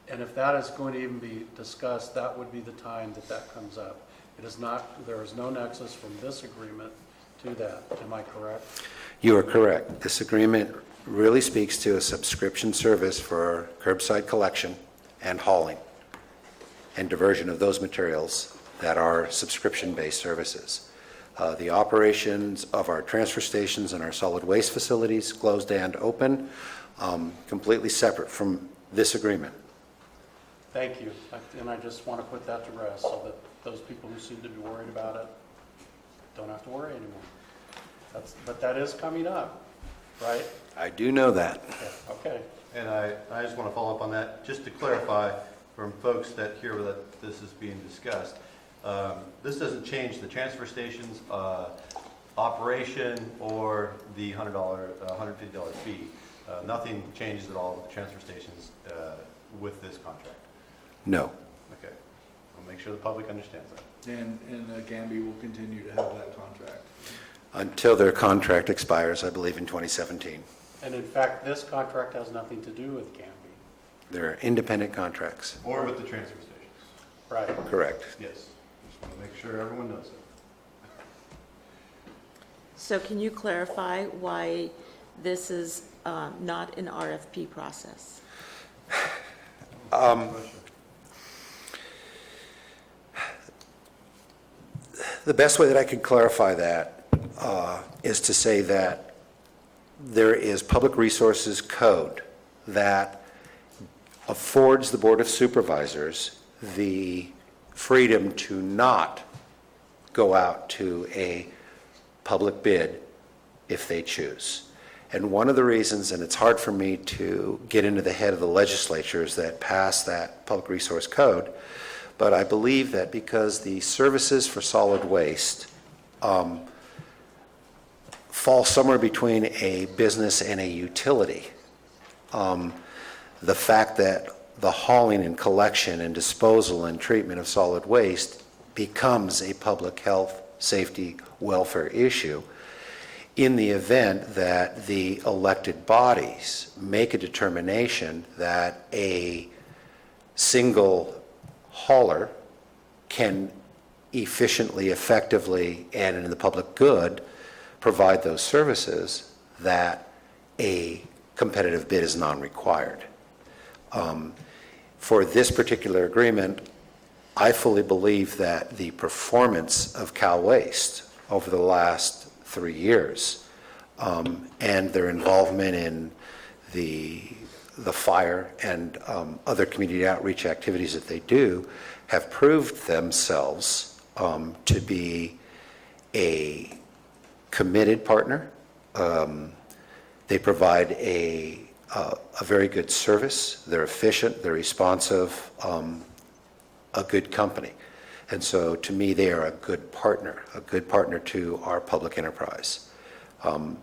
And if that is going to even be discussed, that would be the time that comes up. It is not, there is no nexus from this agreement to that. Am I correct? You are correct. This agreement really speaks to a subscription service for curbside collection and hauling and diversion of those materials that are subscription-based services. The operations of our transfer stations and our solid waste facilities, closed and open, completely separate from this agreement. Thank you. And I just want to put that to rest so that those people who seem to be worried about it don't have to worry anymore. But that is coming up, right? I do know that. Okay. And I just want to follow up on that, just to clarify from folks that hear that this is being discussed. This doesn't change the transfer station's operation or the $150 fee. Nothing changes at all with the transfer stations with this contract. No. Okay. I'll make sure the public understands that. And Gamby will continue to have that contract. Until their contract expires, I believe, in 2017. And in fact, this contract has nothing to do with Gamby. They're independent contracts. Or with the transfer stations. Right. Correct. Yes. Just want to make sure everyone knows it. So can you clarify why this is not an RFP process? The best way that I can clarify that is to say that there is public resources code that affords the Board of Supervisors the freedom to not go out to a public bid if they choose. And one of the reasons, and it's hard for me to get into the head of the legislatures that passed that public resource code, but I believe that because the services for solid waste fall somewhere between a business and a utility, the fact that the hauling and collection and disposal and treatment of solid waste becomes a public health, safety, welfare issue in the event that the elected bodies make a determination that a single hauler can efficiently, effectively, and in the public good provide those services, that a competitive bid is non-required. For this particular agreement, I fully believe that the performance of Cal Waste over the last 3 years and their involvement in the fire and other community outreach activities that they do have proved themselves to be a committed partner. They provide a very good service. They're efficient, they're responsive, a good company. And so to me, they are a good partner to our public enterprise.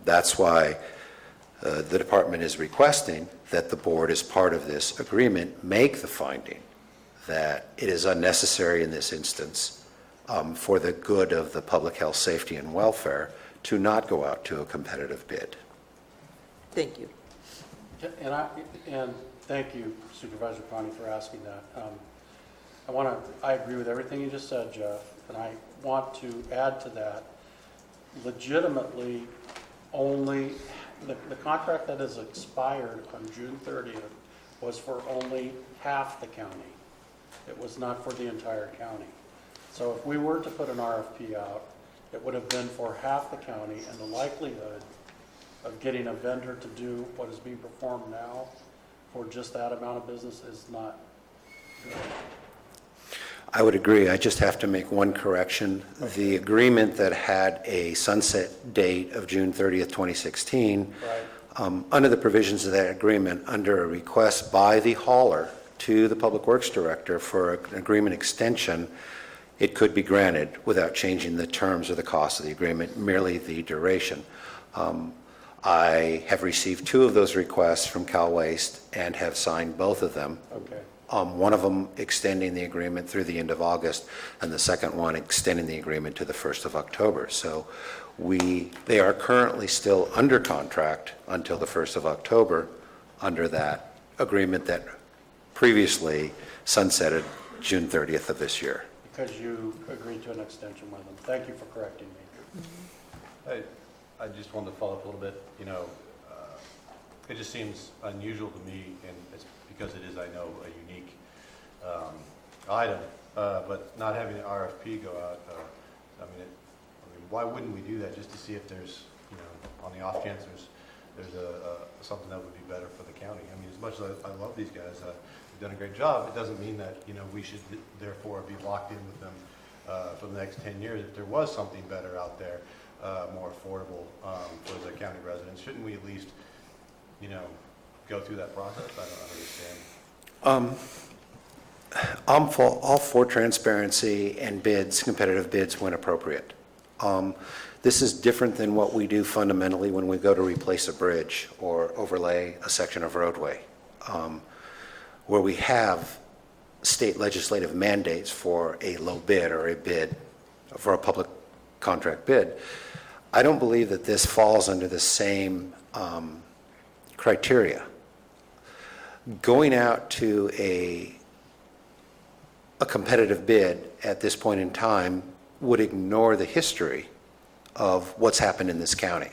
That's why the department is requesting that the board, as part of this agreement, make the finding that it is unnecessary in this instance for the good of the public health, safety, and welfare to not go out to a competitive bid. Thank you. And thank you, Supervisor Connie, for asking that. I agree with everything you just said, Jeff, and I want to add to that, legitimately, only the contract that has expired on June 30th was for only half the county. It was not for the entire county. So if we were to put an RFP out, it would have been for half the county, and the likelihood of getting a vendor to do what is being performed now for just that amount of business is not good. I would agree. I just have to make one correction. The agreement that had a sunset date of June 30th, 2016, under the provisions of that agreement, under a request by the hauler to the Public Works Director for an agreement extension, it could be granted without changing the terms or the cost of the agreement, merely the duration. I have received 2 of those requests from Cal Waste and have signed both of them. Okay. One of them extending the agreement through the end of August, and the second one extending the agreement to the 1st of October. So they are currently still under contract until the 1st of October under that agreement that previously sunsetted June 30th of this year. Because you agreed to an extension with them. Thank you for correcting me. I just wanted to follow up a little bit. It just seems unusual to me, and it's because it is, I know, a unique item, but not having an RFP go out, why wouldn't we do that just to see if there's, on the off chance there's something that would be better for the county? As much as I love these guys, they've done a great job, it doesn't mean that, we should therefore be locked in with them for the next 10 years. If there was something better out there, more affordable for the county residents, shouldn't we at least, go through that process? I don't understand. I'm all for transparency and bids, competitive bids when appropriate. This is different than what we do fundamentally when we go to replace a bridge or overlay a section of roadway, where we have state legislative mandates for a low bid or a bid for a public contract bid. I don't believe that this falls under the same criteria. Going out to a competitive bid at this point in time would ignore the history of what's happened in this county,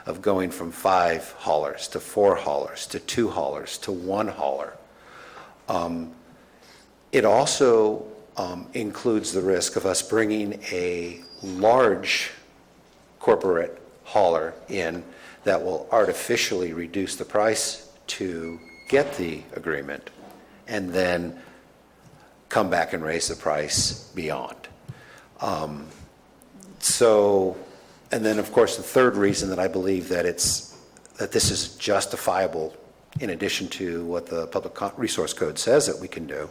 of going from 5 haulers to 4 haulers to 2 haulers to 1 hauler. It also includes the risk of us bringing a large corporate hauler in that will artificially reduce the price to get the agreement and then come back and raise the price beyond. And then of course the third reason that I believe that this is justifiable, in addition to what the Public Resource Code says that we can do,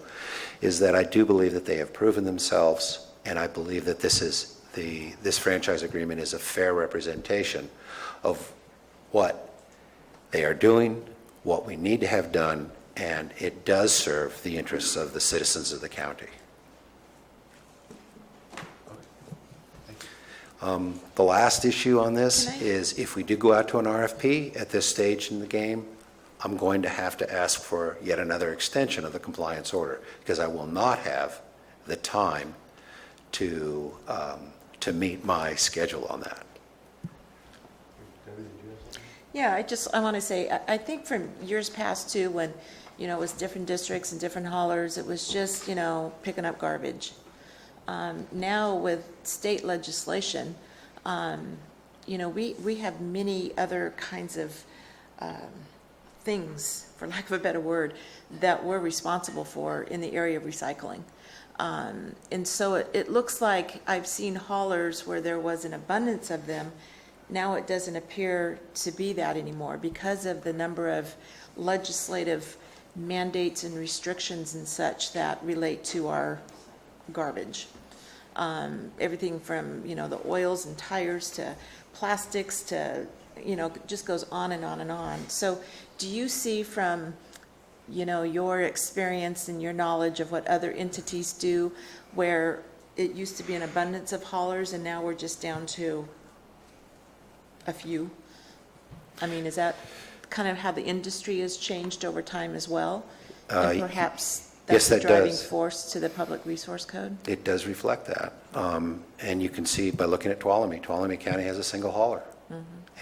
is that I do believe that they have proven themselves, and I believe that this franchise agreement is a fair representation of what they are doing, what we need to have done, and it does serve the interests of the citizens of the county. The last issue on this is if we do go out to an RFP at this stage in the game, I'm going to have to ask for yet another extension of the compliance order because I will not have the time to meet my schedule on that. Yeah, I want to say, I think from years past too, when, it was different districts and different haulers, it was just, picking up garbage. Now with state legislation, we have many other kinds of things, for lack of a better word, that we're responsible for in the area of recycling. And so it looks like I've seen haulers where there was an abundance of them. Now it doesn't appear to be that anymore because of the number of legislative mandates and restrictions and such that relate to our garbage. Everything from, the oils and tires to plastics to, just goes on and on and on. So do you see from, your experience and your knowledge of what other entities do where it used to be an abundance of haulers and now we're just down to a few? I mean, is that kind of how the industry has changed over time as well? And perhaps that's yes, the that driving does. force to the Public Resource Code? It does reflect that. And you can see by looking at Tuolumne. Tuolumne County has a single hauler.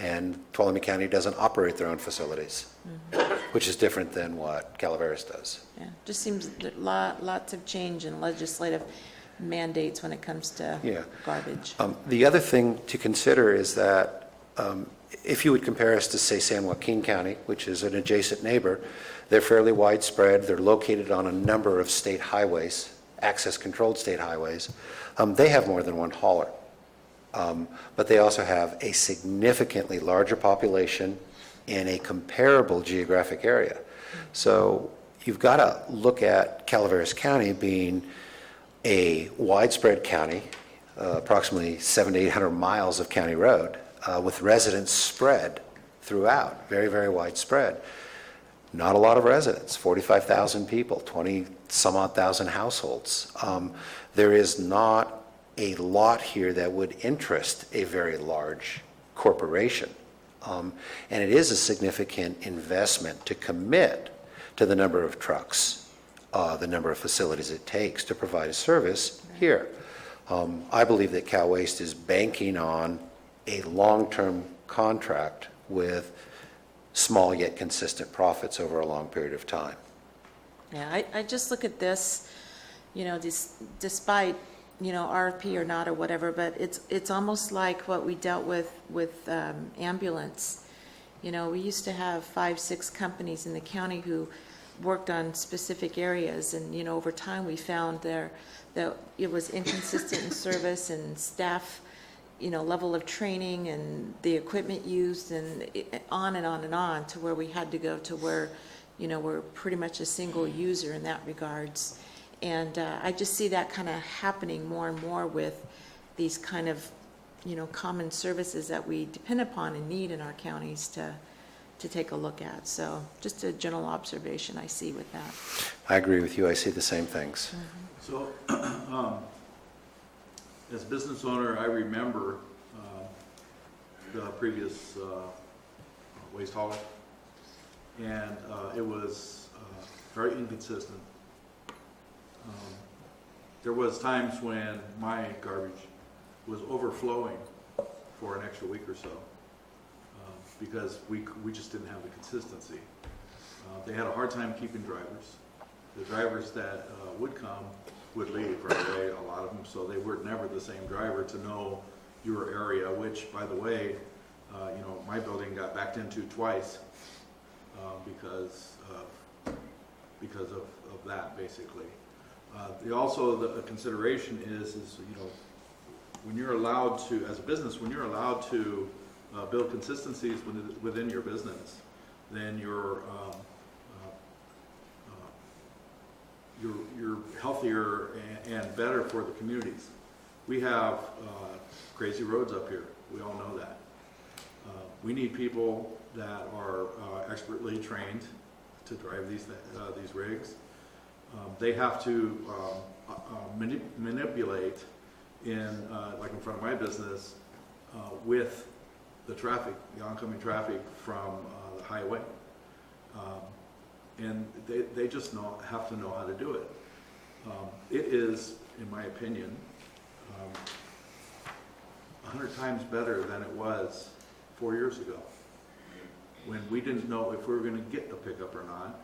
And Tuolumne County doesn't operate their own facilities, which is different than what Calaveras does. Yeah, just seems that lots of change in legislative mandates when it comes to garbage. The other thing to consider is that if you would compare us to, say, San Joaquin County, which is an adjacent neighbor, they're fairly widespread. They're located on a number of state highways, access-controlled state highways. They have more than one hauler. But they also have a significantly larger population in a comparable geographic area. So you've got to look at Calaveras County being a widespread county, approximately 700 to 800 miles of county road, with residents spread throughout, very, very widespread. Not a lot of residents, 45,000 people, 20 some odd thousand households. There is not a lot here that would interest a very large corporation. And it is a significant investment to commit to the number of trucks, the number of facilities it takes to provide a service here. I believe that Cal Waste is banking on a long-term contract with small yet consistent profits over a long period of time. Yeah, I just look at this, despite, RFP or not or whatever, but it's almost like what we dealt with ambulance. We used to have 5-6 companies in the county who worked on specific areas, and over time we found that it was inconsistent in service and staff, level of training and the equipment used, and on and on and on, to where we had to go to where we're pretty much a single user in that regards. And I just see that kind of happening more and more with these kind of, common services that we depend upon and need in our counties to take a look at. So just a general observation I see with that. I agree with you. I see the same things. So, as a business owner, I remember the previous waste hauler, and it was very inconsistent. There was times when my garbage was overflowing for an extra week or so because we just didn't have the consistency. They had a hard time keeping drivers. The drivers that would come would leave right away, a lot of them, so they were never the same driver to know your area, which, by the way, my building got backed into twice because of that, basically. Also, the consideration is when you're allowed to, as a business, when you're allowed to build consistencies within your business, then you're healthier and better for the communities. We have crazy roads up here. We all know that. We need people that are expertly trained to drive these rigs. They have to manipulate like in front of my business, with the traffic, the oncoming traffic from the highway. And they just have to know how to do it. It is, in my opinion, 100 times better than it was 4 years ago. when we didn't know if we were going to get a pickup or not,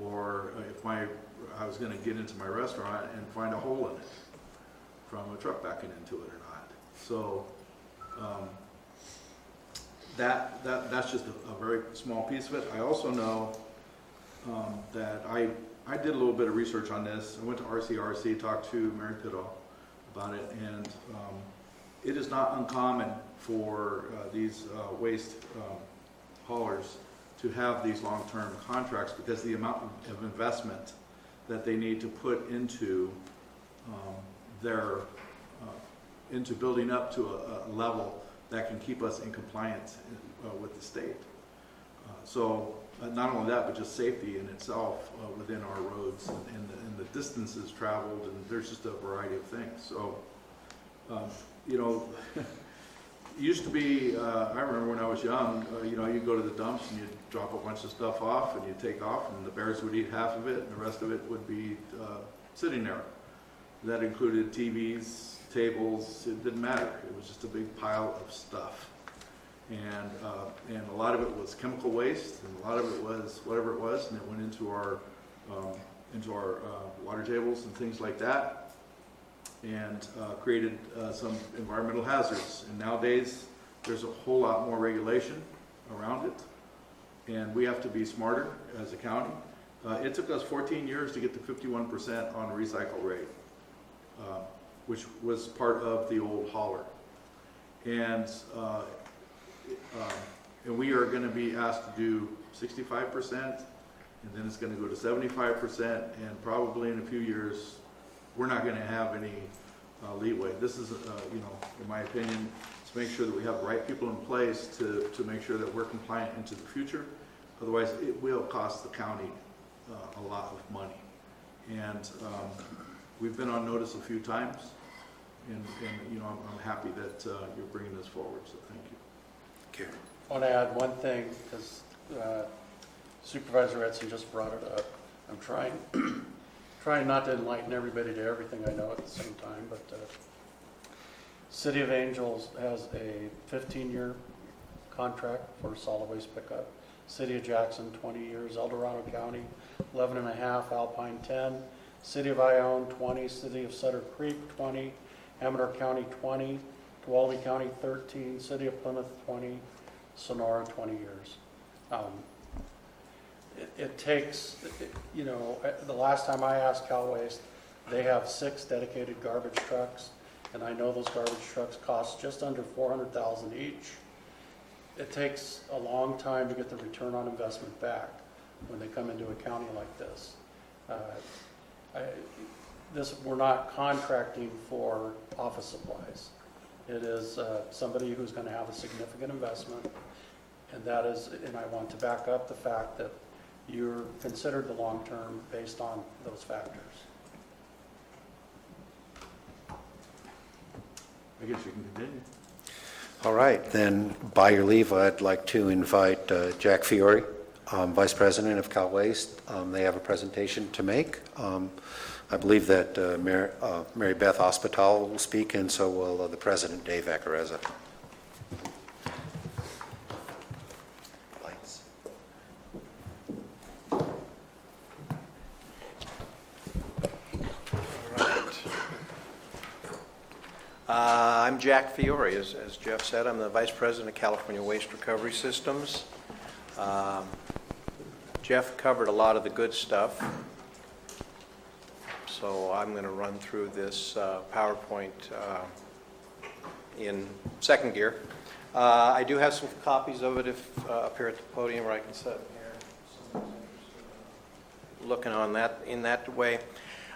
or if I was going to get into my restaurant and find a hole in it from a truck backing into it or not. So that's just a very small piece of it. I also know that I did a little bit of research on this. I went to RCRC, talked to Mary Piddle about it, and it is not uncommon for these waste haulers to have these long-term contracts because the amount of investment that they need to put into into building up to a level that can keep us in compliance with the state. So not only that, but just safety in itself within our roads and the distances traveled, and there's just a variety of things. So, you know, it used to be, I remember when I was young, you know, you'd go to the dumps and you'd drop a bunch of stuff off and you'd take off, and the bears would eat half of it and the rest of it would be sitting there. That included TVs, tables, it didn't matter. It was just a big pile of stuff. And a lot of it was chemical waste, and a lot of it was whatever it was, and it went into our water tables and things like that, and created some environmental hazards. And nowadays, there's a whole lot more regulation around it, and we have to be smarter as a county. It took us 14 years to get to 51% on recycle rate, which was part of the old hauler. And we are going to be asked to do 65%, and then it's going to go to 75%, and probably in a few years, we're not going to have any leeway. This is, you know, in my opinion, to make sure that we have the right people in place to make sure that we're compliant into the future. Otherwise, it will cost the county a lot of money. And we've been on notice a few times, and you know, I'm happy that you're bringing this forward, so thank you. I want to add one thing, because Supervisor Edson just brought it up. I'm trying not to enlighten everybody to everything I know at the same time, but City of Angels has a 15-year contract for solid waste pickup. City of Jackson, 20 years. El Dorado County, 11 and a half. Alpine, 10. City of Ione, 20. City of Sutter Creek, 20. Amador County, 20. Tuolumne County, 13. City of Plymouth, 20. Sonora, 20 years. It takes, you know, the last time I asked Cal Waste, they have 6 dedicated garbage trucks, and I know those garbage trucks cost just under $400,000 each. It takes a long time to get the return on investment back when they come into a county like this. We're not contracting for office supplies. It is somebody who's going to have a significant investment, and that is, and I want to back up the fact that you're considered the long term based on those factors. I guess you can continue. All right, then, by your leave, I'd like to invite Jack Fiore, Vice President of Cal Waste. They have a presentation to make. I believe that Mary Beth Hospital will speak, and so will the President, Dave Acareza. Lights. I'm Jack Fiore, as Jeff said. I'm the Vice President of California Waste Recovery Systems. Jeff covered a lot of the good stuff, so I'm going to run through this PowerPoint in second gear. I do have some copies of it up here at the podium, where I can sit here. Looking on that in that way.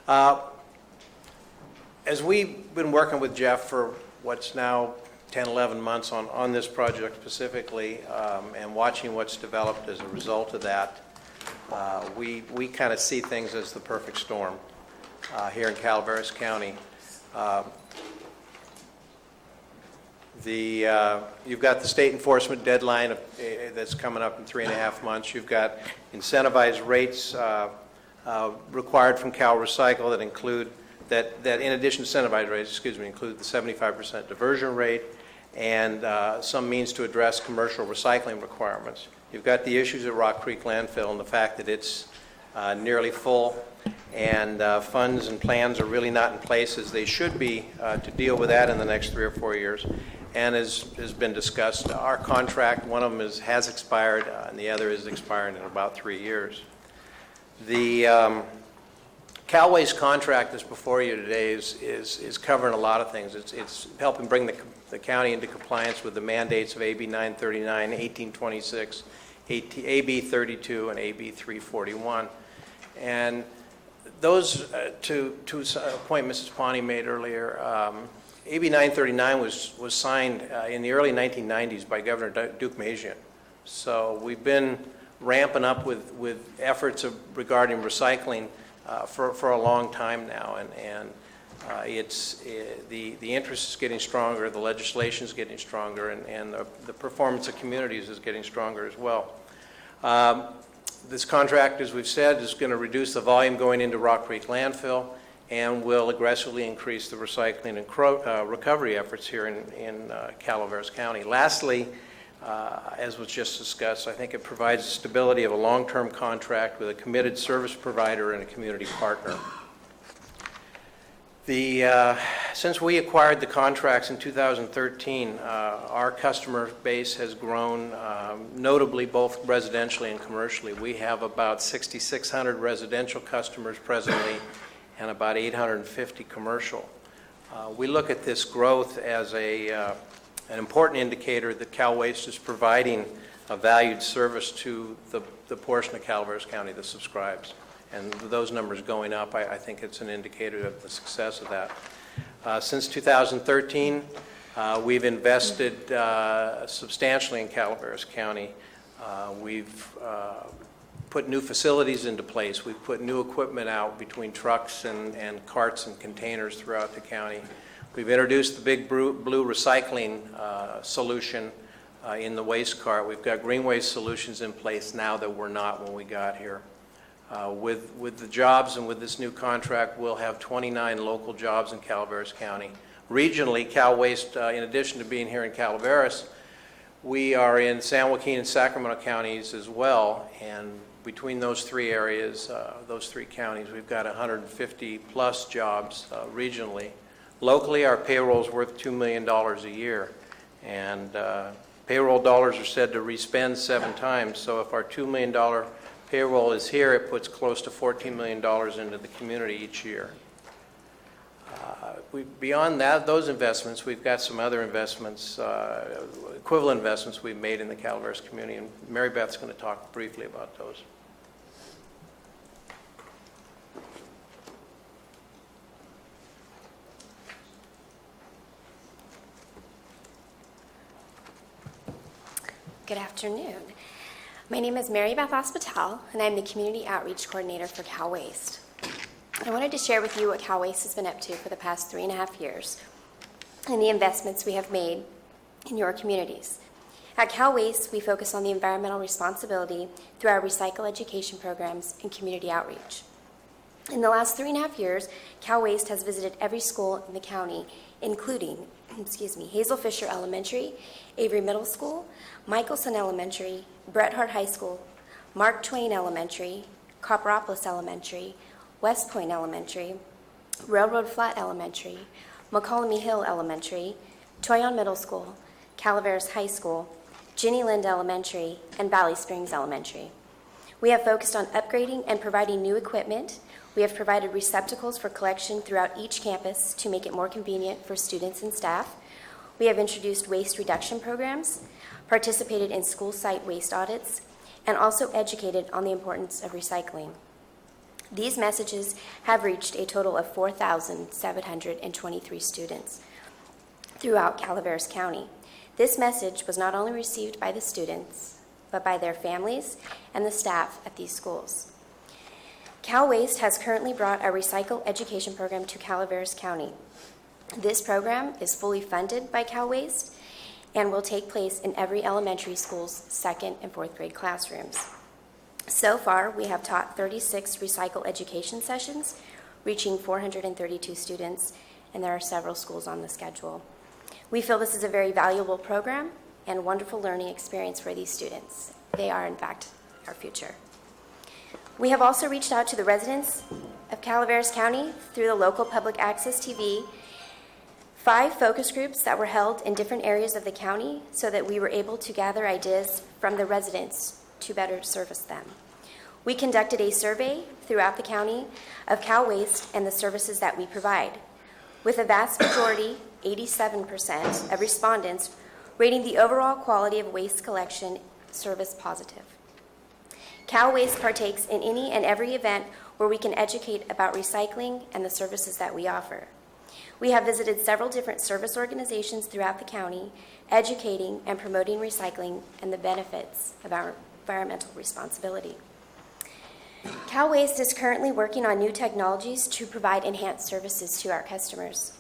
As we've been working with Jeff for what's now 10, 11 months on this project specifically, and watching what's developed as a result of that, we kind of see things as the perfect storm here in Calaveras County. You've got the state enforcement deadline that's coming up in 3.5 months. You've got incentivized rates required from Cal Recycle that in addition to incentivized rates, include the 75% diversion rate, and some means to address commercial recycling requirements. You've got the issues at Rock Creek Landfill and the fact that it's nearly full, and funds and plans are really not in place as they should be to deal with that in the next 3 or 4 years. And as has been discussed, our contract, one of them has expired, and the other is expiring in about 3 years. The Cal Waste contract that's before you today is covering a lot of things. It's helping bring the county into compliance with the mandates of AB 939, 1826, AB 32, and AB 341. And those, to a point Mrs. Pawnee made earlier, AB 939 was signed in the early 1990s by Governor Duke Majian. So we've been ramping up with efforts regarding recycling for a long time now, and the interest is getting stronger, the legislation is getting stronger, and the performance of communities is getting stronger as well. This contract, as we've said, is going to reduce the volume going into Rock Creek Landfill and will aggressively increase the recycling and recovery efforts here in Calaveras County. Lastly, as was just discussed, I think it provides the stability of a long-term contract with a committed service provider and a community partner. Since we acquired the contracts in 2013, our customer base has grown notably both residentially and commercially. We have about 6,600 residential customers presently and about 850 commercial. We look at this growth as an important indicator that Cal Waste is providing a valued service to the portion of Calaveras County that subscribes. And with those numbers going up, I think it's an indicator of the success of that. Since 2013, we've invested substantially in Calaveras County. We've put new facilities into place. We've put new equipment out between trucks and carts and containers throughout the county. We've introduced the Big Blue recycling solution in the waste cart. We've got green waste solutions in place now that were not when we got here. With the jobs and with this new contract, we'll have 29 local jobs in Calaveras County. Regionally, Cal Waste, in addition to being here in Calaveras, we are in San Joaquin and Sacramento counties as well, and between those three areas, those three counties, we've got 150 plus jobs regionally. Locally, our payroll is worth $2 million a year, and payroll dollars are said to respend 7 times, so if our $2 million payroll is here, it puts close to $14 million into the community each year. Beyond that, those investments, we've got some other investments, equivalent investments we've made in the Calaveras community, and Mary Beth's going to talk briefly about those. Good afternoon. My name is Mary Beth Hospital, and I'm the Community Outreach Coordinator for Cal Waste. I wanted to share with you what Cal Waste has been up to for the past 3.5 years and the investments we have made in your communities. At Cal Waste, we focus on the environmental responsibility through our recycle education programs and community outreach. In the last 3.5 years, Cal Waste has visited every school in the county, including Hazel Fisher Elementary, Avery Middle School, Michelson Elementary, Bret Harte High School, Mark Twain Elementary, Copperopolis Elementary, West Point Elementary, Railroad Flat Elementary, McCollum Hill Elementary, Toyon Middle School, Calaveras High School, Ginny Lind Elementary, and Valley Springs Elementary. We have focused on upgrading and providing new equipment. We have provided receptacles for collection throughout each campus to make it more convenient for students and staff. We have introduced waste reduction programs, participated in school site waste audits, and also educated on the importance of recycling. These messages have reached a total of 4,723 students throughout Calaveras County. This message was not only received by the students, but by their families and the staff at these schools. Cal Waste has currently brought a recycle education program to Calaveras County. This program is fully funded by Cal Waste and will take place in every elementary school's 2nd and 4th grade classrooms. So far, we have taught 36 recycle education sessions, reaching 432 students, and there are several schools on the schedule. We feel this is a very valuable program and wonderful learning experience for these students. They are, in fact, our future. We have also reached out to the residents of Calaveras County through the local public access TV, 5 focus groups that were held in different areas of the county so that we were able to gather ideas from the residents to better service them. We conducted a survey throughout the county of Cal Waste and the services that we provide, with a vast majority, 87% of respondents, rating the overall quality of waste collection service positive. Cal Waste partakes in any and every event where we can educate about recycling and the services that we offer. We have visited several different service organizations throughout the county, educating and promoting recycling and the benefits of our environmental responsibility. Cal Waste is currently working on new technologies to provide enhanced services to our customers.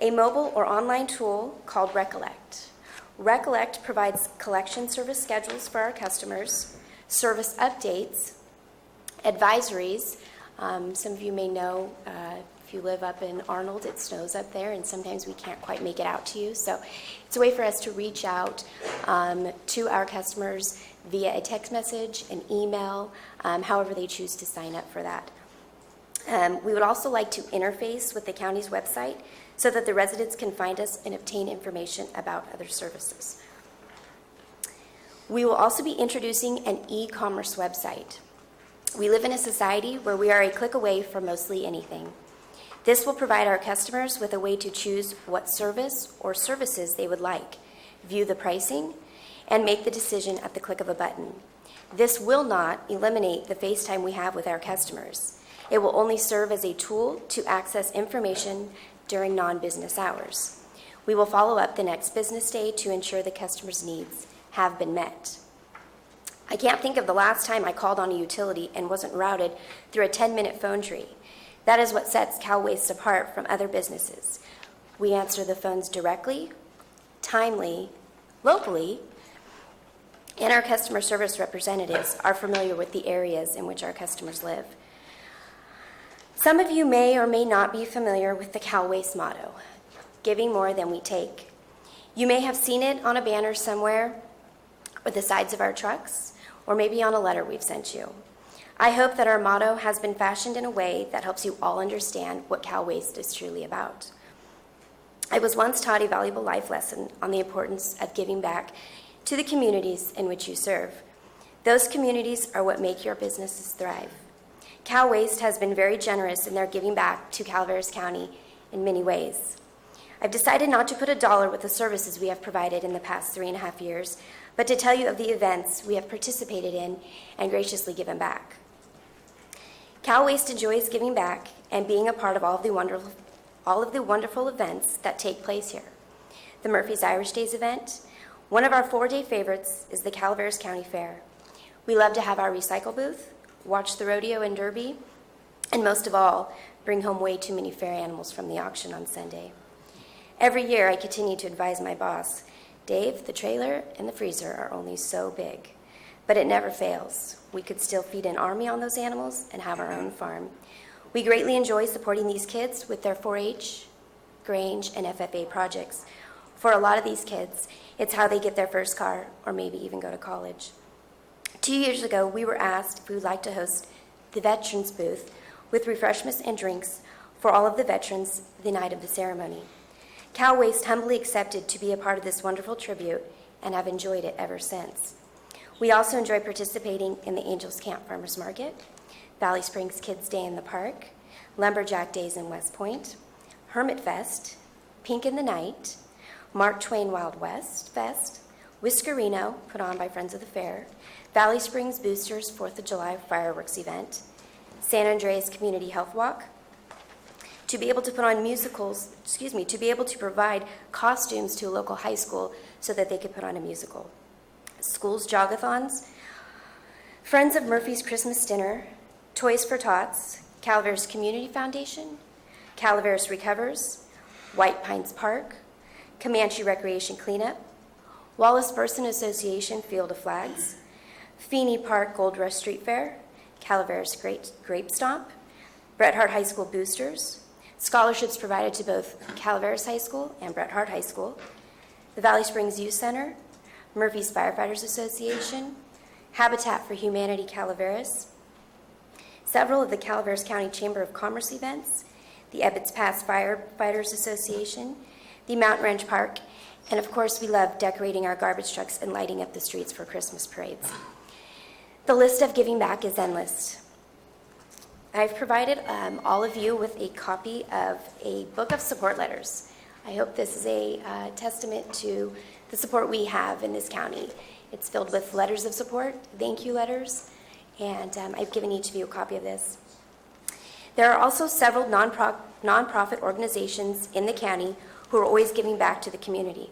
A mobile or online tool called Recollect. Recollect provides collection service schedules for our customers, service updates, advisories. Some of you may know if you live up in Arnold, it snows up there, and sometimes we can't quite make it out to you. So it's a way for us to reach out to our customers via a text message, an email, however they choose to sign up for that. We would also like to interface with the county's website so that the residents can find us and obtain information about other services. We will also be introducing an e-commerce website. We live in a society where we are a click away from mostly anything. This will provide our customers with a way to choose what service or services they would like, view the pricing, and make the decision at the click of a button. This will not eliminate the face time we have with our customers. It will only serve as a tool to access information during non-business hours. We will follow up the next business day to ensure the customer's needs have been met. I can't think of the last time I called on a utility and wasn't routed through a 10-minute phone tree. That is what sets Cal Waste apart from other businesses. We answer the phones directly, timely, locally, and our customer service representatives are familiar with the areas in which our customers live. Some of you may or may not be familiar with the Cal Waste motto, giving more than we take. You may have seen it on a banner somewhere, or the sides of our trucks, or maybe on a letter we've sent you. I hope that our motto has been fashioned in a way that helps you all understand what Cal Waste is truly about. I was once taught a valuable life lesson on the importance of giving back to the communities in which you serve. Those communities are what make your businesses thrive. Cal Waste has been very generous in their giving back to Calaveras County in many ways. I've decided not to put a dollar with the services we have provided in the past 3.5 years, but to tell you of the events we have participated in and graciously given back. Cal Waste enjoys giving back and being a part of all of the wonderful events that take place here. The Murphy's Irish Days event. One of our 4-day favorites is the Calaveras County Fair. We love to have our recycle booth, watch the rodeo and derby, and most of all, bring home way too many fair animals from the auction on Sunday. Every year, I continue to advise my boss, Dave, the trailer and the freezer are only so big, but it never fails. We could still feed an army on those animals and have our own farm. We greatly enjoy supporting these kids with their 4-H, Grange, and FFA projects. For a lot of these kids, it's how they get their first car or maybe even go to college. 2 years ago, we were asked if we would like to host the Veterans Booth with refreshments and drinks for all of the veterans the night of the ceremony. Cal Waste humbly accepted to be a part of this wonderful tribute and have enjoyed it ever since. We also enjoy participating in the Angels Camp Farmers Market, Valley Springs Kids Day in the Park, Lumberjack Days in West Point, Hermit Fest, Pink in the Night, Mark Twain Wild West Fest, Whiskerino, put on by Friends of the Fair, Valley Springs Boosters 4th of July fireworks event, San Andreas Community Health Walk, to be able to put on to be able to provide costumes to a local high school so that they could put on a musical. Schools jogathons, Friends of Murphy's Christmas Dinner, Toys for Tots, Calaveras Community Foundation, Calaveras Recovers, White Pines Park, Comanche Recreation Cleanup, Wallace Burson Association Field of Flags, Feeney Park Gold Rush Street Fair, Calaveras Grape Stomp, Bret Hart High School Boosters, Scholarships provided to both Calaveras High School and Bret Harte High School, the Valley Springs Youth Center, Murphy's Firefighters Association, Habitat for Humanity Calaveras, several of the Calaveras County Chamber of Commerce events, the Ebbets Pass Firefighters Association, the Mountain Ranch Park, and of course we love decorating our garbage trucks and lighting up the streets for Christmas parades. The list of giving back is endless. I've provided all of you with a copy of a book of support letters. I hope this is a testament to the support we have in this county. It's filled with letters of support, thank you letters, and I've given each of you a copy of this. There are also several nonprofit organizations in the county who are always giving back to the community.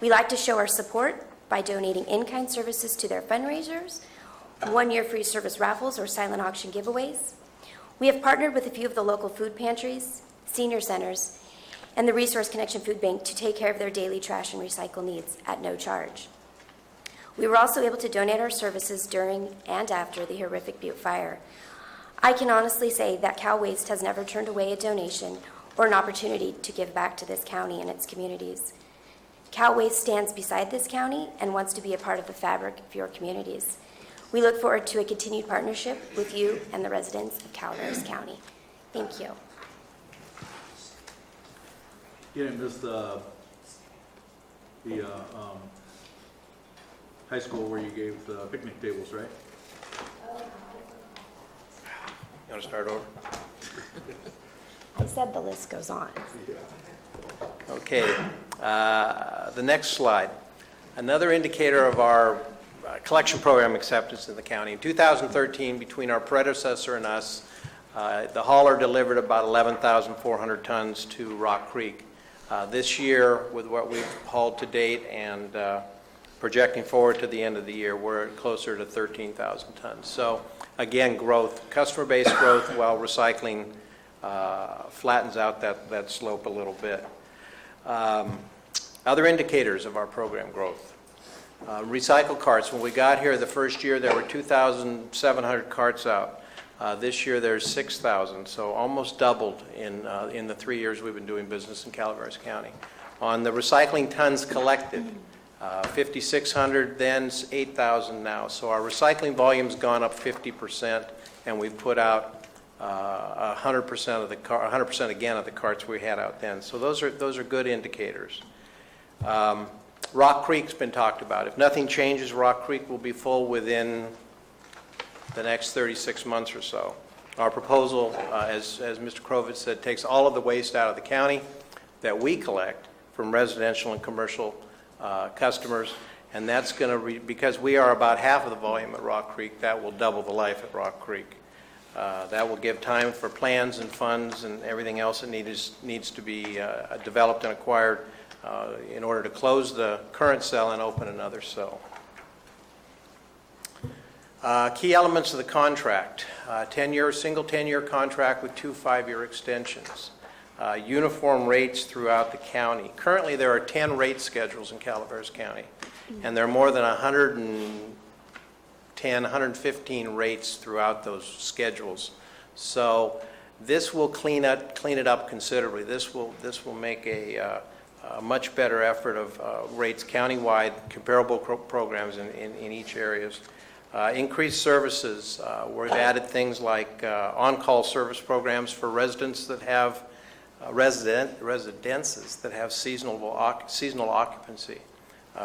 We like to show our support by donating in-kind services to their fundraisers, one-year free service raffles or silent auction giveaways. We have partnered with a few of the local food pantries, senior centers, and the Resource Connection Food Bank to take care of their daily trash and recycle needs at no charge. We were also able to donate our services during and after the horrific Butte fire. I can honestly say that Cal Waste has never turned away a donation or an opportunity to give back to this county and its communities. Cal Waste stands beside this county and wants to be a part of the fabric of your communities. We look forward to a continued partnership with you and the residents of Calaveras County. Thank you. You didn't miss the high school where you gave the picnic tables, right? You want to start over? I said the list goes on. Okay, the next slide. Another indicator of our collection program acceptance in the county. In 2013, between our predecessor and us, the hauler delivered about 11,400 tons to Rock Creek. This year, with what we've hauled to date and projecting forward to the end of the year, we're closer to 13,000 tons. So again, growth, customer base growth, while recycling flattens out that slope a little bit. Other indicators of our program growth. Recycle carts. When we got here the first year, there were 2,700 carts out. This year there's 6,000, so almost doubled in the 3 years we've been doing business in Calaveras County. On the recycling tons collected, 5,600 then, 8,000 now. So our recycling volume's gone up 50%, and we've put out 100% of the 100% again of the carts we had out then. So those are good indicators. Rock Creek's been talked about. If nothing changes, Rock Creek will be full within the next 36 months or so. Our proposal, as Mr. Krovitz said, takes all of the waste out of the county that we collect from residential and commercial customers, and that's going to, because we are about half of the volume at Rock Creek, that will double the life at Rock Creek. That will give time for plans and funds and everything else that needs to be developed and acquired in order to close the current cell and open another cell. Key elements of the contract: single 10-year contract with 2 5-year extensions. Uniform rates throughout the county. Currently, there are 10 rate schedules in Calaveras County, and there are more than 110, 115 rates throughout those schedules. So this will clean it up considerably. This will make a much better effort of rates countywide, comparable programs in each areas. Increased services. We've added things like on-call service programs for residents that have residences that have seasonal occupancy.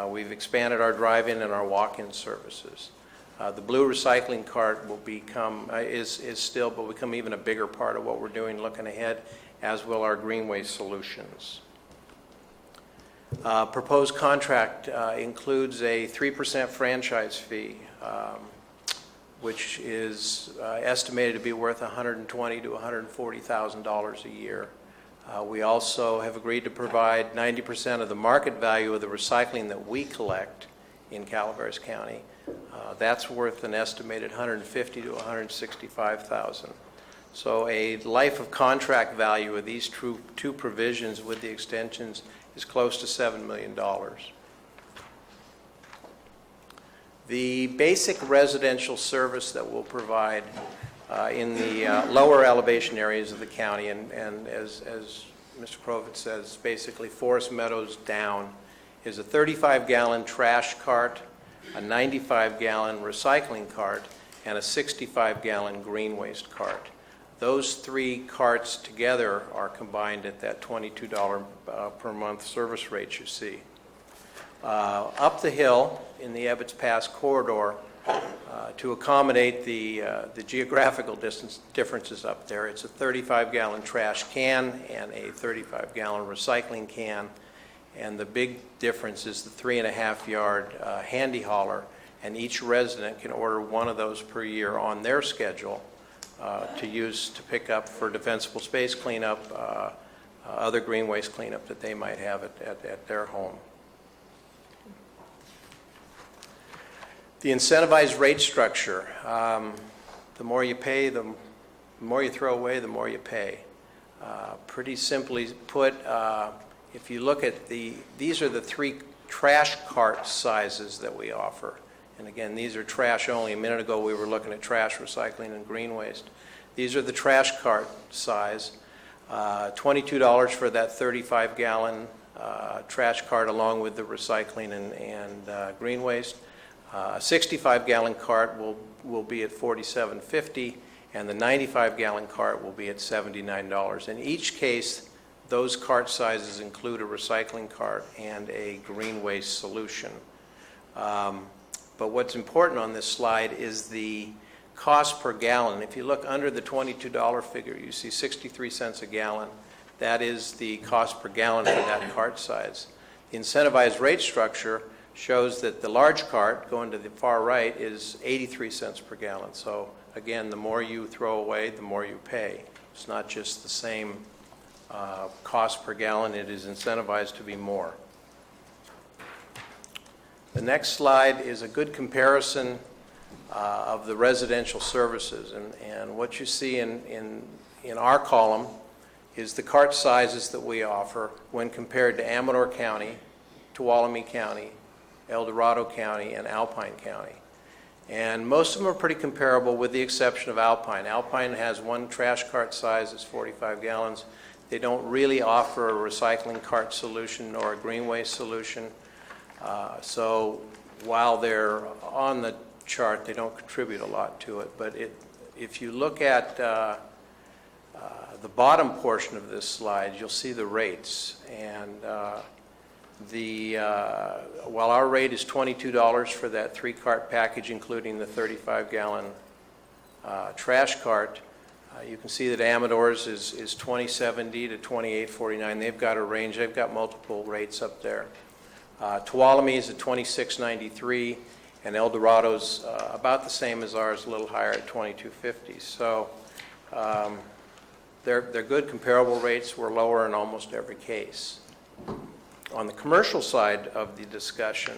We've expanded our drive-in and our walk-in services. The blue recycling cart will become become even a bigger part of what we're doing looking ahead, as will our green waste solutions. Proposed contract includes a 3% franchise fee, which is estimated to be worth $120,000 to $140,000 a year. We also have agreed to provide 90% of the market value of the recycling that we collect in Calaveras County. That's worth an estimated $150,000 to $165,000. So a life of contract value of these two provisions with the extensions is close to $7 million. The basic residential service that we'll provide in the lower elevation areas of the county. And as Mr. Krovitz says, basically Forest Meadows down is a 35-gallon trash cart, a 95-gallon recycling cart, and a 65-gallon green waste cart. Those 3 carts together are combined at that $22 per month service rate you see. Up the hill in the Ebbets Pass corridor, to accommodate the geographical differences up there, it's a 35-gallon trash can and a 35-gallon recycling can. And the big difference is the 3.5-yard handy hauler, and each resident can order one of those per year on their schedule to use to pick up for defensible space cleanup, other green waste cleanup that they might have at their home. The incentivized rate structure, the more you pay, the more you throw away, the more you pay. Pretty simply put, if you look at these are the 3 trash cart sizes that we offer. And again, these are trash only. A minute ago we were looking at trash, recycling, and green waste. These are the trash cart size. $22 for that 35-gallon trash cart along with the recycling and green waste. A 65-gallon cart will be at $47.50, and the 95-gallon cart will be at $79. In each case, those cart sizes include a recycling cart and a green waste solution. But what's important on this slide is the cost per gallon. If you look under the $22 figure, you see 63 cents a gallon. That is the cost per gallon for that cart size. The incentivized rate structure shows that the large cart, going to the far right, is 83 cents per gallon. So again, the more you throw away, the more you pay. It's not just the same cost per gallon, it is incentivized to be more. The next slide is a good comparison of the residential services. And what you see in our column is the cart sizes that we offer when compared to Amador County, Tuolumne County, El Dorado County, and Alpine County. And most of them are pretty comparable with the exception of Alpine. Alpine has one trash cart size that's 45 gallons. They don't really offer a recycling cart solution or a green waste solution. So while they're on the chart, they don't contribute a lot to it. But if you look at the bottom portion of this slide, you'll see the rates. And while our rate is $22 for that 3-cart package, including the 35-gallon trash cart, you can see that Amador's is $20.70 to $28.49. They've got a range. They've got multiple rates up there. Tuolumne's at $26.93, and El Dorado's about the same as ours, a little higher at $22.50. So they're good comparable rates. We're lower in almost every case. On the commercial side of the discussion,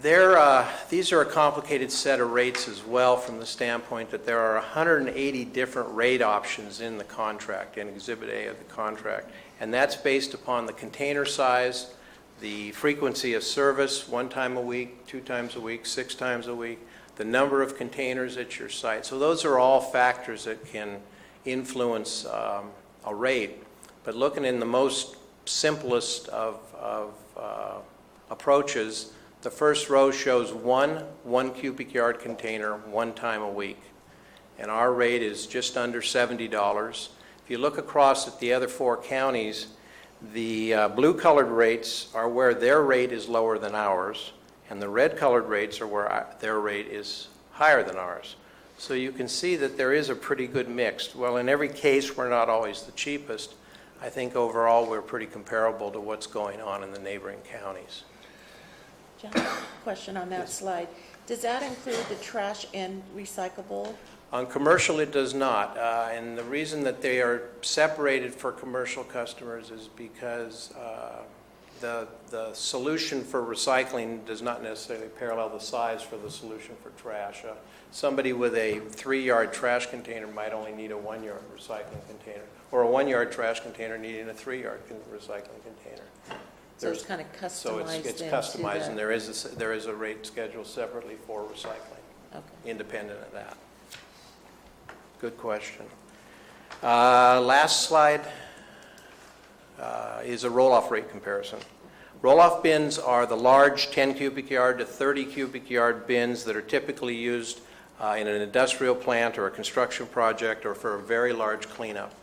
these are a complicated set of rates as well, from the standpoint that there are 180 different rate options in the contract, in Exhibit A of the contract. And that's based upon the container size, the frequency of service, 1 time a week, 2 times a week, 6 times a week, the number of containers at your site. So those are all factors that can influence a rate. But looking in the most simplest of approaches, the first row shows one cubic yard container 1 time a week. And our rate is just under $70. If you look across at the other 4 counties, the blue-colored rates are where their rate is lower than ours, and the red-colored rates are where their rate is higher than ours. So you can see that there is a pretty good mix. Well, in every case, we're not always the cheapest. I think overall we're pretty comparable to what's going on in the neighboring counties. John, question on that slide. Does that include the trash and recyclable? On commercial, it does not. And the reason that they are separated for commercial customers is because the solution for recycling does not necessarily parallel the size for the solution for trash. Somebody with a 3-yard trash container might only need a 1-yard recycling container, or a 1-yard trash container needing a 3-yard recycling container. So it's kind of customized. So it's customized, and there is a rate schedule separately for recycling, independent of that. Good question. Last slide is a roll-off rate comparison. Roll-off bins are the large 10 cubic yard to 30 cubic yard bins that are typically used in an industrial plant or a construction project or for a very large cleanup.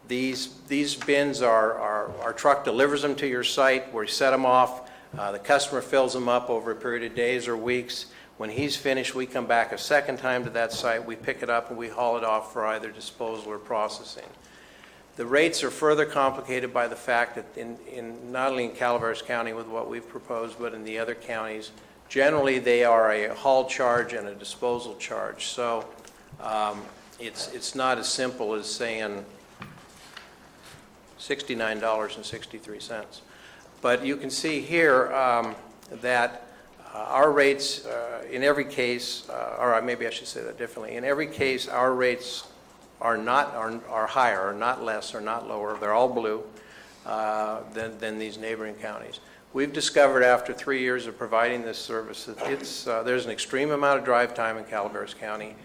These bins our truck delivers them to your site, where you set them off. The customer fills them up over a period of days or weeks. When he's finished, we come back a second time to that site, we pick it up and we haul it off for either disposal or processing. The rates are further complicated by the fact that in not only in Calaveras County with what we've proposed, but in the other counties, generally they are a haul charge and a disposal charge. So it's not as simple as saying $69.63. But you can see here that our rates in every case, or maybe I should say that differently, in every case our rates are higher, are not less, or not lower. They're all blue than these neighboring counties. We've discovered after 3 years of providing this service that there's an extreme amount of drive time in Calaveras County.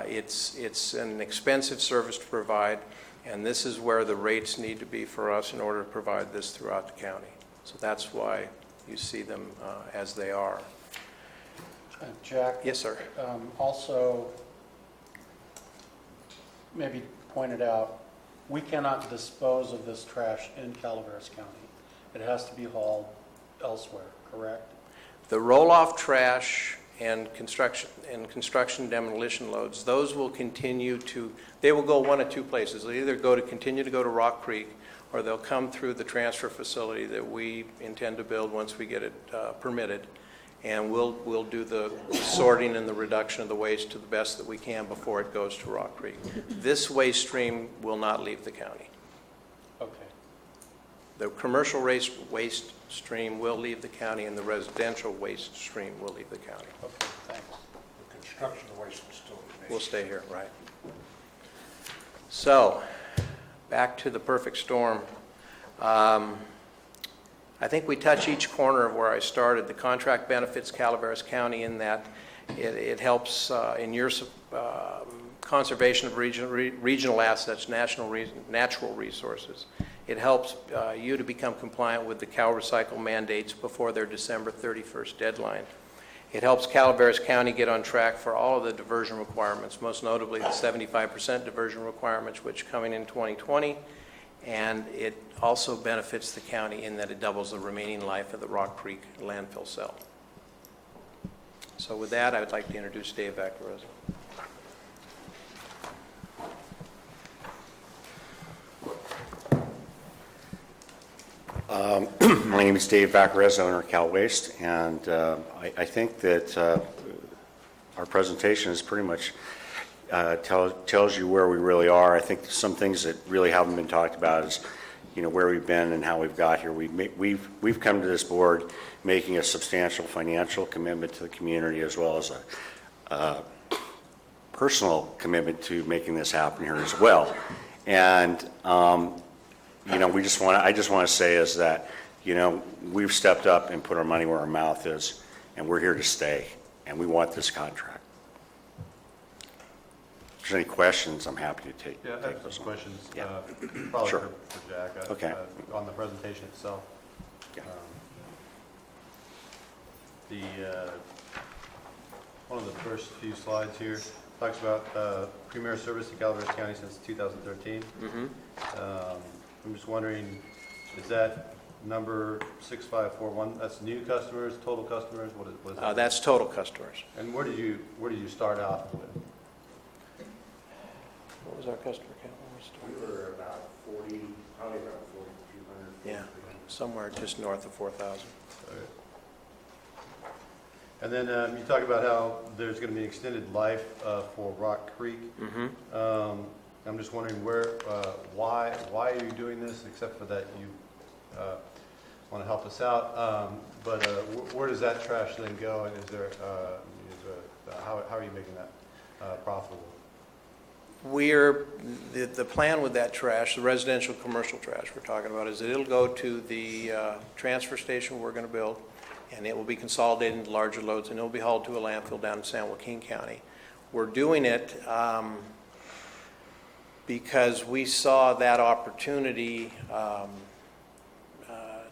It's an expensive service to provide, and this is where the rates need to be for us in order to provide this throughout the county. So that's why you see them as they are. Jack? Yes, sir. Also, maybe pointed out, we cannot dispose of this trash in Calaveras County. It has to be hauled elsewhere, correct? The roll-off trash and construction demolition loads, those will continue to, they will go one of two places. They'll either continue to go to Rock Creek, or they'll come through the transfer facility that we intend to build once we get it permitted. And we'll do the sorting and the reduction of the waste to the best that we can before it goes to Rock Creek. This waste stream will not leave the county. Okay. The commercial waste stream will leave the county, and the residential waste stream will leave the county. Okay, thanks. The construction waste will still remain. We'll stay here, right. So, back to the perfect storm. I think we touch each corner of where I started. The contract benefits Calaveras County in that it helps in your conservation of regional assets, natural resources. It helps you to become compliant with the Cal Recycle mandates before their December 31st deadline. It helps Calaveras County get on track for all of the diversion requirements, most notably the 75% diversion requirements, which coming in 2020. And it also benefits the county in that it doubles the remaining life of the Rock Creek landfill cell. So with that, I would like to introduce Dave Vaccarezza. My name is Dave Vaccarezza, owner of Cal Waste, and I think that our presentation is pretty much tells you where we really are. I think some things that really haven't been talked about is, where we've been and how we've got here. We've come to this board making a substantial financial commitment to the community, as well as a personal commitment to making this happen here as well. And I just want to say is that we've stepped up and put our money where our mouth is, and we're here to stay, and we want this contract. If there's any questions, I'm happy to take. Yeah, I have some questions. Yeah. Probably Sure. for Jack. Okay. On the presentation itself. Yeah. One of the first few slides here talks about premier service to Calaveras County since 2013. I'm just wondering, is that number 6541? That's new customers, total customers? What is that? That's total customers. And where did you start off with? What was our customer count when we started? We were about 40, probably about 4,200. Yeah, somewhere just north of 4,000. Okay. And then you talk about how there's going to be extended life for Rock Creek. I'm just wondering why are you doing this, except for that you want to help us out. But where does that trash then go, and how are you making that profitable? The plan with that trash, the residential commercial trash we're talking about, is that it'll go to the transfer station we're going to build, and it will be consolidated into larger loads, and it'll be hauled to a landfill down in San Joaquin County. We're doing it because we saw that opportunity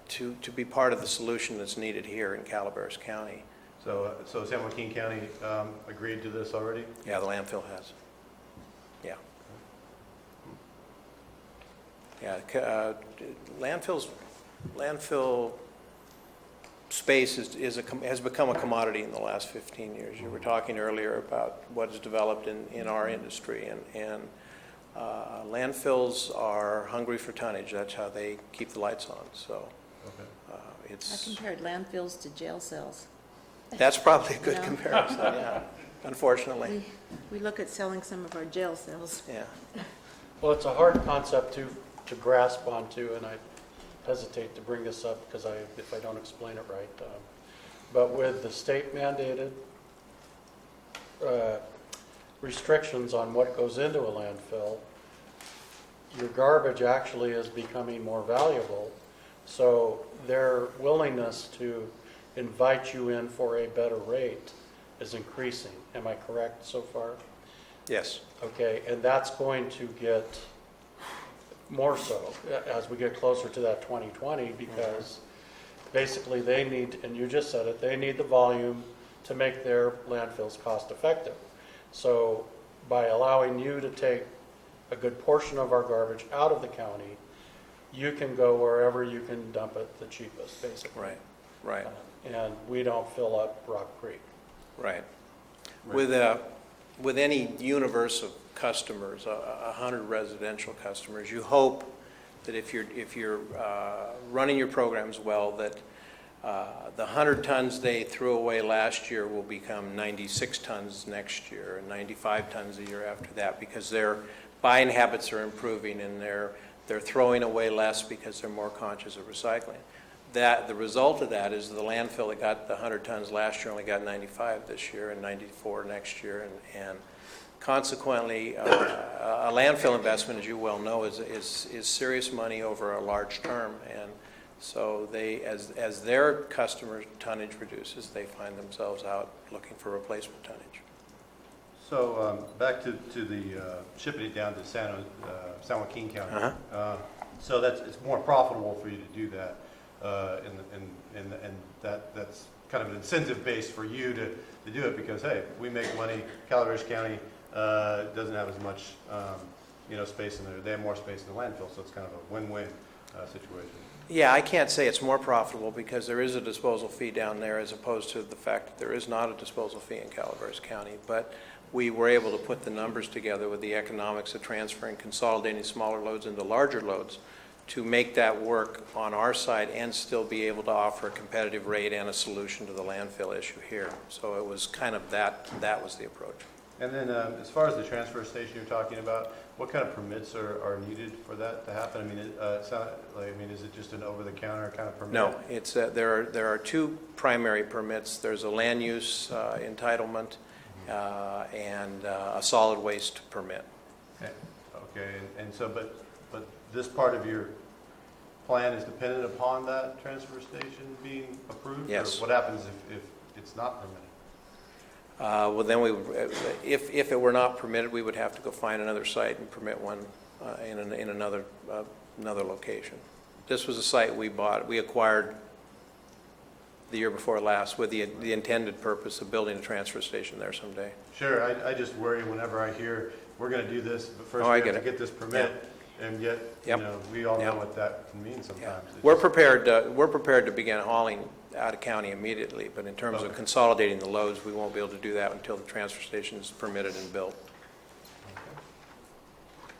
to be part of the solution that's needed here in Calaveras County. So San Joaquin County agreed to this already? Yeah, the landfill has. Yeah. Yeah, landfill space has become a commodity in the last 15 years. You were talking earlier about what is developed in our industry, and landfills are hungry for tonnage. That's how they keep the lights on. So I compared landfills to jail cells. That's probably a good You know? comparison, yeah, unfortunately. We look at selling some of our jail cells. Yeah. Well, it's a hard concept to grasp onto, and I hesitate to bring this up because if I don't explain it right. But with the state mandated restrictions on what goes into a landfill, your garbage actually is becoming more valuable. So their willingness to invite you in for a better rate is increasing. Am I correct so far? Yes. Okay, and that's going to get more so as we get closer to that 2020, because basically they need, and you just said it, they need the volume to make their landfills cost effective. So by allowing you to take a good portion of our garbage out of the county, you can go wherever you can dump it the cheapest, basically. Right, right. And we don't fill up Rock Creek. Right. With any universe of customers, 100 residential customers, you hope that if you're running your programs well, that the 100 tons they threw away last year will become 96 tons next year and 95 tons the year after that, because their buying habits are improving and they're throwing away less because they're more conscious of recycling. The result of that is the landfill that got the 100 tons last year only got 95 this year and 94 next year, and consequently, a landfill investment, as you well know, is serious money over a large term, and so they, as their customer tonnage reduces, they find themselves out looking for replacement tonnage. So back to the shipping it down to San Joaquin County. So it's more profitable for you to do that, and that's kind of an incentive base for you to do it, because hey, we make money. Calaveras County doesn't have as much space in there. They have more space in the landfill, so it's kind of a win-win situation. Yeah, I can't say it's more profitable because there is a disposal fee down there as opposed to the fact that there is not a disposal fee in Calaveras County. But we were able to put the numbers together with the economics of transferring, consolidating smaller loads into larger loads to make that work on our side and still be able to offer a competitive rate and a solution to the landfill issue here. So it was kind of that was the approach. And then as far as the transfer station you're talking about, what kind of permits are needed for that to happen? I mean, is it just an over-the-counter kind of permit? No, it's there are two primary permits. There's a land use entitlement and a solid waste permit. Okay, and so but this part of your plan is dependent upon that transfer station being approved? Yes. Or what happens if it's not permitted? Well, then if it were not permitted, we would have to go find another site and permit one in another location. This was a site we acquired the year before last with the intended purpose of building a transfer station there someday. Sure, I just worry whenever I hear we're going to do this, but first we have to get this permit, and yet we all know what that can mean sometimes. Yeah. We're prepared to begin hauling out of county immediately, but in terms of consolidating the loads, we won't be able to do that until the transfer station is permitted and built.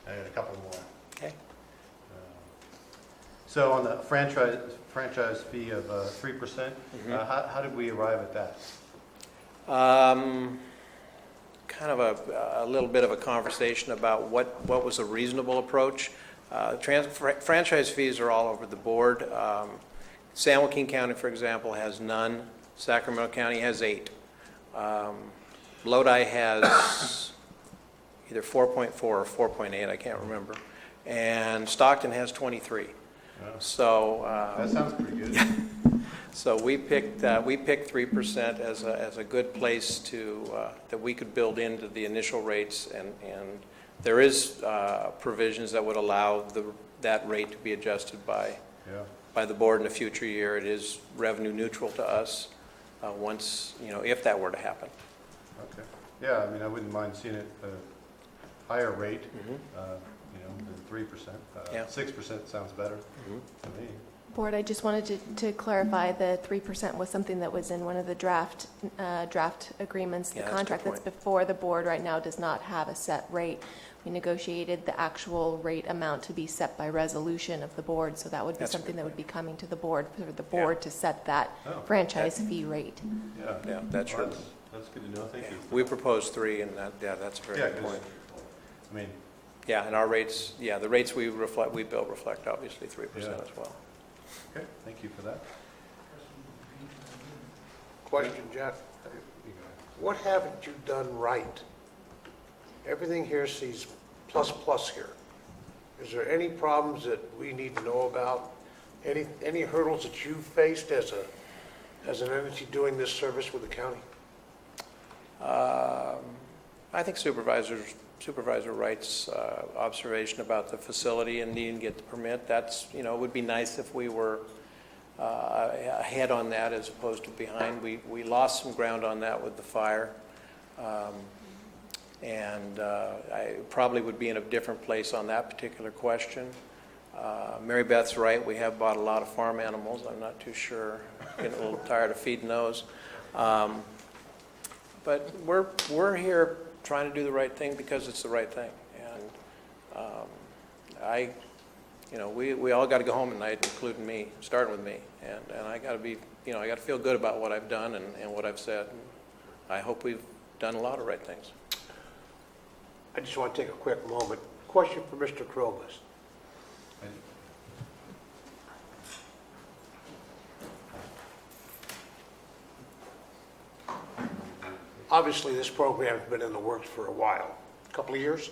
I got a couple more. Okay. So on the franchise fee of 3%, how did we arrive at that? Kind of a little bit of a conversation about what was a reasonable approach. Franchise fees are all over the board. San Joaquin County, for example, has none. Sacramento County has 8. Lodi has either 4.4 or 4.8, I can't remember. And Stockton has 23. Yeah. So that sounds pretty good. So we picked 3% as a good place to, that we could build into the initial rates, and there is provisions that would allow that rate to be adjusted by the board in a future year. It is revenue neutral to us once, if that were to happen. Okay. Yeah, I mean, I wouldn't mind seeing it a higher rate, than 3%. 6% sounds better to me. Board, I just wanted to clarify the 3% was something that was in one of the draft agreements. The contract that's before the board right now does not have a set rate. We negotiated the actual rate amount to be set by resolution of the board, so that would be something that would be coming to the board for the board to set that franchise fee rate. Yeah, that's true. That's good to know. Thank you. We proposed 3, and that's a very good point. I mean, yeah, and our rates, the rates we bill reflect obviously 3% as well. Okay, thank you for that. Question, Jeff. What haven't you done right? Everything here sees plus here. Is there any problems that we need to know about? Any hurdles that you faced as an entity doing this service with the county? I think Supervisor Wright's observation about the facility and needing to get the permit, that's, it would be nice if we were ahead on that as opposed to behind. We lost some ground on that with the fire. And I probably would be in a different place on that particular question. Mary Beth's right. We have bought a lot of farm animals. I'm not too sure. Getting a little tired of feeding those. But we're here trying to do the right thing because it's the right thing. And we all got to go home at night, including me, starting with me. And I got to be, I got to feel good about what I've done and what I've said. And I hope we've done a lot of right things. I just want to take a quick moment. Question for Mr. Krobus. Obviously, this program's been in the works for a while. A couple of years?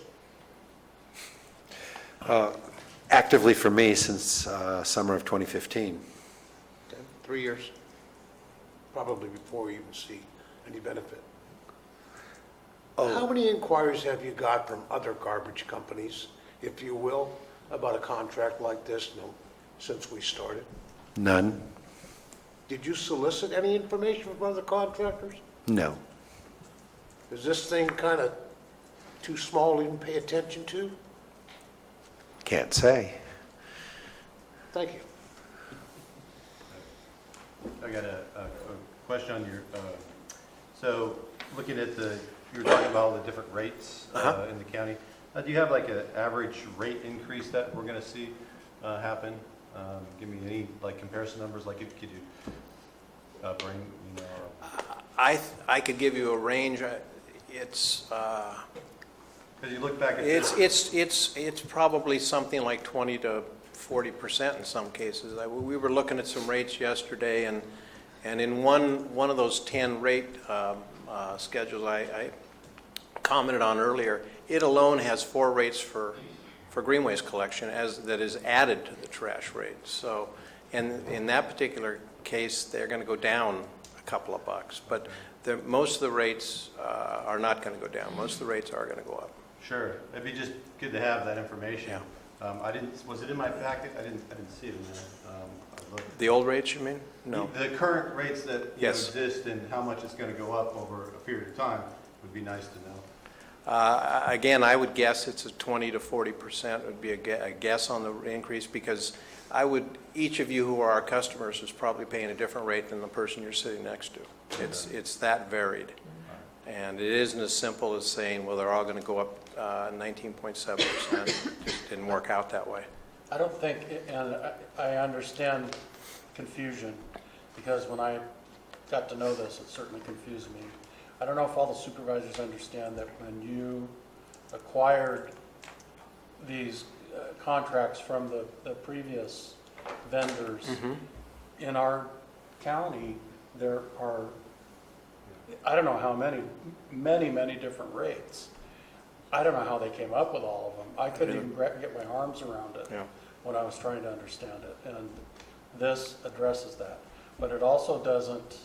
Actively for me since summer of 2015. 3 years? Probably before you even see any benefit. How many inquiries have you got from other garbage companies, if you will, about a contract like this since we started? None. Did you solicit any information from other contractors? No. Is this thing kind of too small to even pay attention to? Can't say. Thank you. I got a question on your, so looking at you were talking about all the different rates in the county. Do you have like an average rate increase that we're going to see happen? Give me any like comparison numbers, like could you bring, I could give you a range. It's you look back at it's probably something like 20 to 40% in some cases. We were looking at some rates yesterday, and in one of those 10 rate schedules I commented on earlier, it alone has 4 rates for green waste collection that is added to the trash rate. So, and in that particular case, they're going to go down a couple of bucks, but most of the rates are not going to go down. Most of the rates are going to go up. Sure, it'd be just good to have that information. Yeah. Was it in my packet? I didn't see it in there. The old rates, you mean? No. The current rates that exist and how much it's going to go up over a period of time would be nice to know. Again, I would guess it's a 20 to 40% would be a guess on the increase, because each of you who are our customers is probably paying a different rate than the person you're sitting next to. It's that varied. And it isn't as simple as saying, well, they're all going to go up 19.7%. It just didn't work out that way. I don't think, and I understand confusion, because when I got to know this, it certainly confused me. I don't know if all the supervisors understand that when you acquired these contracts from the previous vendors in our county, there are, I don't know how many different rates. I don't know how they came up with all of them. I couldn't even get my arms around it when I was trying to understand it. And this addresses that. but it also doesn't,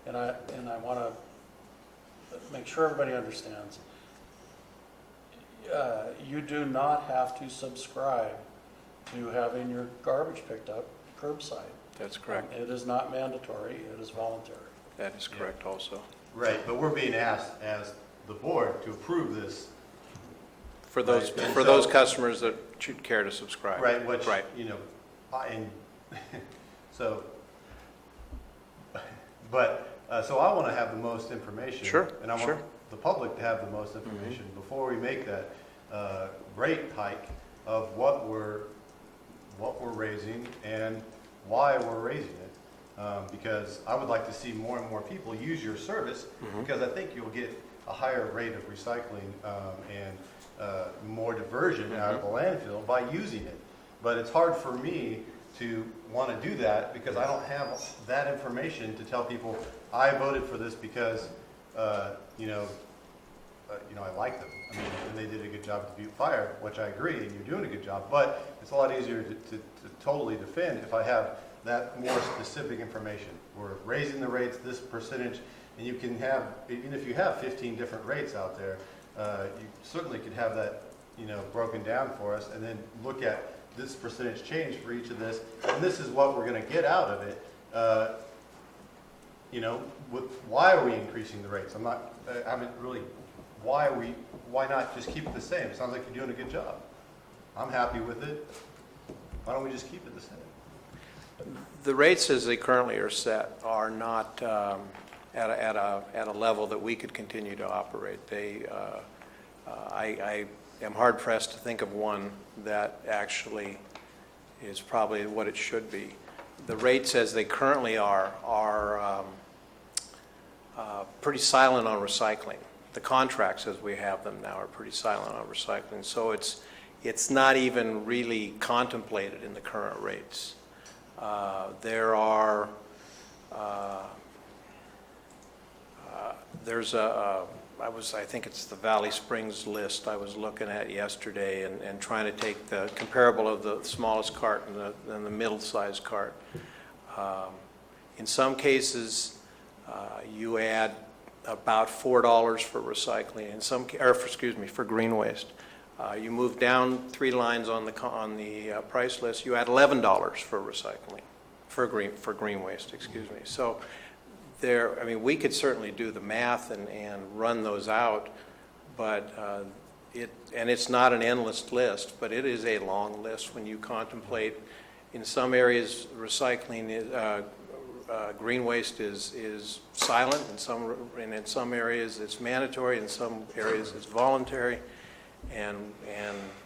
and I want to make sure everybody understands, you do not have to subscribe to having your garbage picked up curbside. That's correct. It is not mandatory, it is voluntary. That is correct also. Right, but we're being asked as the board to approve this. For those, Right, and for so- those customers that should care to subscribe. Right, which, Right. you know, and so, but, so I want to have the most information. Sure, And I sure. want the public to have the most information before we make that rate hike of what we're raising and why we're raising it. Because I would like to see more and more people use your service, because I think you'll get a higher rate of recycling and more diversion out of the landfill by using it. But it's hard for me to want to do that because I don't have that information to tell people I voted for this because I like them. I mean, and they did a good job at the Butte Fire, which I agree, and you're doing a good job. But it's a lot easier to totally defend if I have that more specific information. We're raising the rates this percentage, and you can have, even if you have 15 different rates out there, you certainly could have that, broken down for us, and then look at this percentage change for each of this, and this is what we're going to get out of it. Why are we increasing the rates? I haven't really. Why not just keep it the same? It sounds like you're doing a good job. I'm happy with it. Why don't we just keep it the same? The rates as they currently are set are not at a level that we could continue to operate. I am hard pressed to think of one that actually is probably what it should be. The rates as they currently are pretty silent on recycling. The contracts as we have them now are pretty silent on recycling. So it's not even really contemplated in the current rates. I think it's the Valley Springs list I was looking at yesterday and trying to take the comparable of the smallest cart and the middle-sized cart. In some cases, you add about $4 for recycling, for green waste. You move down 3 lines on the price list, you add $11 for recycling, for green waste, excuse me. So we could certainly do the math and run those out, but it's not an endless list, but it is a long list when you contemplate. In some areas, recycling green waste is silent, and in some areas it's mandatory, in some areas it's voluntary,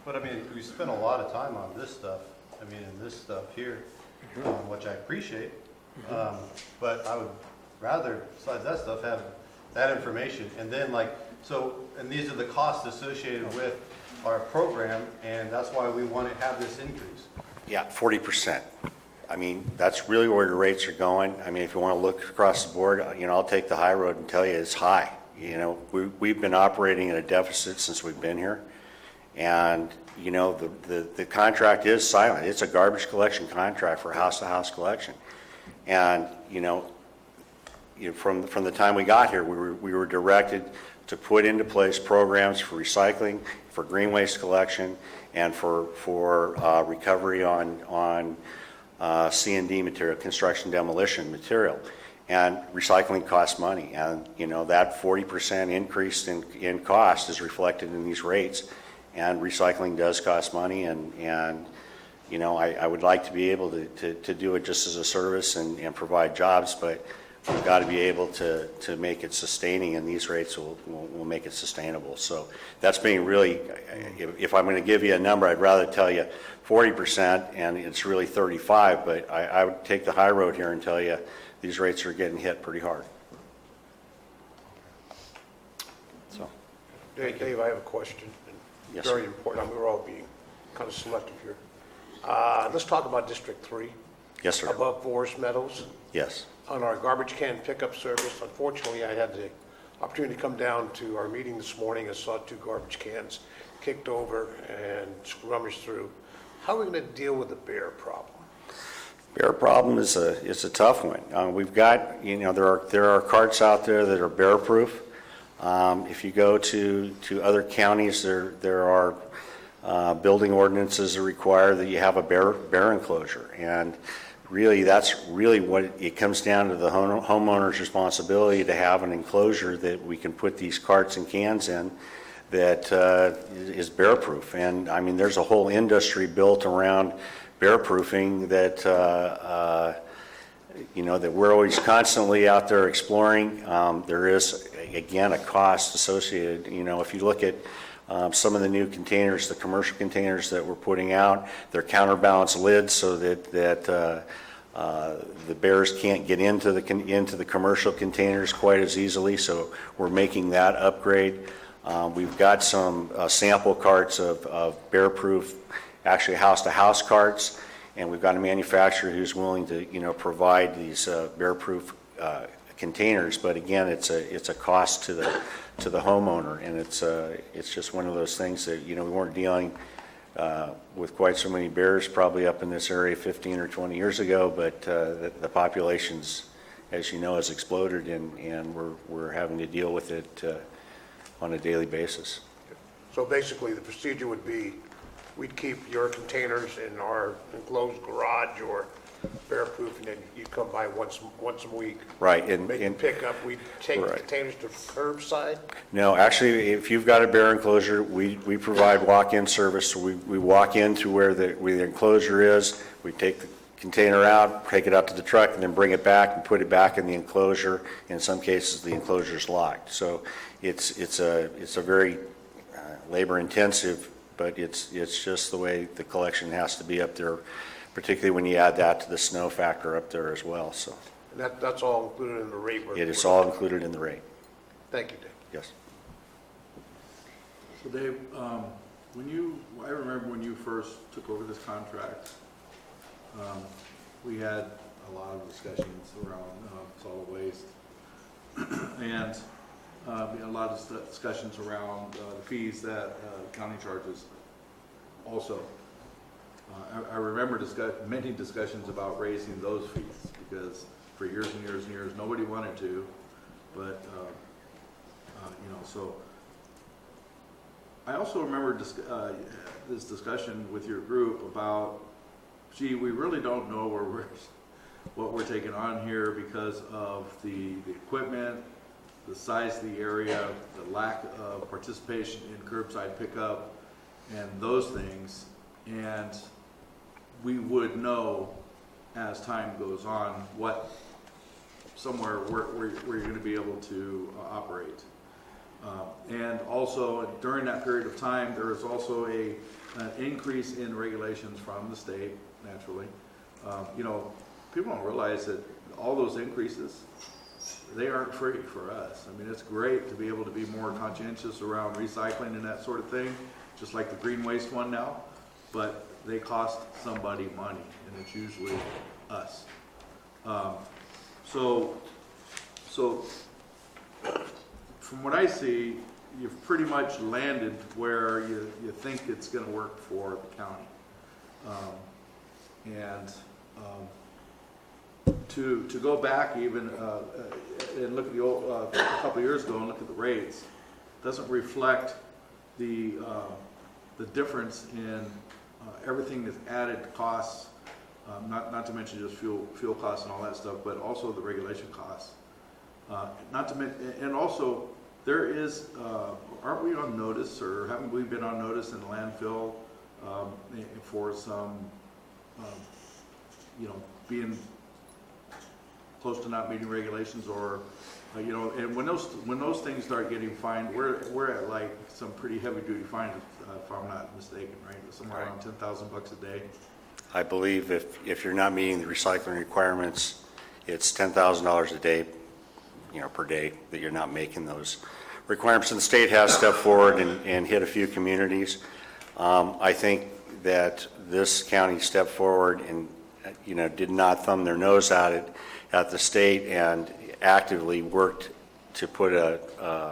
But we spend a lot of time on this stuff. And this stuff here, which I appreciate. But I would rather, besides that stuff, have that information, and then and these are the costs associated with our program, and that's why we want to have this increase. Yeah, 40%. That's really where your rates are going. If you want to look across the board, I'll take the high road and tell you it's high. We've been operating at a deficit since we've been here. And, the contract is silent. It's a garbage collection contract for house-to-house collection. And, from the time we got here, we were directed to put into place programs for recycling, for green waste collection, and for recovery on C&D material, construction demolition material. And recycling costs money. And, that 40% increase in cost is reflected in these rates. And recycling does cost money. And I would like to be able to do it just as a service and provide jobs, but we've got to be able to make it sustaining, and these rates will make it sustainable. So that's being really, if I'm going to give you a number, I'd rather tell you 40%, and it's really 35, but I would take the high road here and tell you these rates are getting hit pretty hard. So, Dave, I have a question. Yes, Very sir. important. We're all being kind of selective here. Let's talk about District 3. Yes, sir. Above Forest Meadows. Yes. On our garbage can pickup service, unfortunately, I had the opportunity to come down to our meeting this morning and saw 2 garbage cans kicked over and rummaged through. How are we going to deal with the bear problem? Bear problem is a tough one. We've got, there are carts out there that are bear proof. If you go to other counties, there are building ordinances that require that you have a bear enclosure. And really, that's really what it comes down to, the homeowner's responsibility to have an enclosure that we can put these carts and cans in that is bear proof. And I mean, there's a whole industry built around bear proofing that that we're always constantly out there exploring. There is, again, a cost associated. If you look at some of the new containers, the commercial containers that we're putting out, they're counterbalance lids so that the bears can't get into the commercial containers quite as easily. So we're making that upgrade. We've got some sample carts of bear proof, actually house-to-house carts, and we've got a manufacturer who's willing to, provide these bear-proof containers. But again, it's a cost to the homeowner, and it's just one of those things that we weren't dealing with quite so many bears probably up in this area 15 or 20 years ago. But the populations, as you know, has exploded, and we're having to deal with it on a daily basis. So basically, the procedure would be, we'd keep your containers in our enclosed garage or bear-proof, and then you come by once a week. Right. Make a pickup. We take the Right. containers to curbside. No, actually, if you've got a bear enclosure, we provide walk-in service. So we walk into where the enclosure is, we take the container out, take it out to the truck, and then bring it back and put it back in the enclosure. In some cases, the enclosure is locked. So it's a very labor-intensive, but it's just the way the collection has to be up there, particularly when you add that to the snow factor up there as well. So And that's all included in the rate? it is all included in the rate. Thank you, Dave. Yes. So Dave, I remember when you first took over this contract, we had a lot of discussions around solid waste and a lot of discussions around the fees that the county charges also. I remember many discussions about raising those fees because for years and years and years nobody wanted to, but so I also remember this discussion with your group about, gee, we really don't know what we're taking on here because of the equipment, the size of the area, the lack of participation in curbside pickup, and those things. And we would know as time goes on where you're going to be able to operate. And also during that period of time, there is also an increase in regulations from the state, naturally. People don't realize that all those increases, they aren't free for us. I mean, it's great to be able to be more conscientious around recycling and that sort of thing, just like the green waste one now, but they cost somebody money, and it's usually us. So from what I see, you've pretty much landed where you think it's going to work for the county. To go back even and look at the old, a couple of years ago and look at the rates, doesn't reflect the difference in everything that's added costs, not to mention just fuel costs and all that stuff, but also the regulation costs. And also there is, aren't we on notice, or haven't we been on notice in the landfill for some, being close to not meeting regulations, or and when those things start getting fined, we're at like some pretty heavy duty fines, if I'm not mistaken, right? Somewhere around $10,000 a day. I believe if you're not meeting the recycling requirements, it's $10,000 a day, per day that you're not making those requirements. And the state has stepped forward and hit a few communities. I think that this county stepped forward and did not thumb their nose at the state and actively worked to put a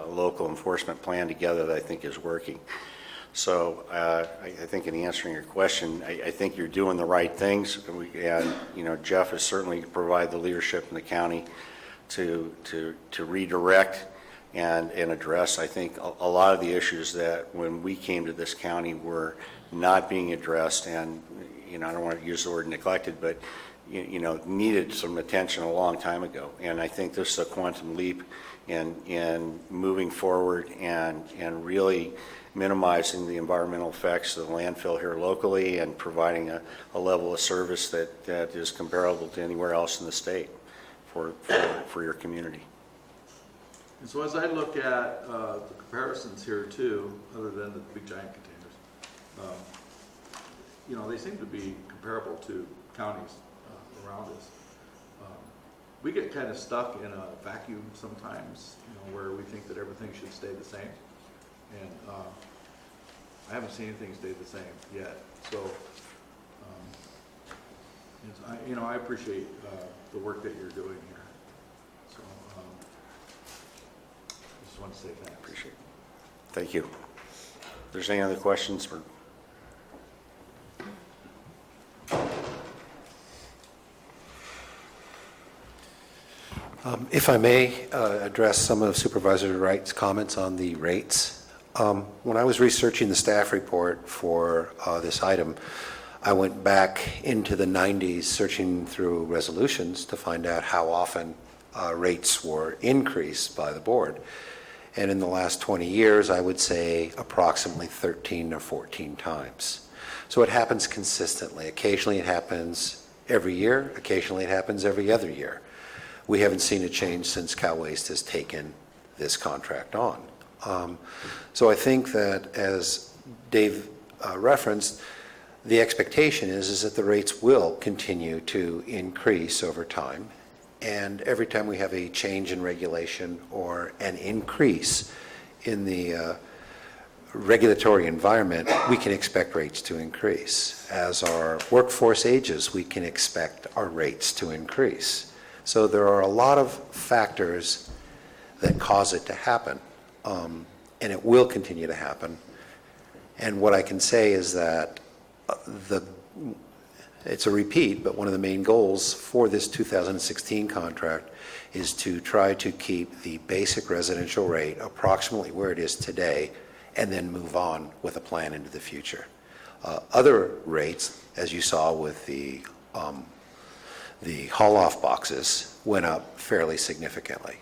local enforcement plan together that I think is working. So I think in answering your question, I think you're doing the right things. And you know, Jeff has certainly provided the leadership in the county to redirect and address, I think, a lot of the issues that when we came to this county were not being addressed, and you know, I don't want to use the word neglected, but you know, needed some attention a long time ago. And I think this is a quantum leap in moving forward and really minimizing the environmental effects of the landfill here locally and providing a level of service that is comparable to anywhere else in the state for your community. And so as I look at the comparisons here too, other than the big giant containers, you know, they seem to be comparable to counties around us. We get kind of stuck in a vacuum sometimes, you know, where we think that everything should stay the same. And I haven't seen anything stay the same yet. So, you know, I appreciate the work that you're doing here. So, I just want to say thanks. Appreciate it. Thank you. If there's any other questions for? If I may address some of Supervisor Wright's comments on the rates. When I was researching the staff report for this item, I went back into the 90s searching through resolutions to find out how often rates were increased by the board. And in the last 20 years, I would say approximately 13 or 14 times. So it happens consistently. Occasionally it happens every year. Occasionally it happens every other year. We haven't seen a change since Cal Waste has taken this contract on. So I think that, as Dave referenced, the expectation is that the rates will continue to increase over time. And every time we have a change in regulation or an increase in the regulatory environment, we can expect rates to increase. As our workforce ages, we can expect our rates to increase. So there are a lot of factors that cause it to happen, and it will continue to happen. And what I can say is that it's a repeat, but one of the main goals for this 2016 contract is to try to keep the basic residential rate approximately where it is today and then move on with a plan into the future. Other rates, as you saw with the haul-off boxes, went up fairly significantly.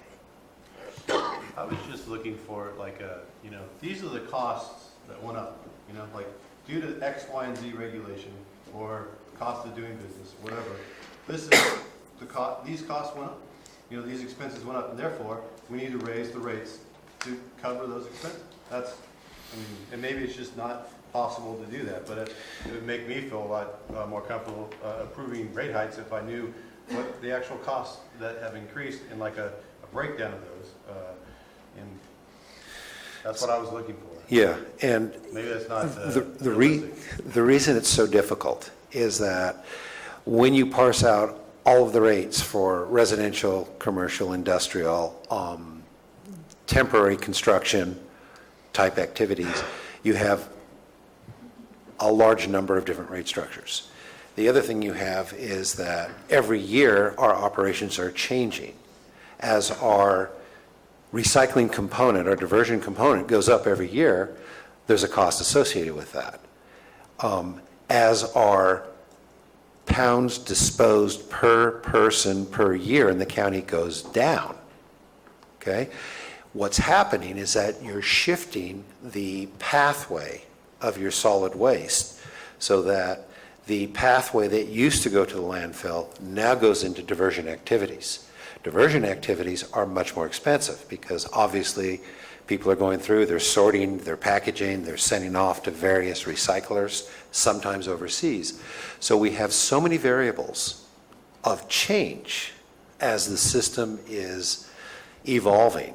I was just looking for like you know, these are the costs that went up, you know, like due to X, Y, and Z regulation or cost of doing business, whatever. This is the cost, these costs went up, you know, these expenses went up, and therefore we need to raise the rates to cover those expenses. That's, I mean, and maybe it's just not possible to do that, but it would make me feel a lot more comfortable approving rate hikes if I knew what the actual costs that have increased and like a breakdown of those. And that's what I was looking for. Yeah, and maybe that's not the reason it's so difficult is that when you parse out all of the rates for residential, commercial, industrial, temporary construction type activities, you have a large number of different rate structures. The other thing you have is that every year our operations are changing. As our recycling component, our diversion component goes up every year, there's a cost associated with that. As our pounds disposed per person per year in the county goes down, okay? What's happening is that you're shifting the pathway of your solid waste so that the pathway that used to go to the landfill now goes into diversion activities. Diversion activities are much more expensive because obviously people are going through, they're sorting, they're packaging, they're sending off to various recyclers, sometimes overseas. So we have so many variables of change as the system is evolving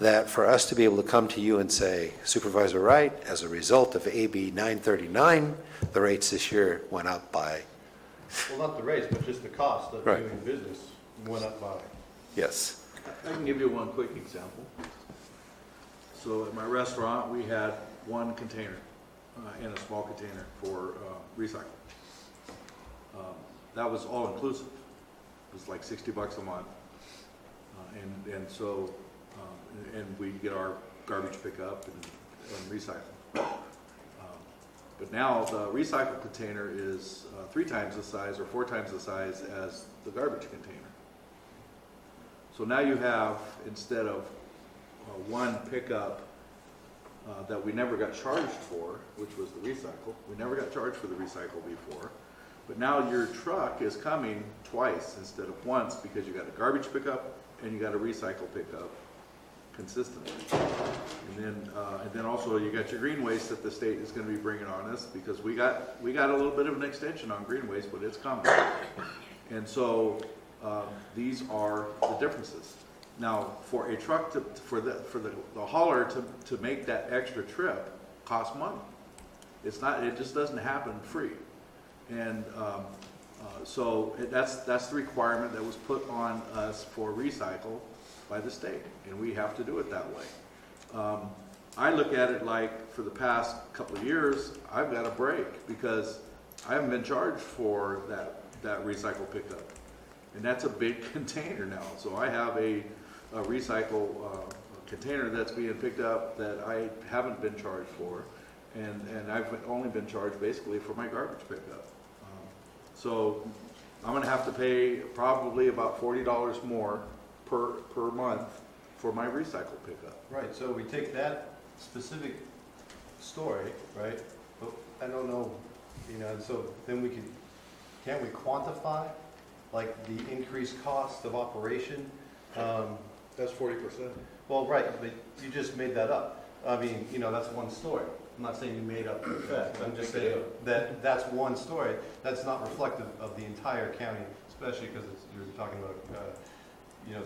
that for us to be able to come to you and say, Supervisor Wright, as a result of AB 939, the rates this year went up by... Well, not the rates, but just the cost of doing business went up by. Yes. I can give you one quick example. So at my restaurant, we had one container and a small container for recycling. That was all inclusive. It was like $60 a month. And so, and we get our garbage pickup and recycling. But now the recycle container is 3 times the size or 4 times the size as the garbage container. So now you have, instead of one pickup that we never got charged for, which was the recycle, we never got charged for the recycle before, but now your truck is coming twice instead of once because you got a garbage pickup and you got a recycle pickup consistently. And then also you got your green waste that the state is going to be bringing on us because we got a little bit of an extension on green waste, but it's coming. And so these are the differences. Now, for a truck for the hauler to make that extra trip costs money. It just doesn't happen free. And so that's the requirement that was put on us for recycle by the state, and we have to do it that way. I look at it like for the past couple of years, I've got a break because I haven't been charged for that recycle pickup. And that's a big container now. So I have a recycle container that's being picked up that I haven't been charged for. And I've only been charged basically for my garbage pickup. So I'm going to have to pay probably about $40 more per month for my recycle pickup. Right, so we take that specific story, right? But I don't know, so then can't we quantify like the increased cost of operation? That's 40%. Well, right, but you just made that up. I mean, that's one story. I'm not saying you made up the fact. I'm just saying that that's one story. That's not reflective of the entire county, especially because you're talking about,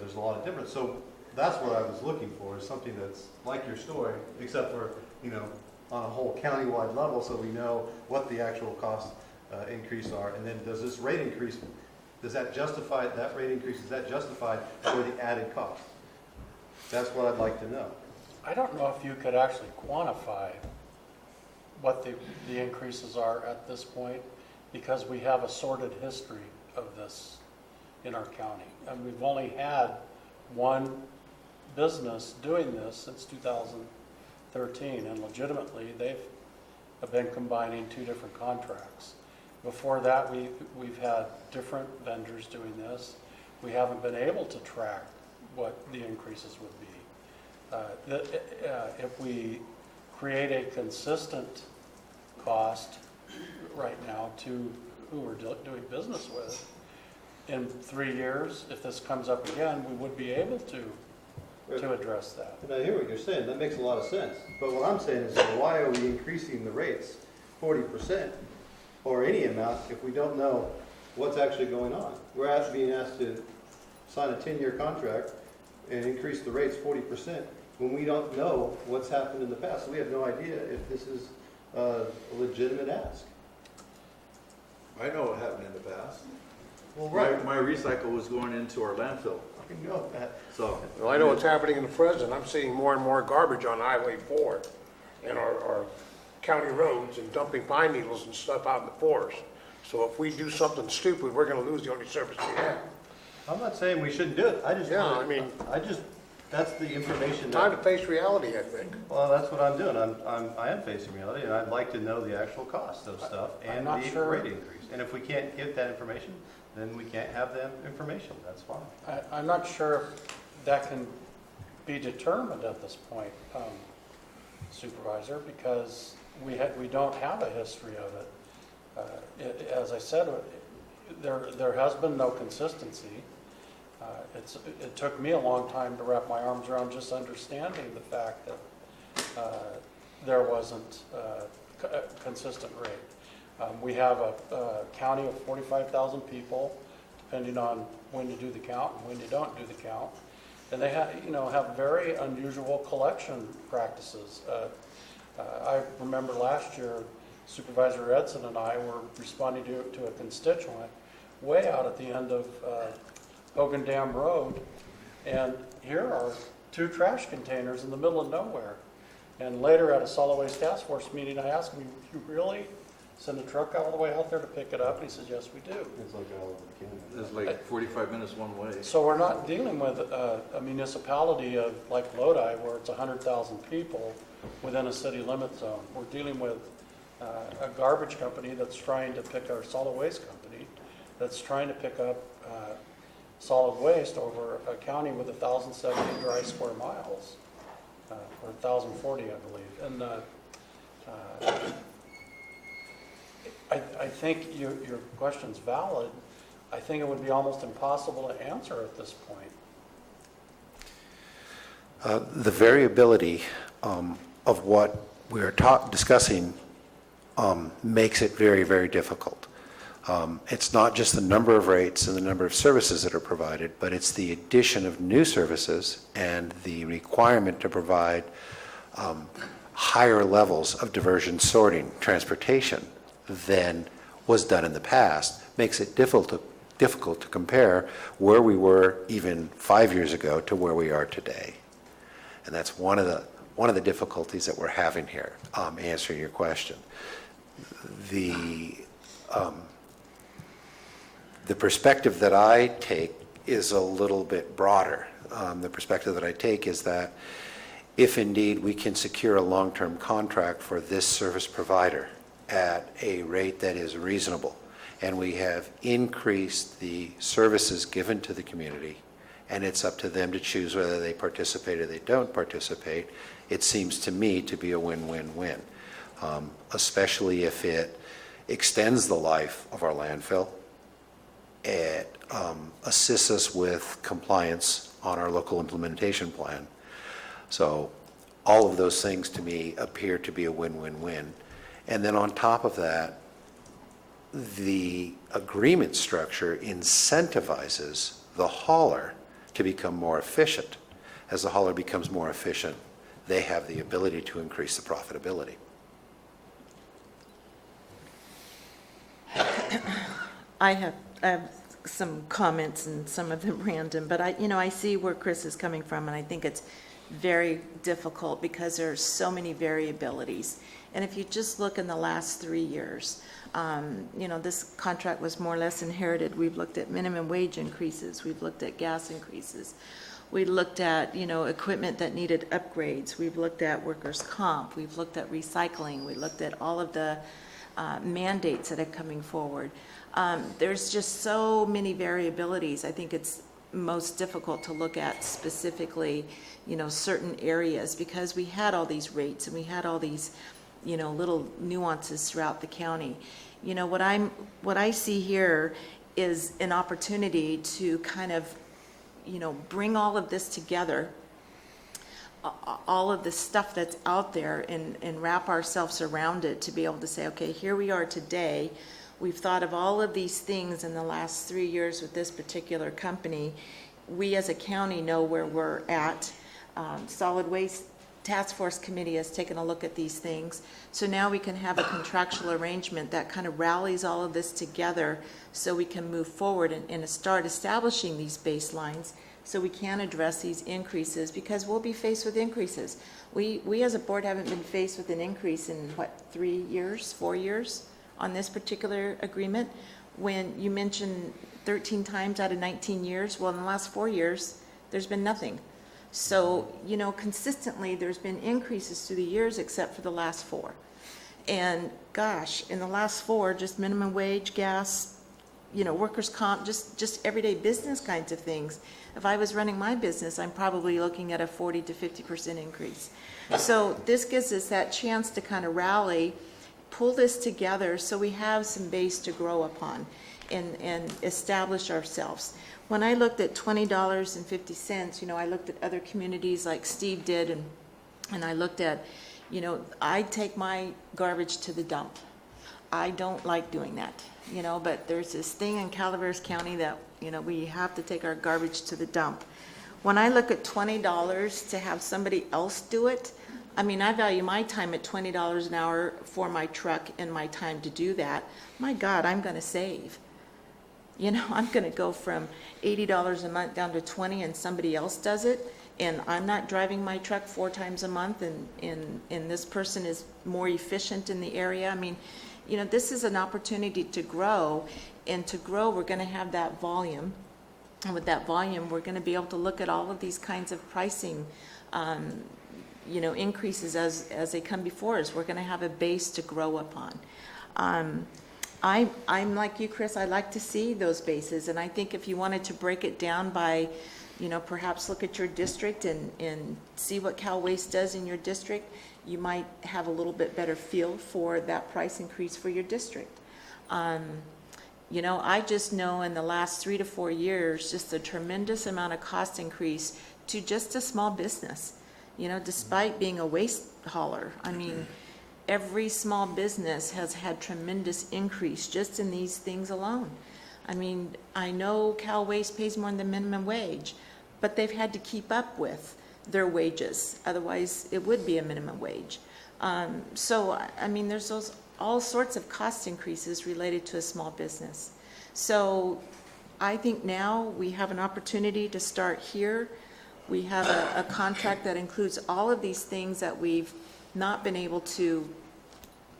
there's a lot of difference. So that's what I was looking for, is something that's like your story, except for, on a whole county-wide level, so we know what the actual cost increase are. And then does this rate increase, does that justify, that rate increase, is that justified for the added cost? That's what I'd like to know. I don't know if you could actually quantify what the increases are at this point, because we have a sordid history of this in our county. And we've only had one business doing this since 2013, and legitimately they've been combining 2 different contracts. Before that, we've had different vendors doing this. We haven't been able to track what the increases would be. If we create a consistent cost right now to who we're doing business with, in 3 years, if this comes up again, we would be able to address that. And I hear what you're saying. That makes a lot of sense. But what I'm saying is, why are we increasing the rates 40% or any amount if we don't know what's actually going on? We're being asked to sign a 10-year contract and increase the rates 40% when we don't know what's happened in the past. So we have no idea if this is a legitimate ask. I know what happened in the past. Well, right. My recycle was going into our landfill. I know that. So Well, I know what's happening in the present. I'm seeing more and more garbage on Highway 4 and our county roads and dumping pine needles and stuff out in the forest. So if we do something stupid, we're going to lose the only service we have. I'm not saying we shouldn't do it. That's the information. Time to face reality, I think. Well, that's what I'm doing. I am facing reality, and I'd like to know the actual cost of stuff and the rate increase. And if we can't get that information, then we can't have that information. That's fine. I'm not sure if that can be determined at this point, Supervisor, because we don't have a history of it. As I said, there has been no consistency. It took me a long time to wrap my arms around just understanding the fact that there wasn't a consistent rate. We have a county of 45,000 people, depending on when you do the count and when you don't do the count. And they have very unusual collection practices. I remember last year, Supervisor Edson and I were responding to a constituent way out at the end of Hogan Dam Road, and here are 2 trash containers in the middle of nowhere. And later at a solid waste task force meeting, I asked him, you really send a truck all the way out there to pick it up? And he says, yes, we do. It's like 45 minutes one way. So we're not dealing with a municipality of like Lodi where it's 100,000 people within a city limit zone. We're dealing with a garbage company that's trying to pick our solid waste company that's trying to pick up solid waste over a county with 1,070 dry square miles, or 1,040, I believe. And I think your question's valid. I think it would be almost impossible to answer at this point. The variability of what we're discussing makes it very, very difficult. It's not just the number of rates and the number of services that are provided, but it's the addition of new services and the requirement to provide higher levels of diversion sorting, transportation than was done in the past, makes it difficult to compare where we were even 5 years ago to where we are today. And that's one of the difficulties that we're having here, answering your question. The perspective that I take is a little bit broader. The perspective that I take is that if indeed we can secure a long-term contract for this service provider at a rate that is reasonable, and we have increased the services given to the community, and it's up to them to choose whether they participate or they don't participate, it seems to me to be a win-win-win, especially if it extends the life of our landfill. It assists us with compliance on our local implementation plan. So all of those things to me appear to be a win-win-win. And then on top of that, the agreement structure incentivizes the hauler to become more efficient. As the hauler becomes more efficient, they have the ability to increase the profitability. I have some comments, and some of them random, but I see where Chris is coming from, and I think it's very difficult because there are so many variabilities. And if you just look in the last 3 years, this contract was more or less inherited. We've looked at minimum wage increases. We've looked at gas increases. We looked at, equipment that needed upgrades. We've looked at workers' comp. We've looked at recycling. We looked at all of the mandates that are coming forward. There's just so many variabilities. I think it's most difficult to look at specifically, certain areas, because we had all these rates and we had all these, little nuances throughout the county. What I see here is an opportunity to kind of, bring all of this together, all of the stuff that's out there, and wrap ourselves around it to be able to say, okay, here we are today. We've thought of all of these things in the last 3 years with this particular company. We as a county know where we're at. Solid Waste Task Force Committee has taken a look at these things. So now we can have a contractual arrangement that kind of rallies all of this together so we can move forward and start establishing these baselines so we can address these increases, because we'll be faced with increases. We as a board haven't been faced with an increase in, 3 years, 4 years on this particular agreement. When you mentioned 13 times out of 19 years, well, in the last 4 years, there's been nothing. So, consistently, there's been increases through the years except for the last 4. And gosh, in the last 4, just minimum wage, gas, workers' comp, just everyday business kinds of things. If I was running my business, I'm probably looking at a 40 to 50% increase. So this gives us that chance to kind of rally, pull this together so we have some base to grow upon and establish ourselves. When I looked at $20.50, I looked at other communities like Steve did, and I looked at, I take my garbage to the dump. I don't like doing that, but there's this thing in Calaveras County that, we have to take our garbage to the dump. When I look at $20 to have somebody else do it, I value my time at $20 an hour for my truck and my time to do that. My God, I'm going to save. I'm going to go from $80 a month down to $20 and somebody else does it. and I'm not driving my truck 4 times a month, and this person is more efficient in the area. I mean, you know, this is an opportunity to grow, and to grow, we're going to have that volume. And with that volume, we're going to be able to look at all of these kinds of pricing, you know, increases as they come before us. We're going to have a base to grow upon. I'm like you, Chris. I like to see those bases, and I think if you wanted to break it down by, you know, perhaps look at your district and see what Cal Waste does in your district, you might have a little bit better feel for that price increase for your district. You know, I just know in the last 3 to 4 years, just a tremendous amount of cost increase to just a small business. You know, despite being a waste hauler, I mean, every small business has had tremendous increase just in these things alone. I mean, I know Cal Waste pays more than the minimum wage, but they've had to keep up with their wages. Otherwise, it would be a minimum wage. So, I mean, there's all sorts of cost increases related to a small business. So I think now we have an opportunity to start here. We have a contract that includes all of these things that we've not been able to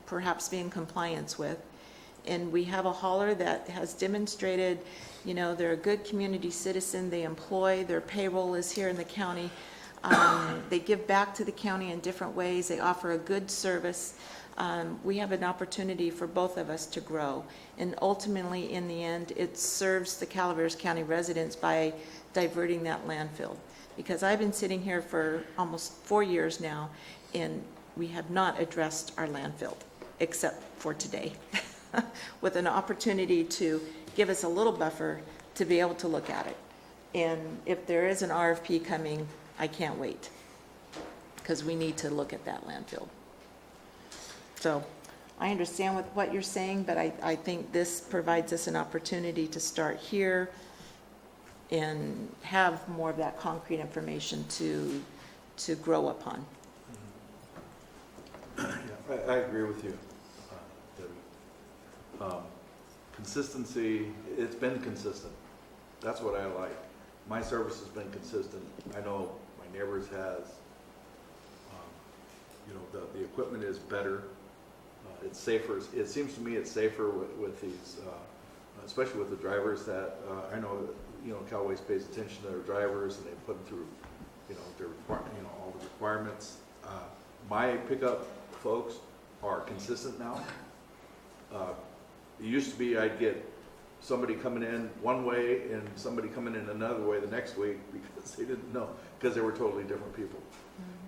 perhaps be in compliance with. And we have a hauler that has demonstrated, you know, they're a good community citizen, they employ, their payroll is here in the county. They give back to the county in different ways, they offer a good service. We have an opportunity for both of us to grow. And ultimately, in the end, it serves the Calaveras County residents by diverting that landfill. Because I've been sitting here for almost 4 years now, and we have not addressed our landfill, except for today, with an opportunity to give us a little buffer to be able to look at it. And if there is an RFP coming, I can't wait, because we need to look at that landfill. So I understand with what you're saying, but I think this provides us an opportunity to start here and have more of that concrete information to grow upon. Yeah, I agree with you, Debbie. Consistency, it's been consistent. That's what I like. My service has been consistent. I know my neighbors has. You know, the equipment is better. It's safer. It seems to me it's safer with these, especially with the drivers that I know that, you know, Cal Waste pays attention to their drivers and they put them through, you know, all the requirements. My pickup folks are consistent now. It used to be I'd get somebody coming in one way and somebody coming in another way the next week because they didn't know, because they were totally different people.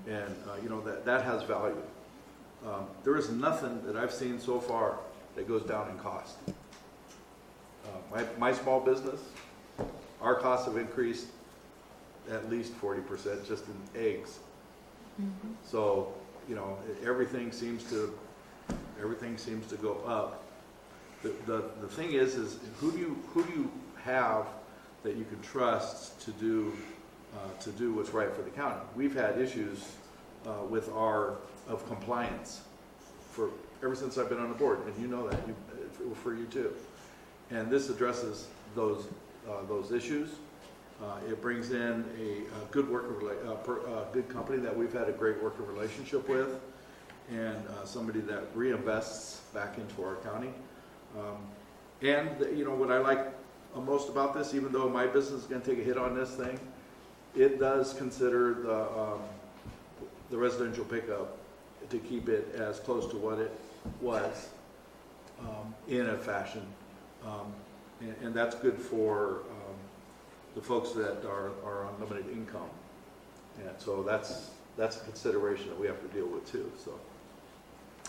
Mm-hmm. And you know, that has value. There is nothing that I've seen so far that goes down in cost. My small business, our costs have increased at least 40% just in eggs. Mm-hmm. So, you know, everything seems to go up. The thing is who do you have that you can trust to do what's right for the county? We've had issues with of compliance ever since I've been on the board, and you know that for you too. And this addresses those issues. It brings in a good good company that we've had a great working relationship with, and somebody that reinvests back into our county. And you know what I like most about this, even though my business is going to take a hit on this thing, it does consider the residential pickup to keep it as close to what it was in a fashion, and that's good for the folks that are on limited income, and so that's a consideration that we have to deal with too. So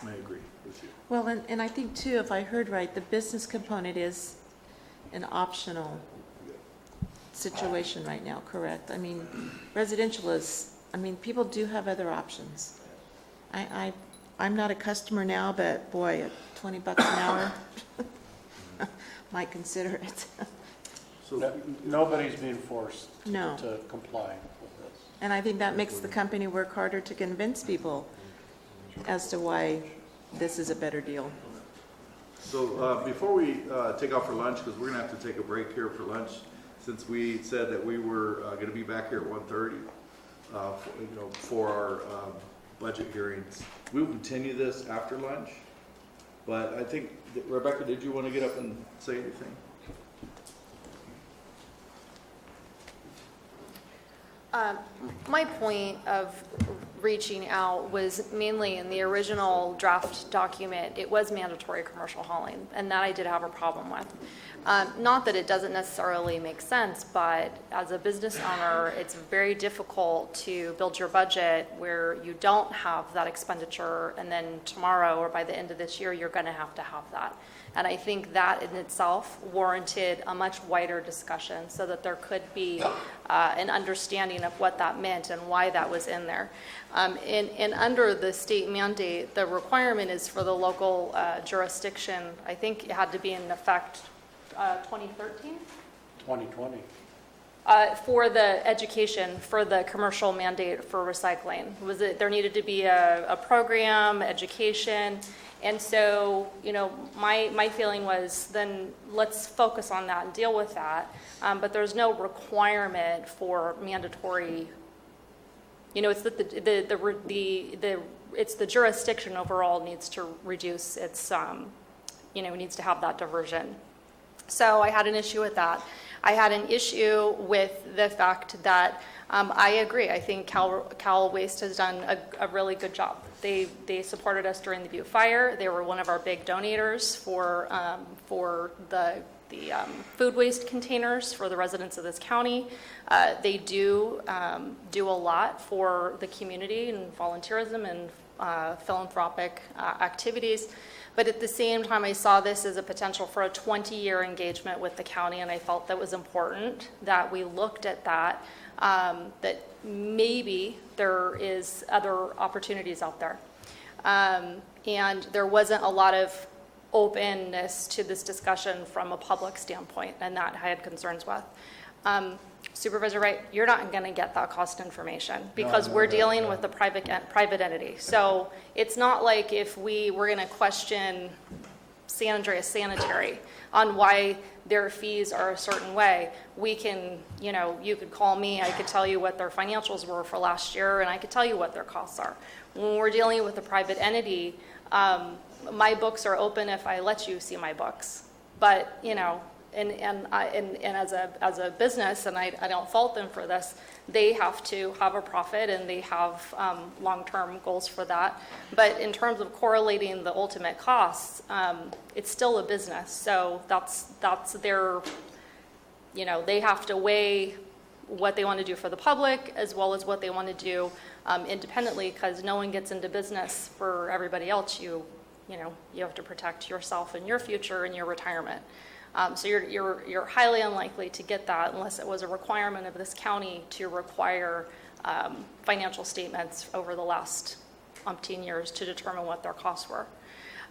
I agree with you. Well, and I think too, if I heard right, the business component is an optional situation right now, correct? I mean, residential is, I mean, people do have other options. I'm not a customer now, but boy, at $20 an hour, might consider it. So nobody's being forced No. to comply with this. And I think that makes the company work harder to convince people as to why this is a better deal. So before we take off for lunch, because we're going to have to take a break here for lunch, since we said that we were going to be back here at 1:30, for our budget hearings. We will continue this after lunch, but I think, Rebecca, did you want to get up and say anything? My point of reaching out was mainly in the original draft document, it was mandatory commercial hauling, and that I did have a problem with. Not that it doesn't necessarily make sense, but as a business owner, it's very difficult to build your budget where you don't have that expenditure, and then tomorrow or by the end of this year, you're going to have that. And I think that in itself warranted a much wider discussion so that there could be an understanding of what that meant and why that was in there. And under the state mandate, the requirement is for the local jurisdiction. I think it had to be in effect 2013? 2020. For the education, for the commercial mandate for recycling. There needed to be a program, education. And so, my feeling was then let's focus on that and deal with that. But there's no requirement for mandatory, it's it's the jurisdiction overall needs to reduce its, needs to have that diversion. So I had an issue with that. I had an issue with the fact that I agree. I think Cal Waste has done a really good job. They supported us during the Butte fire. They were one of our big donators for the food waste containers for the residents of this county. They do a lot for the community and volunteerism and philanthropic activities. But at the same time, I saw this as a potential for a 20-year engagement with the county, and I felt that was important that we looked at that, that maybe there is other opportunities out there. And there wasn't a lot of openness to this discussion from a public standpoint, and that I had concerns with. Supervisor Wright, you're not going to get that cost information because we're dealing with a private entity. So it's not like if we were going to question San Andreas Sanitary on why their fees are a certain way. We can, you could call me, I could tell you what their financials were for last year, and I could tell you what their costs are. When we're dealing with a private entity, my books are open if I let you see my books. But, and as a business, and I don't fault them for this, they have to have a profit and they have long-term goals for that. But in terms of correlating the ultimate costs, it's still a business. So that's their, they have to weigh what they want to do for the public as well as what they want to do independently, because no one gets into business for everybody else. You have to protect yourself and your future and your retirement. So you're highly unlikely to get that unless it was a requirement of this county to require financial statements over the last umpteen years to determine what their costs were.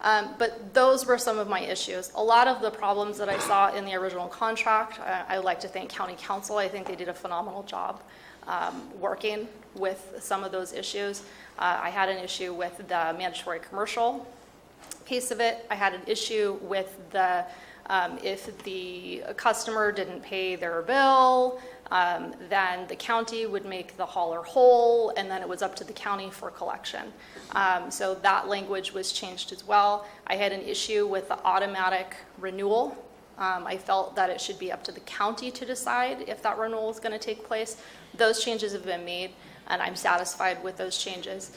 But those were some of my issues. A lot of the problems that I saw in the original contract, I would like to thank County Council. I think they did a phenomenal job working with some of those issues. I had an issue with the mandatory commercial piece of it. I had an issue with the if the customer didn't pay their bill, then the county would make the hauler whole, and then it was up to the county for collection. So that language was changed as well. I had an issue with the automatic renewal. I felt that it should be up to the county to decide if that renewal is going to take place. Those changes have been made, and I'm satisfied with those changes.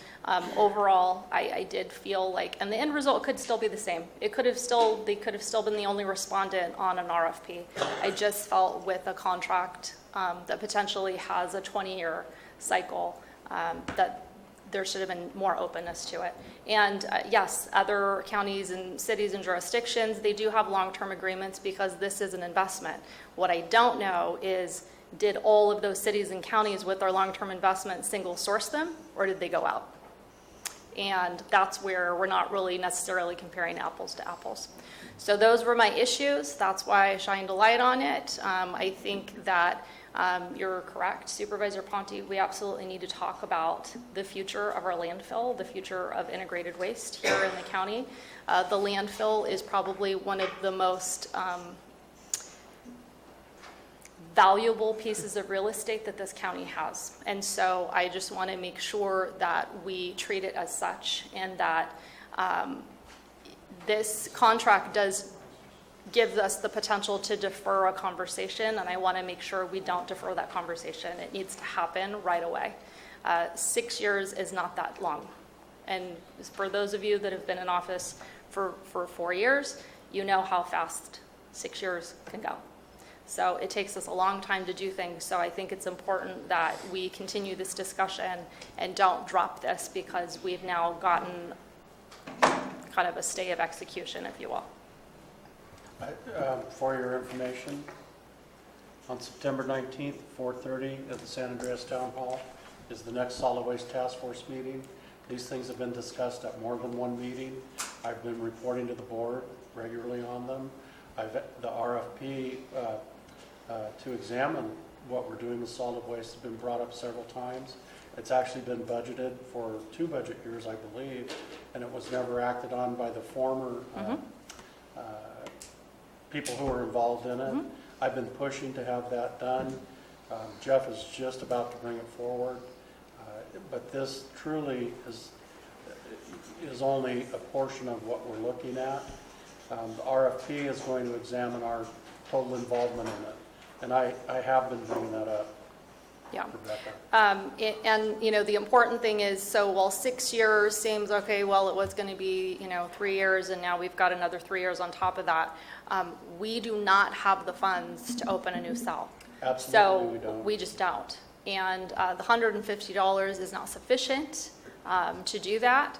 Overall, I did feel like, and the end result could still be the same. They could have still been the only respondent on an RFP. I just felt with a contract that potentially has a 20-year cycle that there should have been more openness to it. And yes, other counties and cities and jurisdictions, they do have long-term agreements because this is an investment. What I don't know is, did all of those cities and counties with their long-term investment single source them, or did they go out? And that's where we're not really necessarily comparing apples to apples. So those were my issues. That's why I shined a light on it. I think that you're correct, Supervisor Ponte. We absolutely need to talk about the future of our landfill, the future of integrated waste here in the county. The landfill is probably one of the most valuable pieces of real estate that this county has. And so I just want to make sure that we treat it as such, and that this contract does give us the potential to defer a conversation, and I want to make sure we don't defer that conversation. It needs to happen right away. 6 years is not that long. And for those of you that have been in office for 4 years, you know how fast 6 years can go. So it takes us a long time to do things, so I think it's important that we continue this discussion and don't drop this because we've now gotten kind of a stay of execution, if you will. For your information, on September 19th, 4:30 at the San Andreas Town Hall is the next Solid Waste Task Force meeting. These things have been discussed at more than one meeting. I've been reporting to the board regularly on them. The RFP to examine what we're doing with solid waste has been brought up several times. It's actually been budgeted for 2 budget years, I believe, and it was never acted on by the former people who were involved in it. I've been pushing to have that done. Jeff is just about to bring it forward, but this truly is only a portion of what we're looking at. The RFP is going to examine our total involvement in it, and I have been bringing that up. Yeah. And, you know, the important thing is, so while 6 years seems, okay, well, it was going to be, 3 years, and now we've got another 3 years on top of that, we do not have the funds to open a new cell. Absolutely, we don't. So we just don't. And the $150 is not sufficient to do that.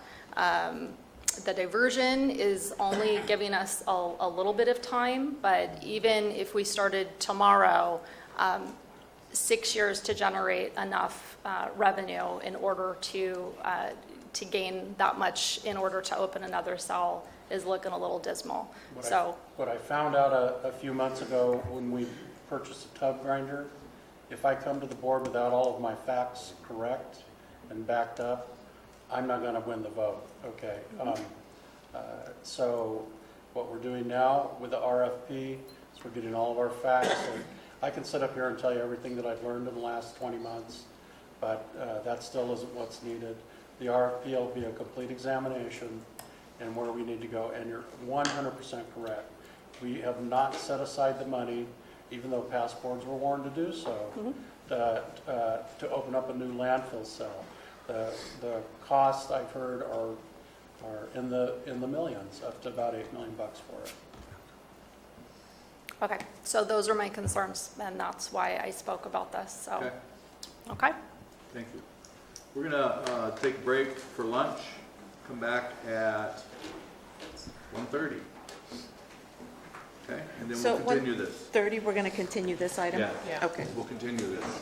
The diversion is only giving us a little bit of time, but even if we started tomorrow, 6 years to generate enough revenue in order to gain that much in order to open another cell is looking a little dismal. What I found out a few months ago when we purchased a tub grinder, if I come to the board without all of my facts correct and backed up, I'm not going to win the vote. Okay. So what we're doing now with the RFP is we're getting all of our facts. I can sit up here and tell you everything that I've learned in the last 20 months, but that still isn't what's needed. The RFP will be a complete examination and where we need to go, and you're 100% correct. We have not set aside the money, even though past boards were warned to do so, to open up a new landfill cell. The costs I've heard are in the millions, up to about $8 million for it. Okay, so those are my concerns, and that's why I spoke about this, so. Okay. Thank you. We're going to take a break for lunch, come back at 1:30. Okay, and then we'll continue this. 1:30, we're going to continue this item? Yeah. Okay. We'll continue this.